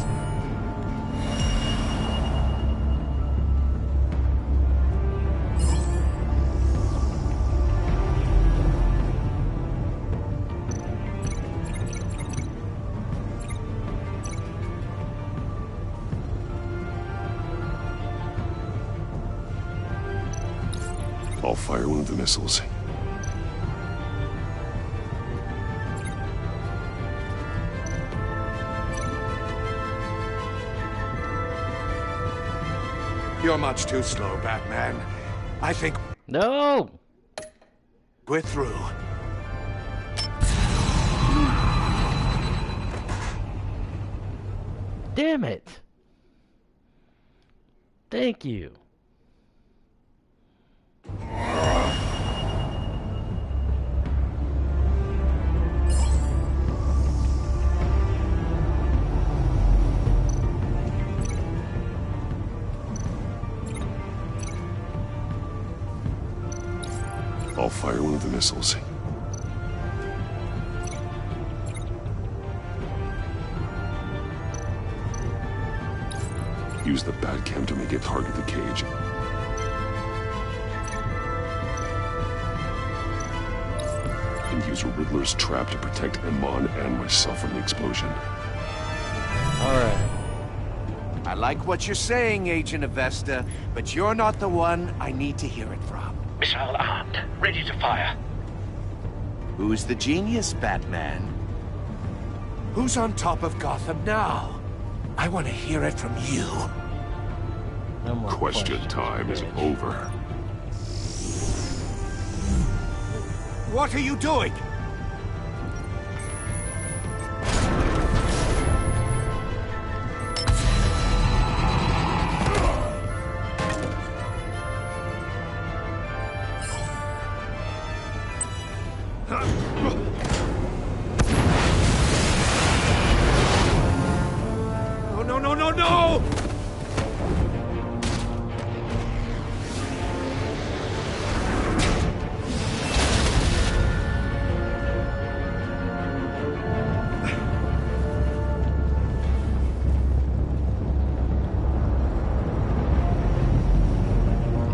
I'll fire one of the missiles. You're much too slow, Batman. I think... No! We're through. Damn it! Thank you. I'll fire one of the missiles. Use the Batcam to make it target the cage. And use use Riddler's trap to protect Iman and myself from the explosion. Alright. I like what you're saying, Agent Avesta, but you're not the one I need to hear it from. Missile armed, ready to fire. Who's the genius, Batman? Who's on top of Gotham now? I want to hear it from you. Question time is over. What are you doing? No!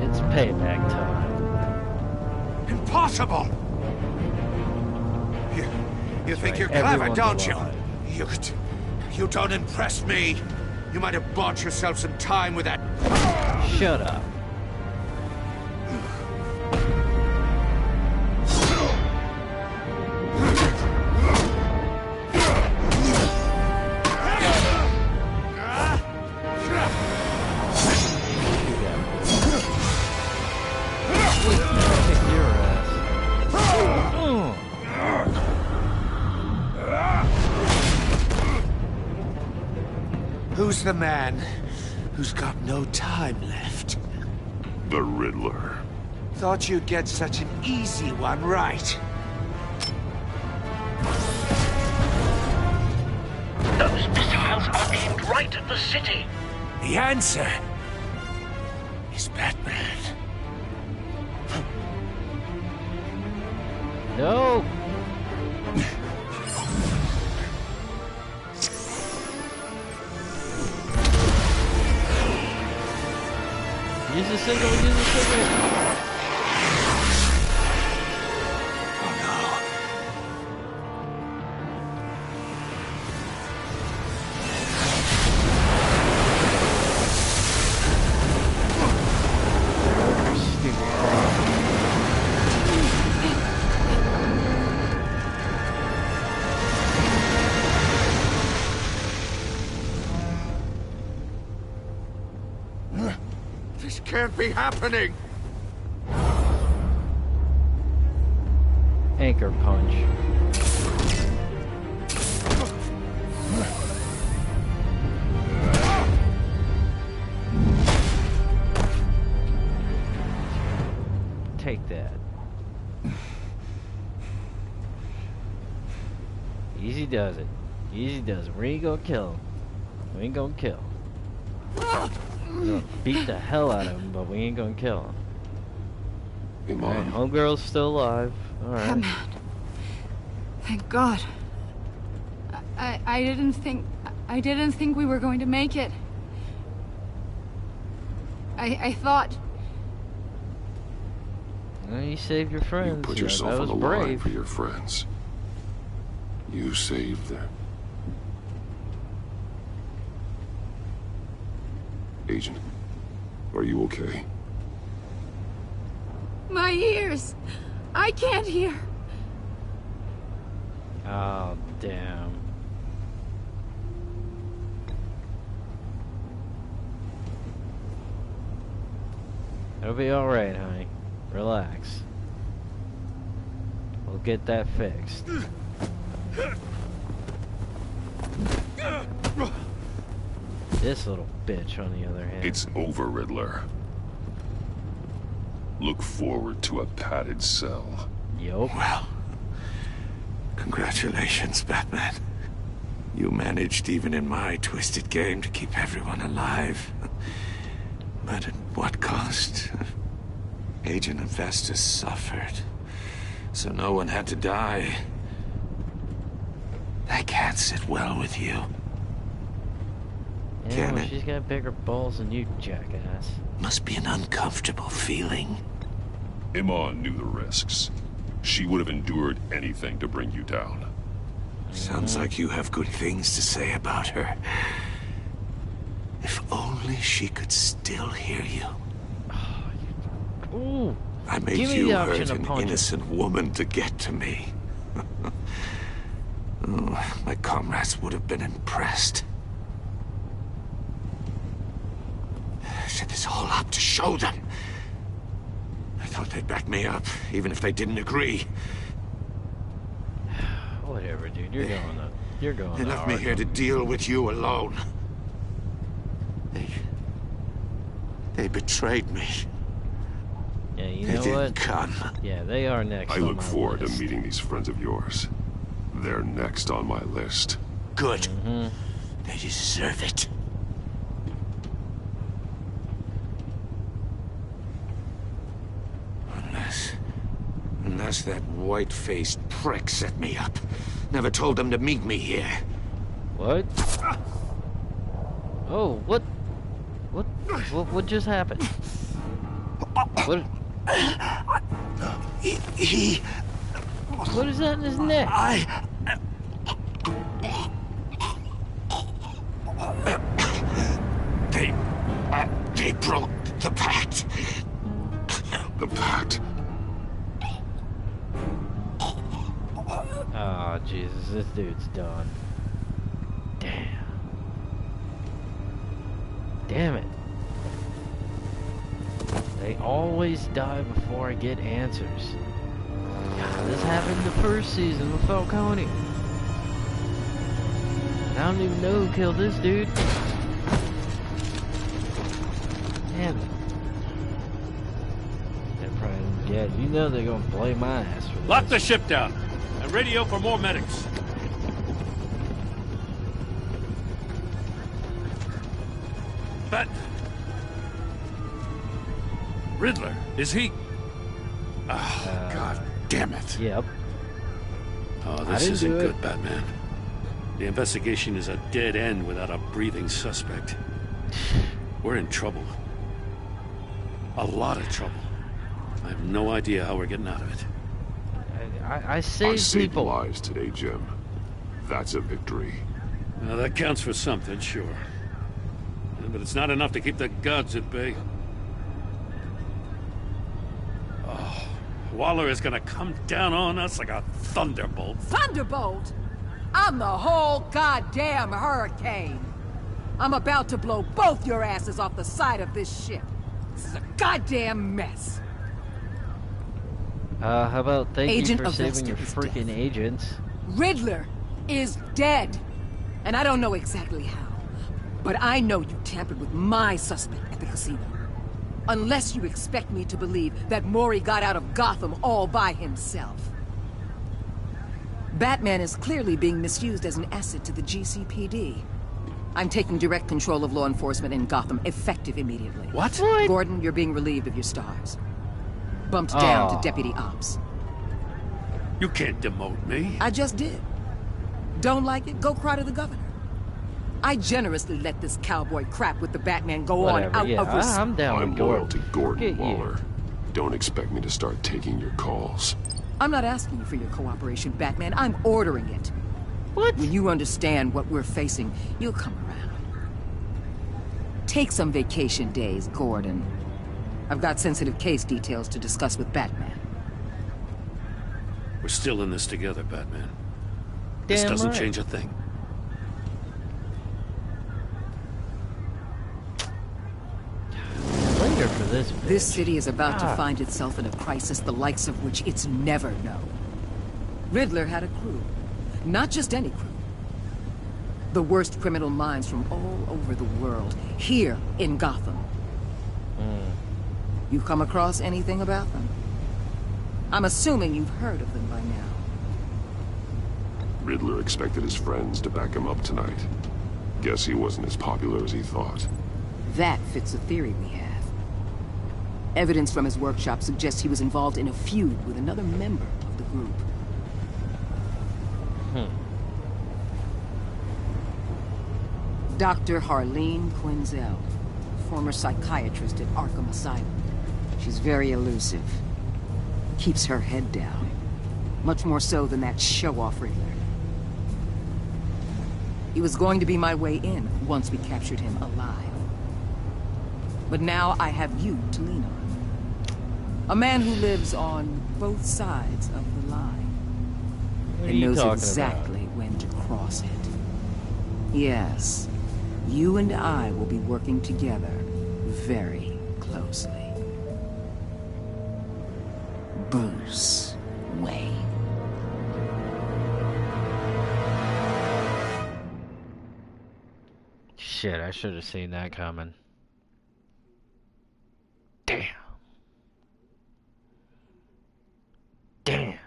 It's payback time. Impossible! You think you're clever, don't you? You don't impress me. You might have bought yourself some time with that. Shut up. Who's the man who's got no time left? The Riddler. Thought you'd get such an easy one right. Those missiles are aimed right at the city. The answer is Batman. No! Use the signal, use the signal! This can't be happening! Anchor punch. Take that. Easy does it. Easy does it. We ain't gonna kill him. We ain't gonna kill him. We're gonna beat the hell out of him, but we ain't gonna kill him. Alright, homegirl's still alive. Alright. Batman. Thank God. I didn't think we were going to make it. I thought. Well, you saved your friends. You put Yeah, yourself that on was the line brave. for your friends. You saved them. Agent, are you okay? My ears! I can't hear! Oh, damn. It'll be alright, honey. Relax. We'll get that fixed. This little bitch, on the other hand. It's over, Riddler. Look forward to a padded cell. Yup. Well, congratulations, Batman. You managed, even in my twisted game, to keep everyone alive. But at what cost? Agent Avesta suffered, so no one had to die. That can't sit well with you. Yeah, Can well, it? she's got bigger balls than you, jackass. Must be an uncomfortable feeling. Iman knew the risks. She would have endured anything to bring you down. Sounds like you have good things to say about her. If only she could still hear you. Ooh. I made Give me you the hurt option to an punch her. innocent woman to get to me. Oh, my comrades would have been impressed. I set this all up to show them. I thought they'd back me up, even if they didn't agree. Whatever, dude. You're going to. You're going They to. left me here to deal with you alone. They betrayed me. Yeah, you They know didn't what? come. Yeah, they are next. I on look my forward list. to meeting these friends of yours. They're next on my list. Good. They deserve it. Unless that white-faced prick set me up. Never told them to meet me here. What? Oh, what? What just happened? What? He... What is that in his neck? They broke the pact. The pact? Oh, Jesus, this dude's done. Damn. Damn it. They always die before I get answers. God, this happened the first season with Falcone. I don't even know who killed this dude. Damn it. They're probably dead. You know they're gonna blame my ass for this. Lock the ship down and radio for more medics. But Riddler, is he? Oh, God damn it. Yep. Oh, this isn't good, Batman. The investigation is a dead end without a breathing suspect. We're in trouble. A lot of trouble. I have no idea how we're getting out of it. I I saved saved people. lives today, Jim. That's a victory. Now, that counts for something, sure. But it's not enough to keep the gods at bay. Oh, Waller is gonna come down on us like a thunderbolt. Thunderbolt? I'm the whole goddamn hurricane. I'm about to blow both your asses off the side of this ship. This is a goddamn mess. How about thank Agent you for of saving your Lester is freaking agents? Riddler is dead. And I don't know exactly how. But I know you tampered with my suspect at the casino. Unless you expect me to believe that Mori got out of Gotham all by himself. Batman is clearly being misused as an asset to the GCPD. I'm taking direct control of law enforcement in Gotham, effective immediately. What? Gordon, you're being relieved of your stars. Bumped down to Deputy Ops. You can't demote me. I just did. Don't like it? Go cry to the governor. I generously let this cowboy crap with the Batman go Whatever, on out yeah, of respect. I'm down I'm with loyal to Gordon. Gordon Waller. Don't expect me to start taking your calls. I'm not asking you for your cooperation, Batman. I'm ordering it. What? When you understand what we're facing, you'll come around. Take some vacation days, Gordon. I've got sensitive case details to discuss with Batman. We're still in this together, Batman. This Damn doesn't right. change a thing. Later for this bitch. This city is about to God. find itself in a crisis the likes of which it's never known. Riddler had a crew. Not just any crew. The worst criminal minds from all over the world, here in Gotham. You come across anything about them? I'm assuming you've heard of them by now. Riddler expected his friends to back him up tonight. Guess he wasn't as popular as he thought. That fits a theory we have. Evidence from his workshop suggests he was involved in a feud with another member of the group. Dr. Harleen Quinzel, former psychiatrist at Arkham Asylum. She's very elusive. Keeps her head down. Much more so than that show-off Riddler. He was going to be my way in once we captured him alive. But now I have you to lean on. A man who lives on both sides of the line. And knows exactly when to cross it. Yes, you and I will be working together very closely. Bruce Wayne. Shit, I should have seen that coming. Damn. Damn.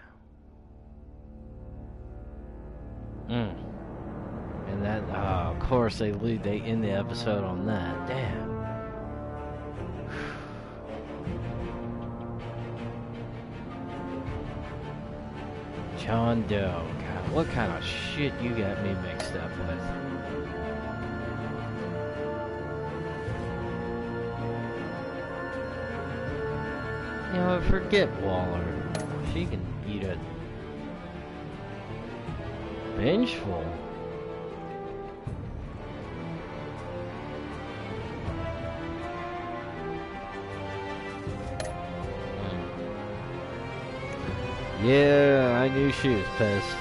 And that, of course, they end the episode on that. Damn. John Doe. God, what kind of shit you got me mixed up with? You know, forget Waller. She can eat it. Vengeful. Yeah, I knew she was pissed.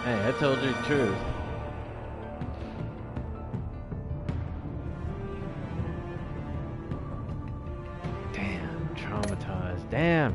Hey, I told you the truth. Damn, traumatized. Damn.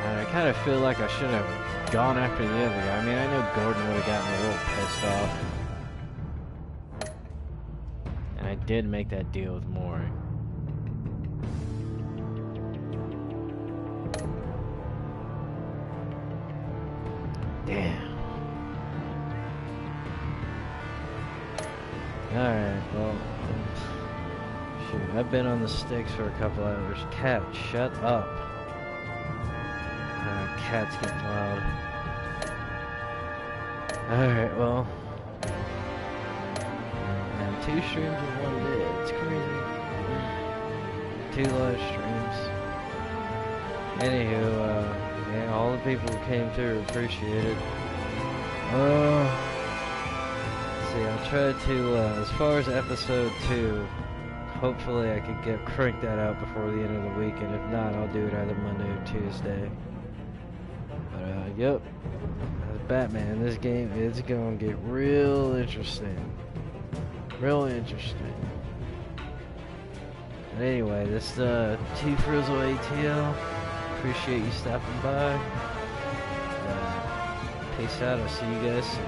I kind of feel like I should have gone after the other guy. I mean, I know Gordon would have gotten a little pissed off. And I did make that deal with Mori. Damn. Alright, well, shoot, I've been on the sticks for a couple hours. Cat, shut up. Cat's getting loud. Alright, well. And 2 streams in one day. It's crazy. 2 live streams. Anywho, yeah, all the people who came through appreciate it. Let's see, I'll try to, as far as episode 2, hopefully I could crank that out before the end of the week, and if not, I'll do it either Monday or Tuesday. Yep. Batman, this game is gonna get real interesting. Real interesting. But anyway, this is T-Frizzle ATL. Appreciate you stopping by. Peace out. I'll see you guys soon.